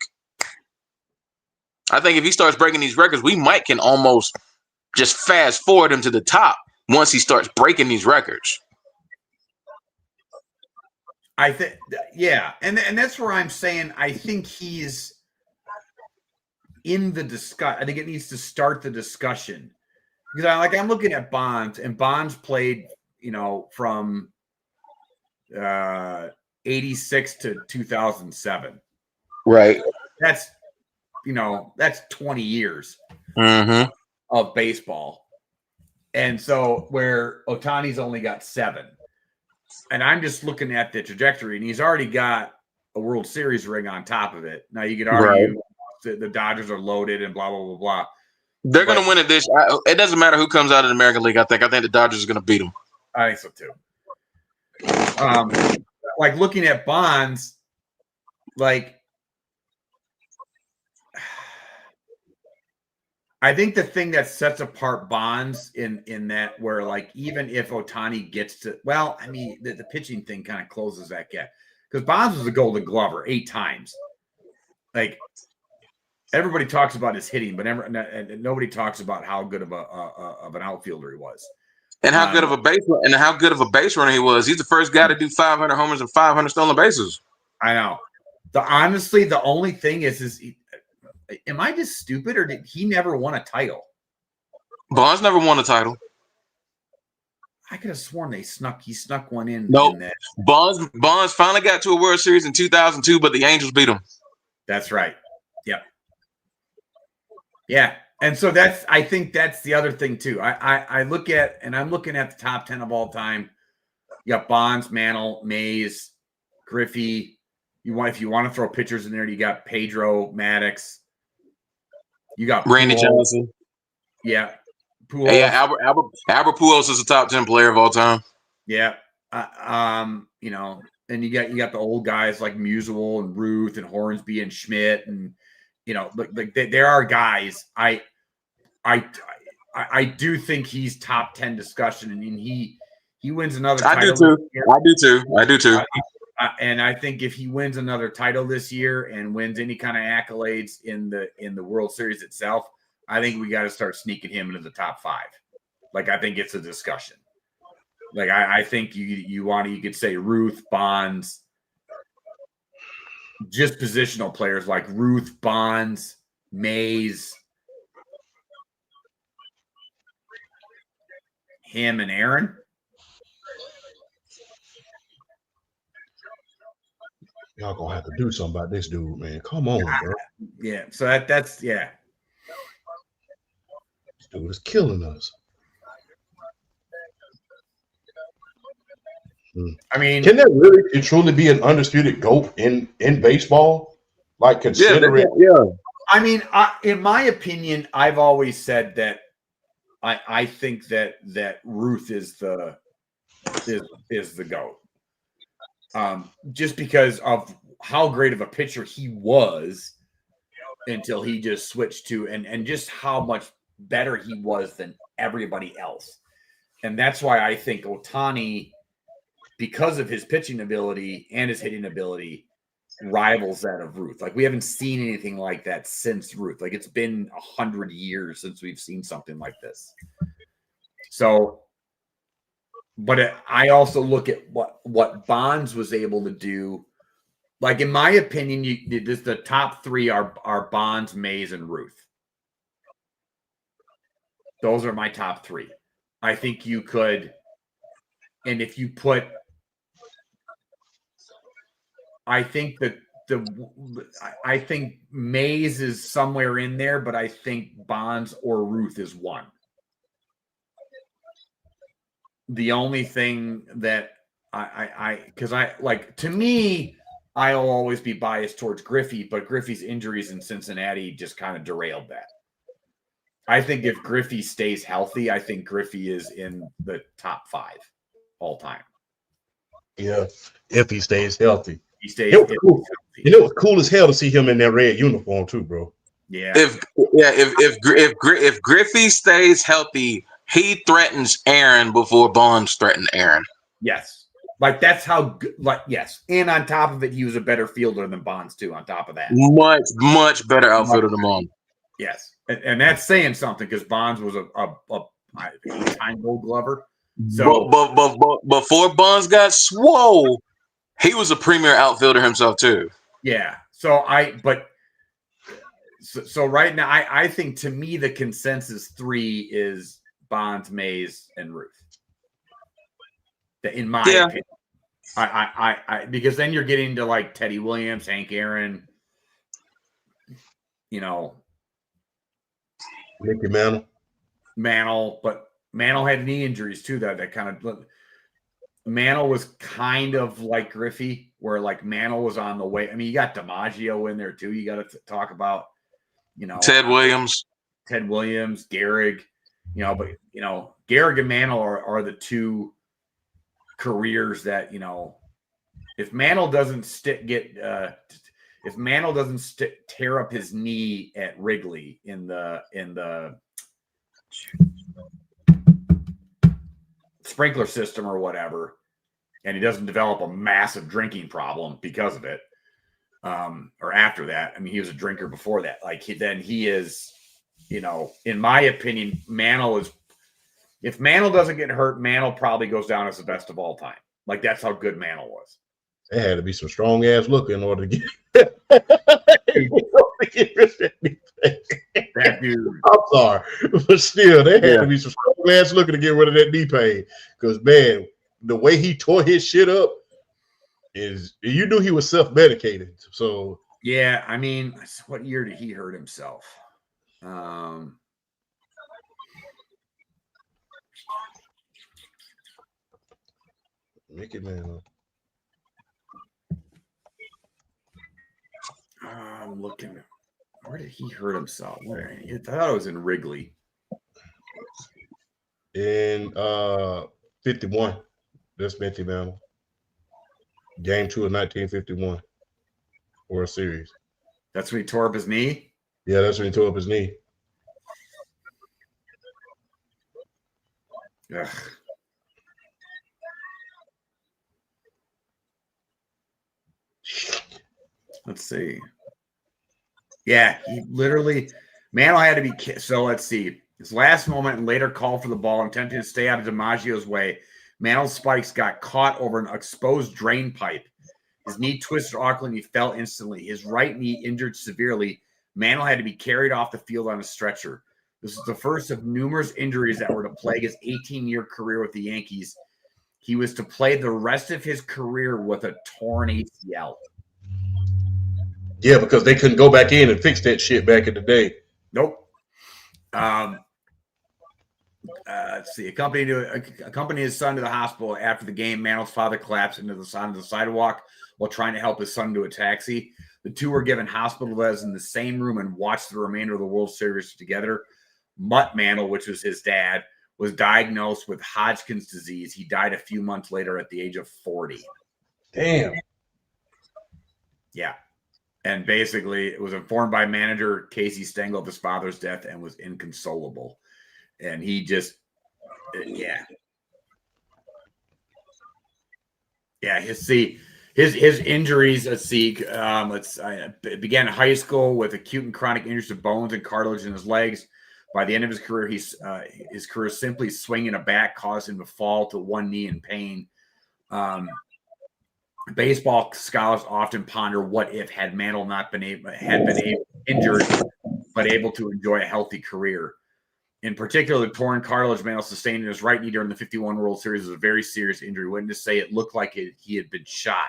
S3: I think if he starts breaking these records, we can almost just fast forward him to the top once he starts breaking these records.
S2: I think, yeah, and that's where I'm saying I think he's in the discussion. I think it needs to start the discussion because I'm looking at Bonds, and Bonds played, from 86 to 2007.
S3: Right.
S2: That's 20 years of baseball. And so where Ohtani's only got 7. And I'm just looking at the trajectory, and he's already got a World Series ring on top of it. Now you could argue that the Dodgers are loaded and blah, blah, blah, blah.
S3: They're going to win it this. It doesn't matter who comes out of the American League. I think the Dodgers are going to beat them.
S2: I think so too. Looking at Bonds, I think the thing that sets apart Bonds in that where even if Ohtani gets to, the pitching thing kind of closes that gap because Bonds was a Golden Glover 8 times. Everybody talks about his hitting, but nobody talks about how good of an outfielder he was,
S3: and how good of a base runner he was. He's the first guy to do 500 homers and 500 stolen bases.
S2: I know. Honestly, the only thing is am I just stupid, or did he never won a title?
S3: Bonds never won a title.
S2: I could have sworn he snuck one in.
S3: No,
S2: in that.
S3: Bonds finally got to a World Series in 2002, but the Angels beat him. That's
S2: right. Yep. Yeah, and so I think that's the other thing too. I'm looking at the top 10 of all time. You got Bonds, Mantle, Mays, Griffey. If you want to throw pitchers in there, you got Pedro, Maddox. You got
S3: Randy
S2: Pujols.
S3: Johnson.
S2: Yeah. Pujols.
S3: Yeah, Albert Pujols is a top 10 player of all time.
S2: Yeah. And you got the old guys like Musial and Ruth and Hornsby and Schmidt, and there are guys. I do think he's top 10 discussion, and he wins another title.
S3: I do too.
S2: And I think if he wins another title this year and wins any kind of accolades in the World Series itself, I think we got to start sneaking him into the top 5. I think it's a discussion. I think you could say Ruth, Bonds, just positional players like Ruth, Bonds, Mays, him, and Aaron.
S1: Y'all gonna have to do something about this dude, man. Come on, bro.
S2: Yeah. So that's yeah.
S1: This dude is killing us.
S2: I mean,
S1: can there really and truly be an undisputed GOAT in baseball? Considering,
S3: yeah.
S2: I mean, in my opinion, I've always said that I think that Ruth is the GOAT. Just because of how great of a pitcher he was until he just switched to and just how much better he was than everybody else. And that's why I think Ohtani, because of his pitching ability and his hitting ability, rivals that of Ruth. We haven't seen anything like that since Ruth. It's been 100 years since we've seen something like this. So, but I also look at what Bonds was able to do. In my opinion, the top 3 are Bonds, Mays, and Ruth. Those are my top 3. I think you could, and if you put, I think that I think Mays is somewhere in there, but I think Bonds or Ruth is 1. The only thing that to me, I'll always be biased towards Griffey, but Griffey's injuries in Cincinnati just kind of derailed that. I think if Griffey stays healthy, I think Griffey is in the top 5 all time.
S1: Yeah, if he stays healthy.
S2: He stays
S1: healthy. It was cool as hell to see him in that red uniform too, bro.
S2: Yeah.
S3: If Griffey stays healthy, he threatens Aaron before Bonds threatened Aaron.
S2: Yes. Like that's how good, like yes. And on top of it, he was a better fielder than Bonds too, on top of that.
S3: Much better outfielder than Bonds.
S2: Yes. And that's saying something because Bonds was a 8-time Gold Glover. So
S3: but before Bonds got swole, he was a premier outfielder himself too.
S2: Yeah. So right now I think to me the consensus 3 is Bonds, Mays, and Ruth. In my opinion. I because then you're getting to like Teddy Williams, Hank Aaron,
S1: Mickey
S2: Mantle, but Mantle had knee injuries too. That kind of Mantle was kind of like Griffey, where like Mantle was on the way. I mean, you got DiMaggio in there too. You got to talk about,
S3: Ted Williams,
S2: Gehrig, but Gehrig and Mantle are the two careers that if Mantle doesn't tear up his knee at Wrigley in the sprinkler system or whatever, and he doesn't develop a massive drinking problem because of it, or after that. I mean, he was a drinker before that. Like then he is, in my opinion, if Mantle doesn't get hurt, Mantle probably goes down as the best of all time. Like that's how good Mantle was.
S1: It had to be some strong ass look in order to get
S2: that dude.
S1: I'm sorry, but still, there had to be some strong ass looking to get rid of that knee pain. Because man, the way he tore his shit up is you knew he was self-medicated. So
S2: yeah, I mean, what year did he hurt himself?
S1: Mickey Mantle.
S2: I'm looking. Where did he hurt himself? I thought it was in Wrigley.
S1: In 51. That's Mickey Mantle. Game 2 of 1951. World Series.
S2: That's when he tore up his knee?
S1: Yeah, that's when he tore up his knee.
S2: Ugh. Let's see. Yeah, he literally, Mantle had to be. So let's see. His last moment and later call for the ball, attempting to stay out of DiMaggio's way. Mantle's spikes got caught over an exposed drain pipe. His knee twisted awkwardly and he fell instantly. His right knee injured severely. Mantle had to be carried off the field on a stretcher. This was the first of numerous injuries that were to plague his 18-year career with the Yankees. He was to play the rest of his career with a torn ACL.
S1: Yeah, because they couldn't go back in and fix that shit back in the day.
S2: Nope. Let's see. Accompanied his son to the hospital after the game. Mantle's father collapsed into the side of the sidewalk while trying to help his son to a taxi. The two were given hospital beds in the same room and watched the remainder of the World Series together. Mutt Mantle, which was his dad, was diagnosed with Hodgkin's disease. He died a few months later at the age of 40.
S1: Damn.
S2: Yeah. And basically, it was informed by manager Casey Stengel of his father's death and was inconsolable. And he just, yeah. His injuries. Began in high school with acute and chronic injuries to bones and cartilage in his legs. By the end of his career, his career simply swinging a bat caused him to fall to one knee in pain. Baseball scholars often ponder what if had Mantle not been injured, but able to enjoy a healthy career. In particular, the torn cartilage Mantle sustained in his right knee during the 51 World Series was a very serious injury. Witnesses say it looked like he had been shot.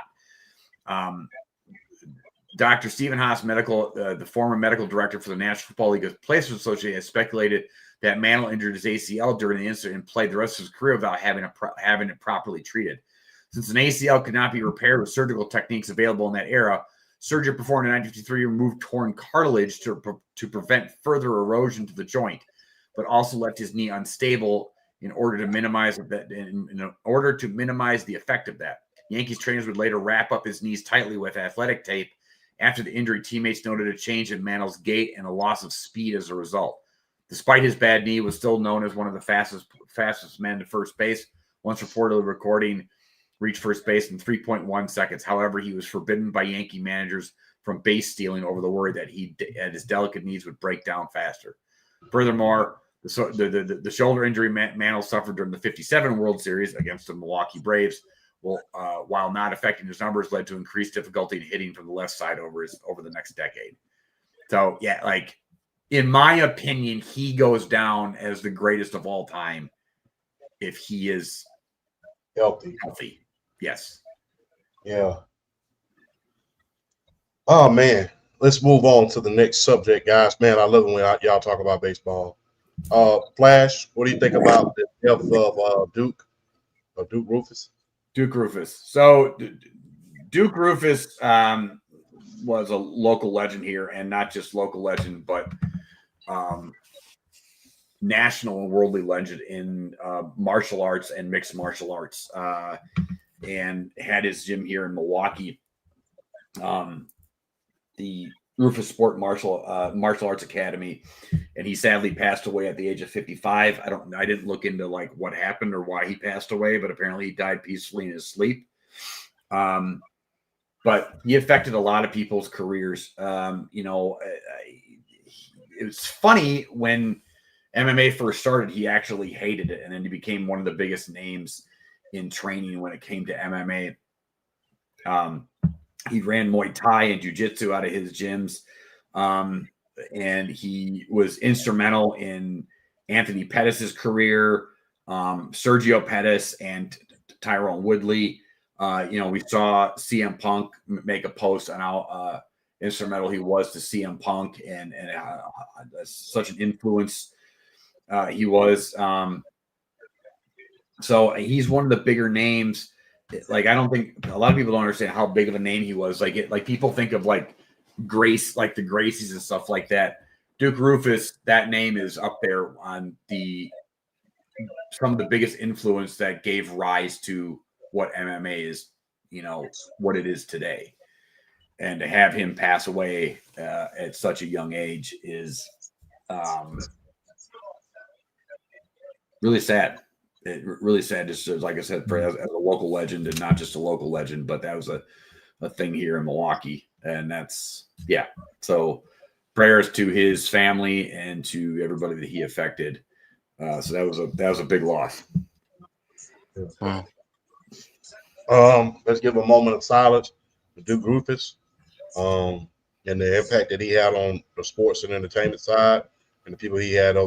S2: Dr. Stephen Haas, the former medical director for the National Football League Players Association, has speculated that Mantle injured his ACL during the incident and played the rest of his career without having it properly treated. Since an ACL could not be repaired with surgical techniques available in that era, surgery performed in 1953 removed torn cartilage to prevent further erosion to the joint, but also left his knee unstable in order to minimize the effect of that. Yankees trainers would later wrap up his knees tightly with athletic tape After the injury, teammates noted a change in Mantle's gait and a loss of speed as a result. Despite his bad knee, he was still known as one of the fastest men to first base, once reportedly reached first base in 3.1 seconds. However, he was forbidden by Yankee managers from base stealing over the worry that his delicate knees would break down faster. Furthermore, the shoulder injury Mantle suffered during the 57 World Series against the Milwaukee Braves, while not affecting his numbers, led to increased difficulty in hitting from the left side over the next decade. So, yeah, like, in my opinion, he goes down as the greatest of all time if he is healthy. Yes.
S1: Yeah. Oh, man. Let's move on to the next subject, guys. Man, I love it when y'all talk about baseball. Flash, what do you think about the death of Duke Rufus?
S2: Duke Rufus. So Duke Rufus was a local legend here, and not just local legend, but national and worldly legend in martial arts and mixed martial arts, and had his gym here in Milwaukee. The Rufus Sport Martial Arts Academy, and he sadly passed away at the age of 55. I didn't look into like what happened or why he passed away, but apparently he died peacefully in his sleep. But he affected a lot of people's careers. It was funny when MMA first started, he actually hated it, and then he became one of the biggest names in training when it came to MMA. He ran Muay Thai and Jiu-Jitsu out of his gyms. And he was instrumental in Anthony Pettis' career, Sergio Pettis and Tyrone Woodley. We saw CM Punk make a post on how instrumental he was to CM Punk and such an influence he was. So he's one of the bigger names. Like, I don't think a lot of people don't understand how big of a name he was. Like people think of like Grace, like the Gracies and stuff like that. Duke Rufus, that name is up there on some of the biggest influence that gave rise to what MMA is, what it is today. And to have him pass away at such a young age is really sad. Really sad, just like I said, as a local legend, and not just a local legend, but that was a thing here in Milwaukee. And that's, yeah. So prayers to his family and to everybody that he affected. So that was a big loss.
S1: Let's give a moment of silence to Duke Rufus and the impact that he had on the sports and entertainment side, and the people he had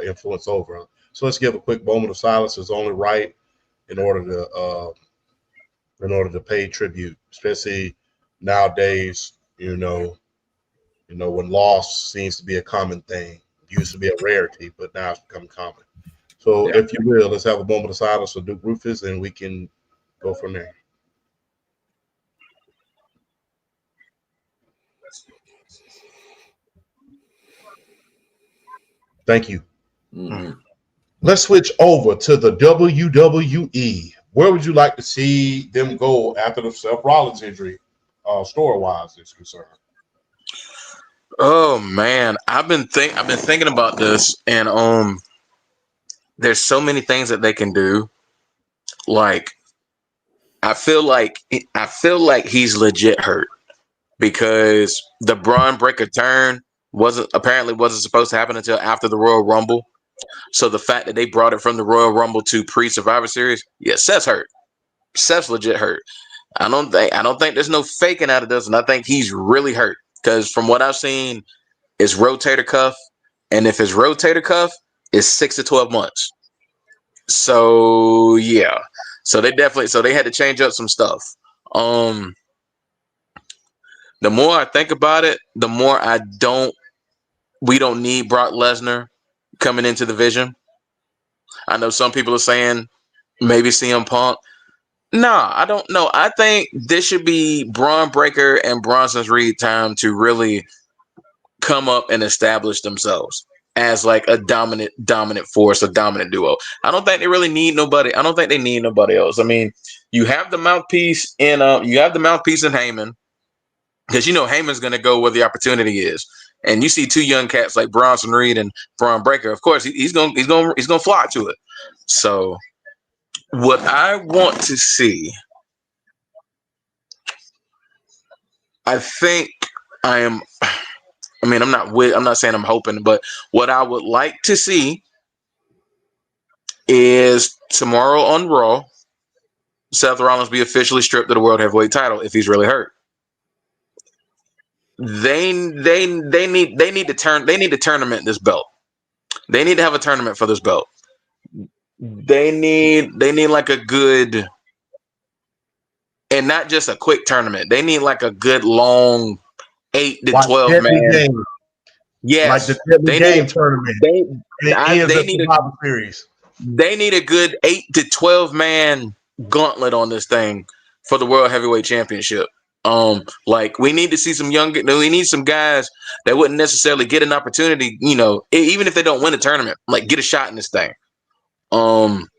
S1: influence over. So let's give a quick moment of silence. It's only right in order to pay tribute, especially nowadays. When loss seems to be a common thing. It used to be a rarity, but now it's become common. So, If you will, let's have a moment of silence for Duke Rufus, and we can go from there. Thank you.
S2: Mm-hmm.
S1: Let's switch over to the WWE. Where would you like to see them go after the Seth Rollins injury, story-wise, is concerned?
S3: Oh man, I've been thinking about this, and there's so many things that they can do. Like, I feel like he's legit hurt because the Braun Breaker turn wasn't supposed to happen until after the Royal Rumble. So the fact that they brought it from the Royal Rumble to pre-Survivor Series, yeah, Seth's hurt. Seth's legit hurt. I don't think there's no faking out of this, and I think he's really hurt because from what I've seen, it's rotator cuff, and if it's rotator cuff, it's 6 to 12 months. So yeah, so they had to change up some stuff. The more I think about it, the more we don't need Brock Lesnar coming into the division. I know some people are saying maybe CM Punk. Nah, I don't know. I think this should be Braun Breaker and Bronson Reed time to really come up and establish themselves as like a dominant force, a dominant duo. I don't think they really need nobody. I don't think they need nobody else. I mean, you have the mouthpiece in Heyman. because Heyman's going to go where the opportunity is. And you see two young cats like Bronson Reed and Braun Breaker. Of course, he's going to flock to it. So, what I want to see, I'm not saying I'm hoping, but what I would like to see is tomorrow on Raw, Seth Rollins be officially stripped of the World Heavyweight title if he's really hurt. They need to tournament this belt. They need to have a tournament for this belt. They need like a good, and not just a quick tournament. They need like a good long 8 to 12 man.
S1: Game.
S3: Yes,
S1: like the game tournament. They need a series.
S3: They need a good 8 to 12 man gauntlet on this thing for the World Heavyweight Championship. Like we need to see we need some guys that wouldn't necessarily get an opportunity, even if they don't win a tournament, like get a shot in this thing. And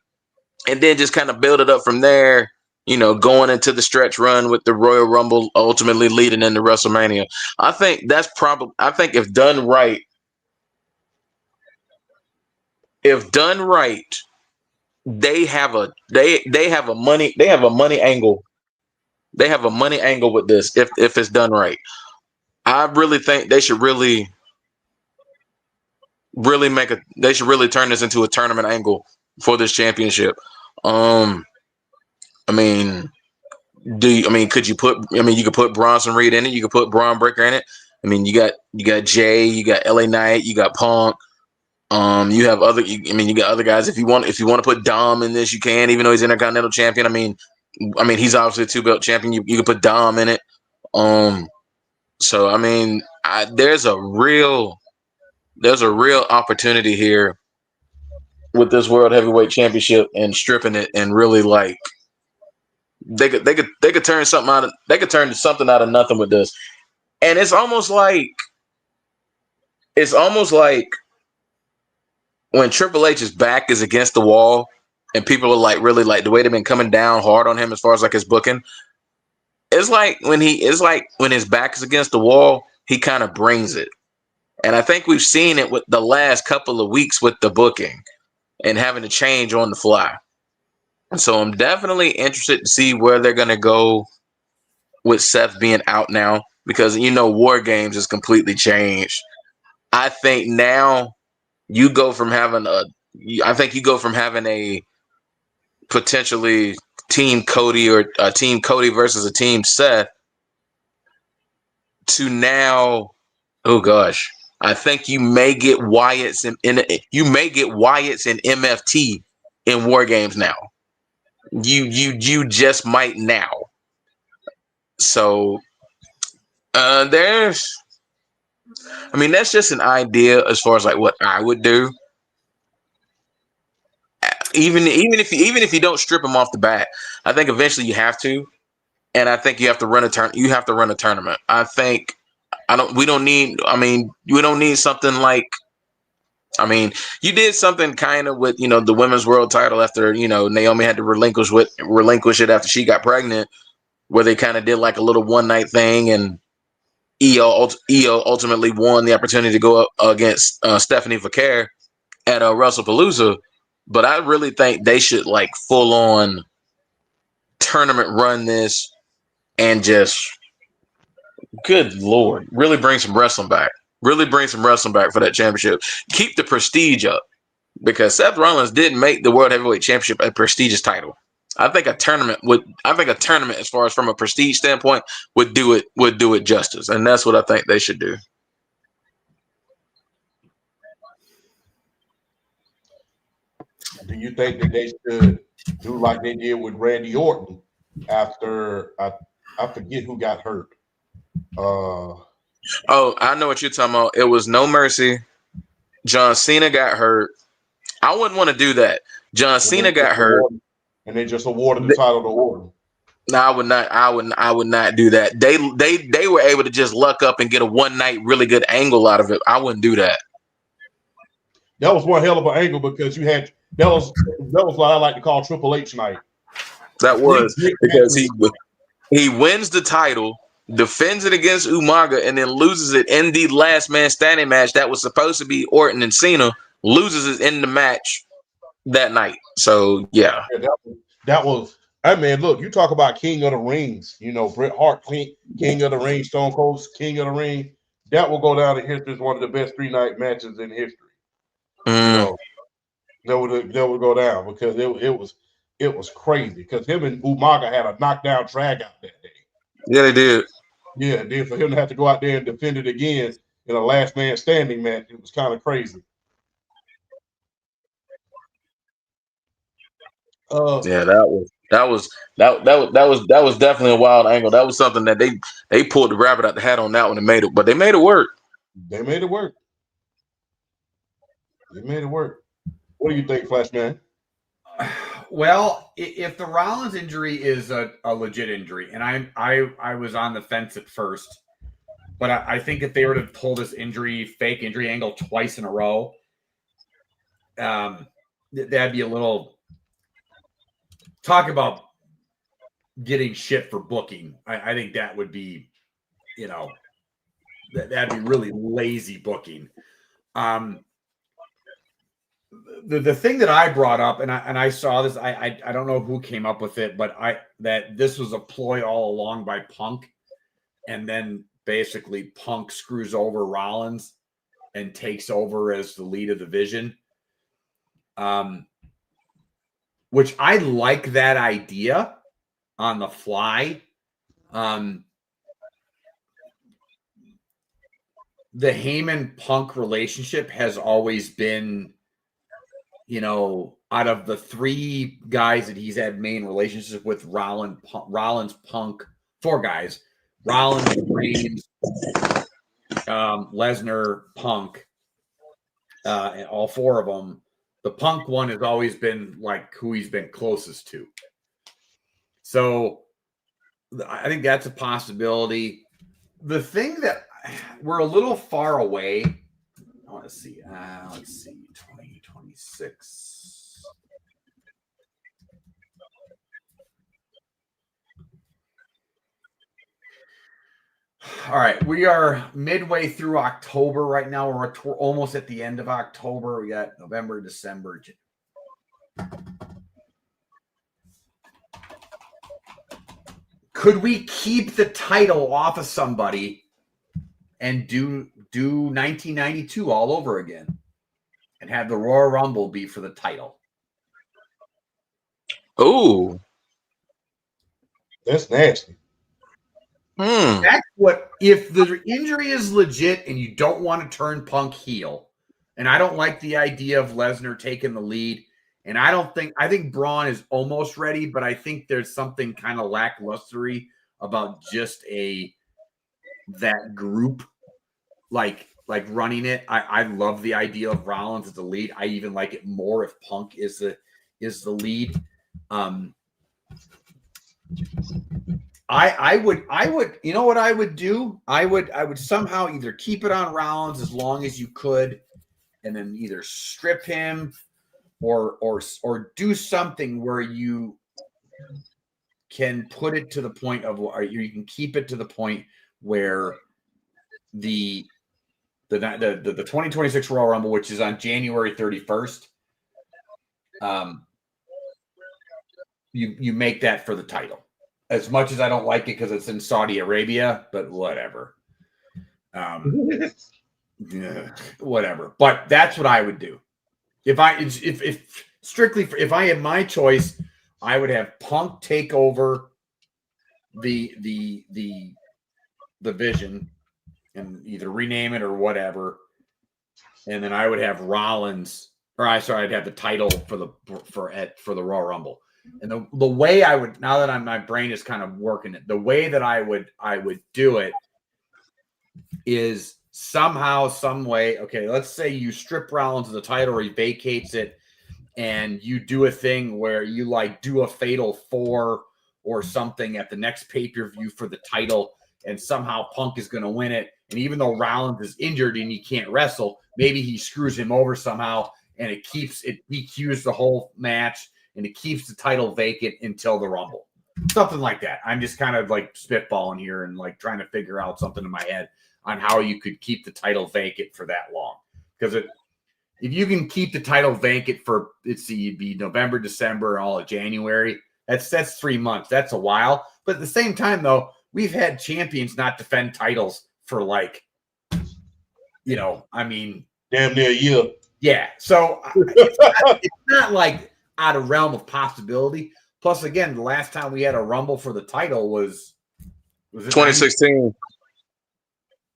S3: then just kind of build it up from there, going into the stretch run with the Royal Rumble ultimately leading into WrestleMania. I think if done right, they have a money angle. They have a money angle with this if it's done right. I really think they should really turn this into a tournament angle for this championship. Could you put Bronson Reed in it? You could put Braun Breaker in it. You got Jay, you got LA Knight, you got Punk. You have you got other guys. If you want to put Dom in this, you can, even though he's Intercontinental Champion. He's obviously a 2-belt champion. You can put Dom in it. There's a real opportunity here with this World Heavyweight Championship and stripping it, and really like they could turn something out of nothing with this. And it's almost like when Triple H's back is against the wall and people are like really like the way they've been coming down hard on him as far as like his booking. It's like when his back is against the wall, he kind of brings it. And I think we've seen it with the last couple of weeks with the booking and having to change on the fly. So I'm definitely interested to see where they're going to go with Seth being out now, because War Games has completely changed. I think now you go from having a potentially Team Cody or a Team Cody versus a Team Seth to now, oh gosh, I think you may get Wyatt's and MFT in War Games now. You just might now. So that's just an idea as far as like what I would do. Even if you don't strip him off the bat, I think eventually you have to, and I think you have to run a tournament. We don't need something like. You did something kind of with the women's world title after Naomi had to relinquish it after she got pregnant, where they kind of did like a little one night thing, and Io ultimately won the opportunity to go up against Stephanie Vaquer at WrestlePalooza. But I really think they should like full on tournament run this and just, good Lord, really bring some wrestling back. Really bring some wrestling back for that championship. Keep the prestige up, because Seth Rollins didn't make the World Heavyweight Championship a prestigious title. I think a tournament as far as from a prestige standpoint would do it justice. And that's what I think they should do.
S1: Do you think that they should do like they did with Randy Orton after I forget who got hurt?
S3: Oh, I know what you're talking about. It was No Mercy. John Cena got hurt. I wouldn't want to do that. John Cena got hurt,
S1: and they just awarded the title to Orton.
S3: No, I would not do that. They were able to just luck up and get a one night really good angle out of it. I wouldn't do that.
S1: That was one hell of an angle, because you had that was what I like to call Triple H night.
S3: That was because he wins the title defends it against Umaga, and then loses it in the last man standing match that was supposed to be Orton and Cena, loses it in the match that night. So, yeah.
S1: That was, I mean, look, you talk about King of the Rings, you know, Bret Hart, King of the Ring, Stone Cold, King of the Ring. That will go down in history as one of the best 3-night matches in history. You know, that would go down because it was crazy because him and Umaga had a knockdown drag out that day.
S3: Yeah, they did.
S1: Yeah, and then for him to have to go out there and defend it again in a last man standing match, it was kind of crazy.
S3: Yeah, that was definitely a wild angle. That was something that they pulled the rabbit out the hat on that one and made it, but they made it work.
S1: They made it work. They made it work. What do you think, Flashman?
S2: Well, if the Rollins injury is a legit injury, and I was on the fence at first, but I think if they were to pull this fake injury angle twice in a row, that'd be a little talk about getting shit for booking. I think that would be, you know, that'd be really lazy booking. The thing that I brought up, and I saw this, I don't know who came up with it, but that this was a ploy all along by Punk, and then basically Punk screws over Rollins and takes over as the lead of the division. Which I like that idea on the fly. The Heyman Punk relationship has always been, you know, out of the 3 guys that he's had main relationships with, Rollins, Punk, 4 guys, Rollins, Reigns, Lesnar, Punk, and all 4 of them. The Punk one has always been like who he's been closest to. So I think that's a possibility. The thing that we're a little far away. I want to see. Let's see. 2026. All right. We are midway through October right now. We're almost at the end of October. We got November, December. Could we keep the title off of somebody and do 1992 all over again and have the Royal Rumble be for the title?
S3: Oh,
S1: that's nasty.
S2: That's what, if the injury is legit and you don't want to turn Punk heel, and I don't like the idea of Lesnar taking the lead, and I think Braun is almost ready, but I think there's something kind of lacklustery about just that group like running it. I love the idea of Rollins as the lead. I even like it more if Punk is the lead. I would, you know what I would do? I would somehow either keep it on Rollins as long as you could, and then either strip him or do something where you can put it to the point of, or you can keep it to the point where the 2026 Royal Rumble, which is on January 31st, you make that for the title. As much as I don't like it because it's in Saudi Arabia, but whatever. Whatever. But that's what I would do. If I had my choice, I would have Punk take over the vision and either rename it or whatever, and then I would have Rollins, I'd have the title for the Royal Rumble. And the way I would, now that my brain is kind of working it, the way that I would do it is somehow, some way. Okay, let's say you strip Rollins of the title or he vacates it, and you do a thing where you like do a fatal 4 or something at the next pay-per-view for the title, and somehow Punk is going to win it. And even though Rollins is injured and he can't wrestle, maybe he screws him over somehow, and it DQs the whole match, and it keeps the title vacant until the Rumble. Something like that. I'm just kind of like spitballing here and like trying to figure out something in my head on how you could keep the title vacant for that long. Because if you can keep the title vacant for it'd be November, December, all of January, that's 3 months. That's a while. But at the same time, though, we've had champions not defend titles for like, I mean,
S1: damn near a year.
S2: Yeah. So it's not like out of realm of possibility. Plus, again, the last time we had a rumble for the title was it
S3: 2016.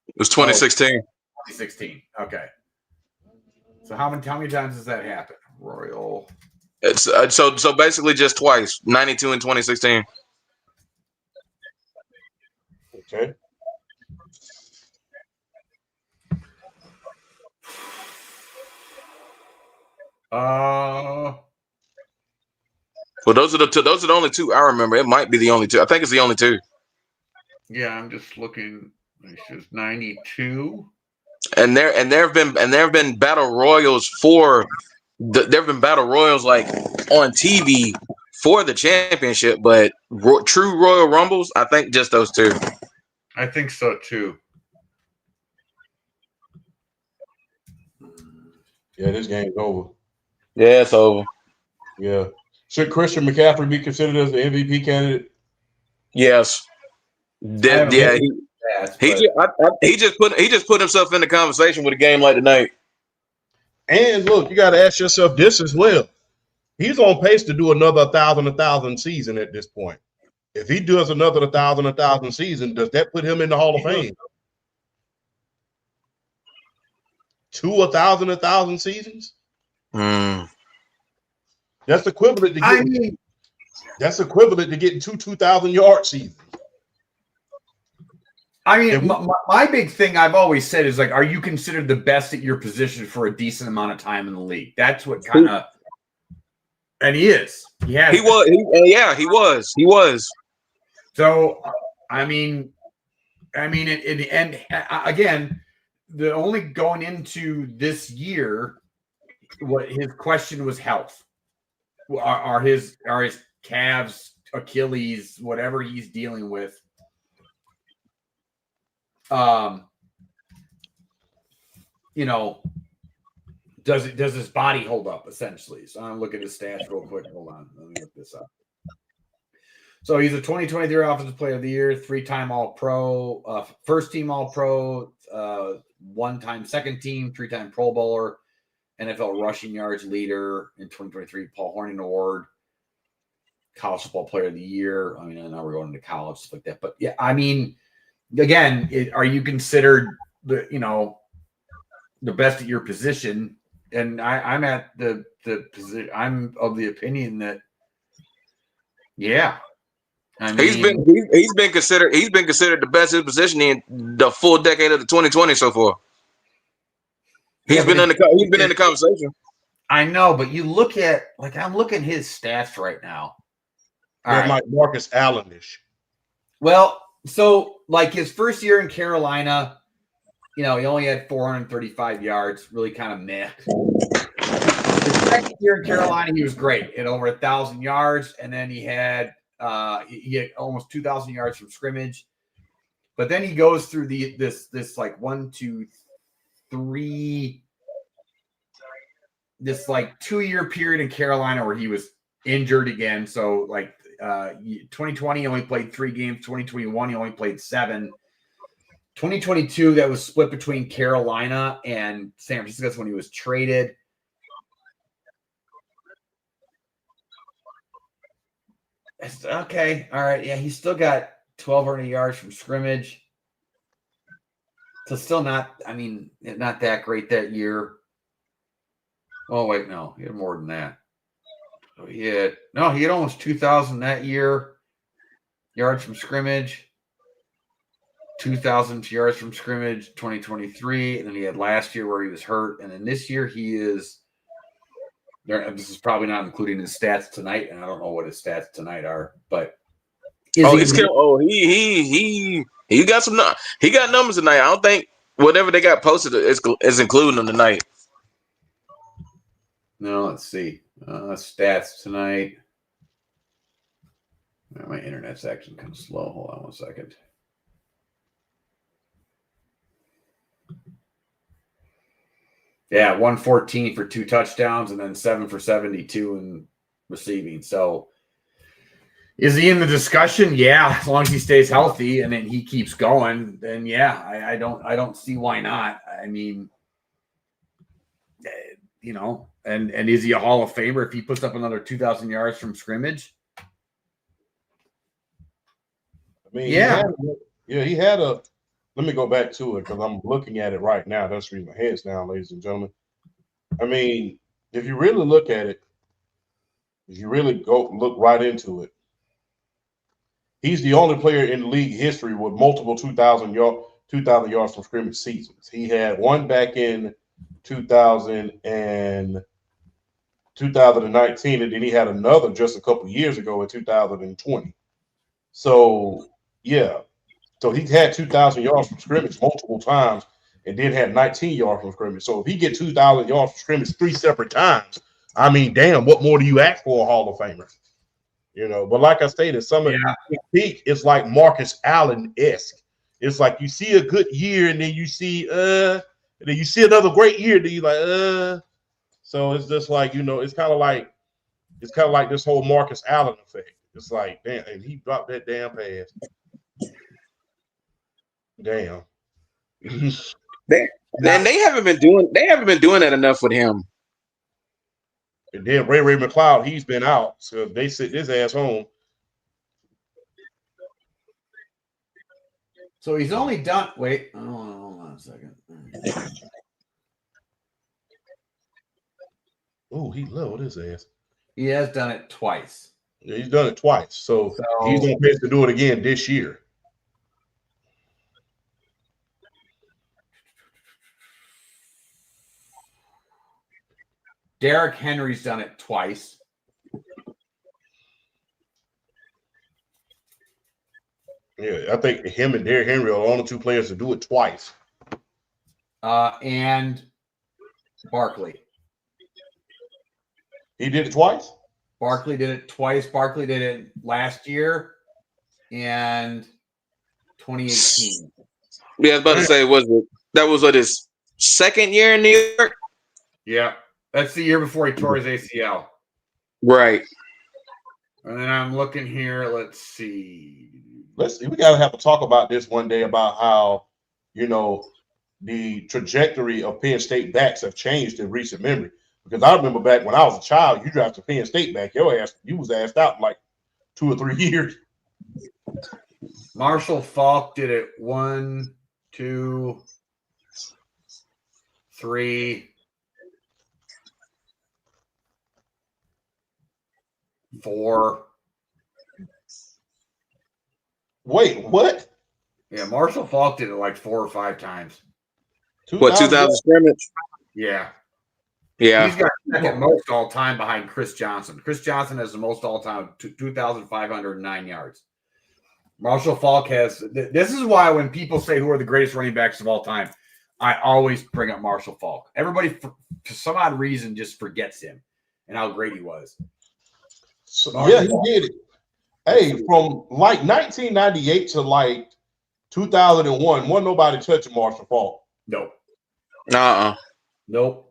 S3: It was 2016.
S2: 2016. Okay. So how many times does that happen? Royal.
S3: It's so basically just twice, 92 and 2016.
S1: Okay.
S3: Well, those are the only two I remember. It might be the only two. I think it's the only two.
S2: Yeah, I'm just looking. It's just 92.
S3: And there have been battle royals there have been battle royals like on TV for the championship, but true Royal Rumbles, I think just those two.
S2: I think so too.
S1: Yeah, this game's over.
S3: Yeah, it's over.
S1: Yeah. Should Christian McCaffrey be considered as the MVP candidate?
S3: Yes. Yeah. He just put himself in the conversation with a game like tonight.
S1: And look, you got to ask yourself this as well. He's on pace to do another 1,000 season at this point. If he does another 1,000 season, does that put him in the Hall of Fame? 1,000 seasons? That's equivalent to getting two 2,000-yard seasons.
S2: I mean, my big thing I've always said is like, are you considered the best at your position for a decent amount of time in the league? That's what kind of, and he is. Yeah,
S3: he was. He was.
S2: So, I mean, and again, the only going into this year, what his question was health. Are his calves, Achilles, whatever he's dealing with? Does his body hold up essentially? So I'm looking at his stats real quick. Hold on, let me look this up. So he's a 2023 Offensive Player of the Year, 3-time All-Pro, first-team All-Pro, one-time second-team, 3-time Pro Bowler, NFL rushing yards leader in 2023, Paul Hornung Award, College Football Player of the Year. I mean, now we're going into college stuff like that, but yeah, I mean. Again, are you considered the best at your position? And I'm at the position. I'm of the opinion that, yeah, I mean,
S3: he's been considered the best at his position in the full decade of the 2020 so far. He's been in the conversation.
S2: I know, but you look at I'm looking at his stats right now.
S1: Like Marcus Allen-ish.
S2: Well. So, like his first year in Carolina, he only had 435 yards, really kind of meh. His second year in Carolina, he was great, at over 1,000 yards, and then he had almost 2,000 yards from scrimmage. But then he goes through this like 1, 2, 3, this like 2-year period in Carolina where he was injured again. So like. 2020 he only played 3 games. 2021 he only played 7. 2022 that was split between Carolina and San Francisco. That's when he was traded. Okay, all right, yeah, he still got 1,200 yards from scrimmage. So still not that great that year. Oh wait, no, he had more than that. So he had almost 2,000 that year yards from scrimmage, 2,000 yards from scrimmage, 2023, and then he had last year where he was hurt, and then this year he is. This is probably not including his stats tonight, and I don't know what his stats tonight are, but
S3: he got he got numbers tonight. I don't think whatever they got posted is including them tonight.
S2: No, let's see. Stats tonight. My internet's acting kind of slow. Hold on one second. Yeah, 114 for 2 touchdowns and then 7 for 72 in receiving. So is he in the discussion? Yeah, as long as he stays healthy and then he keeps going, then yeah, I don't see why not. I mean, you know, and is he a Hall of Famer if he puts up another 2,000 yards from scrimmage?
S1: I mean, he had a. Let me go back to it because I'm looking at it right now. That's reading my heads down, ladies and gentlemen. I mean, if you really look at it, if you really go look right into it, he's the only player in league history with multiple 2,000 yards from scrimmage seasons. He had one back in 2019, and then he had another just a couple years ago in 2020. So yeah. So he had 2,000 yards from scrimmage multiple times and then had 19 yards from scrimmage. So if he get 2,000 yards from scrimmage 3 separate times, I mean, damn, what more do you ask for a Hall of Famer? You know, but like I stated, some of the peak is like Marcus Allen-esque. It's like you see a good year and then you see and then you see another great year, then you like So it's just like, you know, it's kind of like this whole Marcus Allen effect. It's like, damn, and he dropped that damn pass. Damn.
S3: They haven't been doing that enough with him.
S1: And then Ray McLeod, he's been out, so they sit his ass home.
S2: So he's only done. Wait, hold on a second.
S1: Oh, he lowered his ass.
S2: He has done it twice.
S1: Yeah, he's done it twice, so he's gonna pay to do it again this year.
S2: Derrick Henry's done it twice.
S1: Yeah, I think him and Derrick Henry are the only 2 players to do it twice.
S2: And Barkley.
S1: He did it twice?
S2: Barkley did it twice. Barkley did it last year and 2018.
S3: Yeah, I was about to say, that was his second year in New York?
S2: Yeah. That's the year before he tore his ACL.
S3: Right.
S2: And then I'm looking here. Let's see.
S1: We got to have a talk about this one day about how, you know, the trajectory of Penn State backs have changed in recent memory. Because I remember back when I was a child, you drafted Penn State back. You was asked out in like 2 or 3 years.
S2: Marshall Faulk did it 1, 2, 3, 4.
S1: Wait, what?
S2: Yeah, Marshall Faulk did it like 4 or 5 times.
S3: 2000 scrimmage?
S2: Yeah.
S3: Yeah.
S2: He's got second most all time behind Chris Johnson. Chris Johnson has the most all time, 2,509 yards. Marshall Faulk has. This is why when people say who are the greatest running backs of all time, I always bring up Marshall Faulk. Everybody, for some odd reason, just forgets him and how great he was.
S1: So, yeah, he did it. Hey, from like 1998 to like 2001, wasn't nobody touching Marshall Faulk.
S2: Nope.
S3: Nope.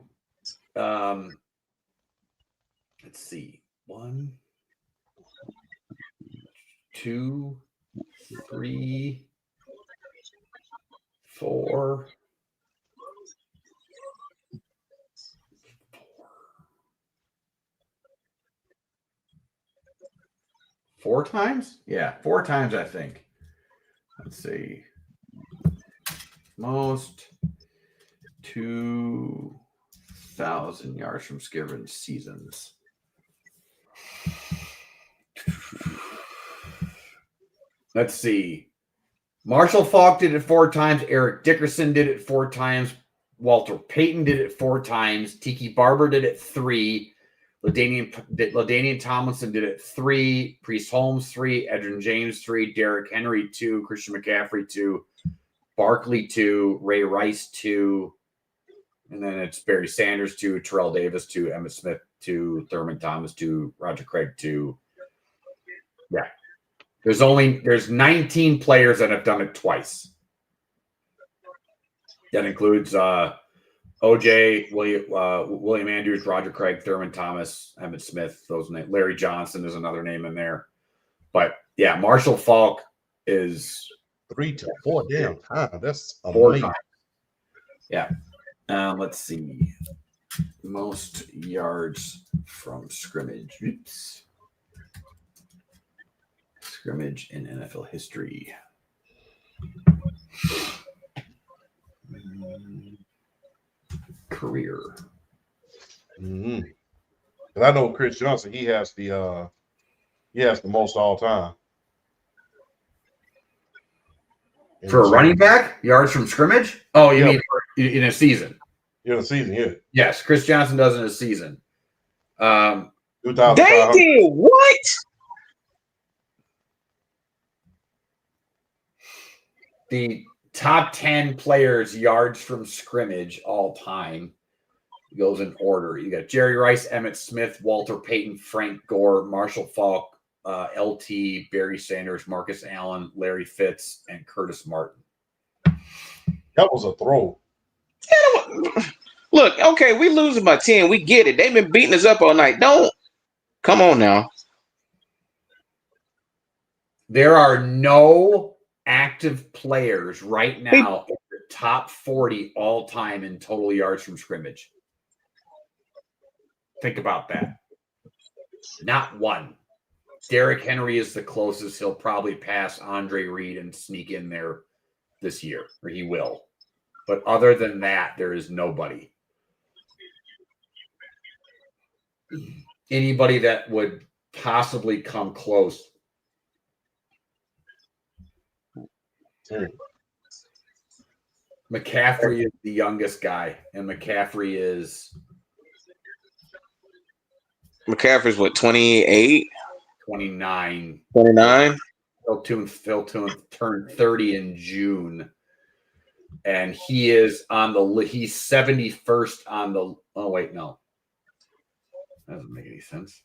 S2: Let's see. 1, 2, 3, 4. 4 times? Yeah, 4 times, I think. Let's see. Most 2,000 yards from scrimmage seasons. Let's see. Marshall Faulk did it 4 times. Eric Dickerson did it 4 times. Walter Payton did it 4 times. Tiki Barber did it 3. LaDainian Tomlinson did it 3. Priest Holmes 3. Edgerrin James 3. Derrick Henry 2. Christian McCaffrey 2. Barkley 2. Ray Rice 2. And then it's Barry Sanders 2. Terrell Davis 2. Emmitt Smith 2. Thurman Thomas 2. Roger Craig 2. Yeah. There's 19 players that have done it twice. That includes OJ, William Andrews, Roger Craig, Thurman Thomas, Emmitt Smith. Those names. Larry Johnson is another name in there. But yeah, Marshall Faulk is
S1: 3 to 4 damn times. That's
S2: 4
S1: amazing.
S2: times. Yeah. Let's see. Most yards from scrimmage. Oops. Scrimmage in NFL history. Career.
S1: Mm-hmm. Because I know Chris Johnson, he has the most all time.
S2: For a running back, yards from scrimmage? Oh, you mean in a season?
S1: In a season, yeah.
S2: Yes, Chris Johnson does in a season.
S3: They did what?
S2: The top 10 players yards from scrimmage all time goes in order. You got Jerry Rice, Emmitt Smith, Walter Payton, Frank Gore, Marshall Faulk, LT, Barry Sanders, Marcus Allen, Larry Fitz, and Curtis Martin.
S1: That was a throw.
S3: Look, okay, we losing by 10. We get it. They've been beating us up all night. Don't. Come on now.
S2: There are no active players right now in the top 40 all time in total yards from scrimmage. Think about that. Not one. Derrick Henry is the closest. He'll probably pass Andre Reed and sneak in there this year, or he will. But other than that, there is nobody. Anybody that would possibly come close. McCaffrey is the youngest guy, and McCaffrey's
S3: what, 28?
S2: 29.
S3: 29?
S2: Phil Toon turned 30 in June. And he is on the he's 71st on the no. That doesn't make any sense.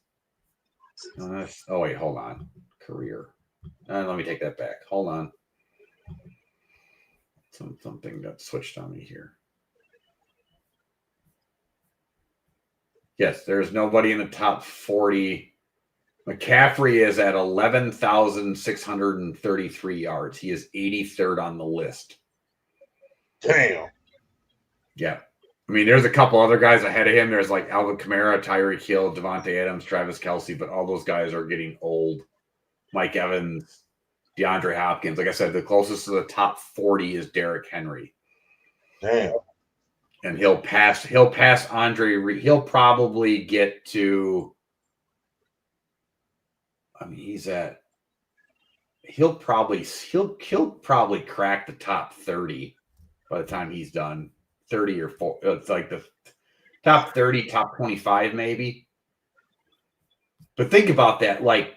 S2: Hold on. Career. Let me take that back. Hold on. Something got switched on me here. Yes, there's nobody in the top 40. McCaffrey is at 11,633 yards. He is 83rd on the list.
S1: Damn.
S2: Yeah. I mean, there's a couple other guys ahead of him. There's like Alvin Kamara, Tyreek Hill, Devontae Adams, Travis Kelce, but all those guys are getting old. Mike Evans, DeAndre Hopkins. Like I said, the closest to the top 40 is Derrick Henry.
S1: Damn.
S2: And he'll pass Andre Reed. He'll probably get to, he'll probably crack the top 30 by the time he's done. 30 or 40. It's like the top 30, top 25 maybe. But think about that. Like,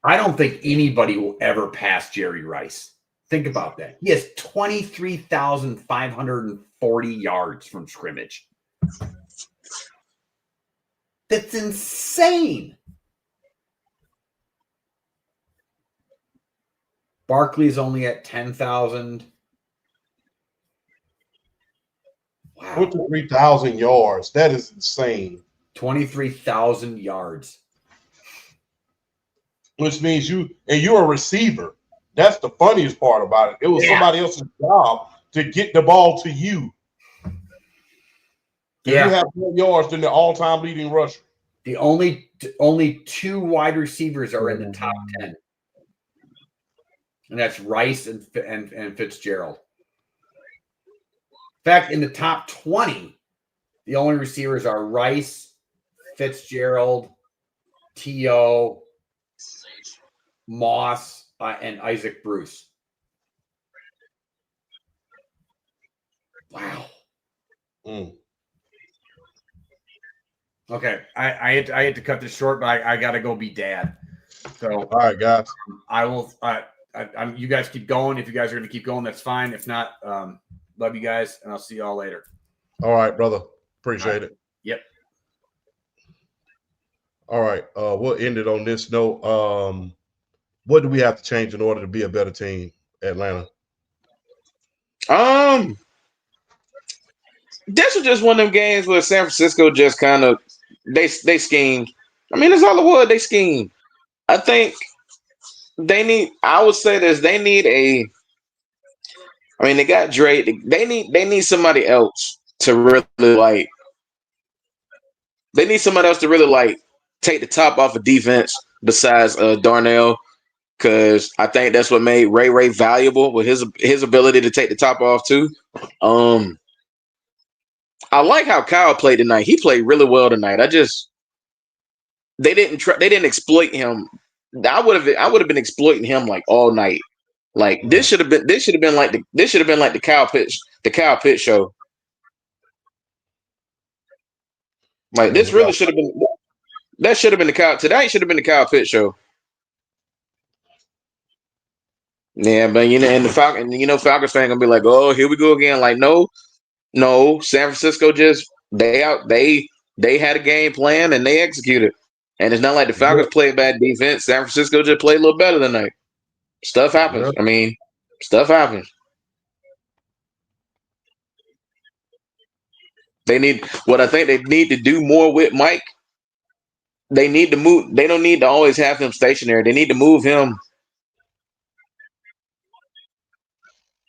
S2: I don't think anybody will ever pass Jerry Rice. Think about that. He has 23,540 yards from scrimmage. That's insane. Barkley's only at 10,000. Wow.
S1: 23,000 yards. That is insane.
S2: 23,000 yards.
S1: Which means you're a receiver. That's the funniest part about it. It was somebody else's job to get the ball to you.
S2: Yeah.
S1: You have more yards than the all-time leading rusher.
S2: The only two wide receivers are in the top 10. And that's Rice and Fitzgerald. In fact, in the top 20, the only receivers are Rice, Fitzgerald, T.O., Moss, and Isaac Bruce. Wow. Okay, I had to cut this short, but I got to go be dad. So,
S1: all right, guys.
S2: I will. You guys keep going. If you guys are going to keep going, that's fine. If not, love you guys, and I'll see y'all later.
S1: All right, brother. Appreciate it.
S2: Yep.
S1: All right. We'll end it on this note. what do we have to change in order to be a better team, Atlanta?
S3: This was just one of them games where San Francisco just kind of they schemed. I mean, that's all it was. They schemed. I think they need. I would say this. They need a. I mean, they got Drake. They need somebody else to really like. They need somebody else to really like take the top off of defense besides Darnell, because I think that's what made Ray valuable with his ability to take the top off too. I like how Kyle played tonight. He played really well tonight. They didn't exploit him. I would have been exploiting him like all night. Like this should have been like the Kyle Pitts show. Like this really should have been that should have been the Kyle tonight should have been the Kyle Pitts show. Yeah, but and the Falcons fan gonna be like, oh, here we go again. Like, no, San Francisco they had a game plan and they executed. And it's not like the Falcons played bad defense. San Francisco just played a little better tonight. Stuff happens.
S1: Yeah.
S3: I mean, stuff happens. What I think they need to do more with Mike. They need to move. They don't need to always have him stationary. They need to move him.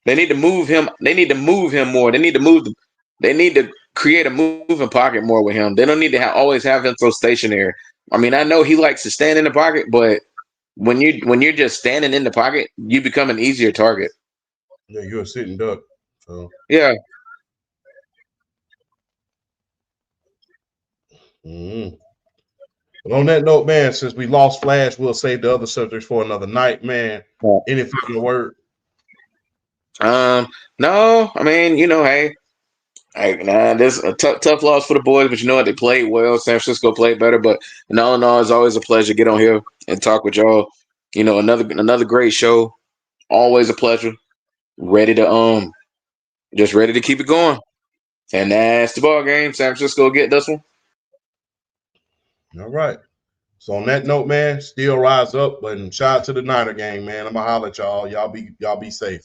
S3: They need to move him. They need to move him more. They need to create a moving pocket more with him. They don't need to always have him so stationary. I mean, I know he likes to stand in the pocket, but when you're just standing in the pocket, you become an easier target.
S1: Yeah, you're a sitting duck. So
S3: yeah.
S1: Mm-hmm. But on that note, man, since we lost Flash, we'll save the other subjects for another night, man. Any final word?
S3: No. I mean, hey, this is a tough loss for the boys, but you know what? They played well. San Francisco played better, but no, it's always a pleasure to get on here and talk with y'all. Another great show. Always a pleasure. Ready to keep it going. And that's the ball game. San Francisco get this one.
S1: All right. So on that note, man, still rise up and shout out to the Niner gang, man. I'm gonna holler at y'all. Y'all be safe.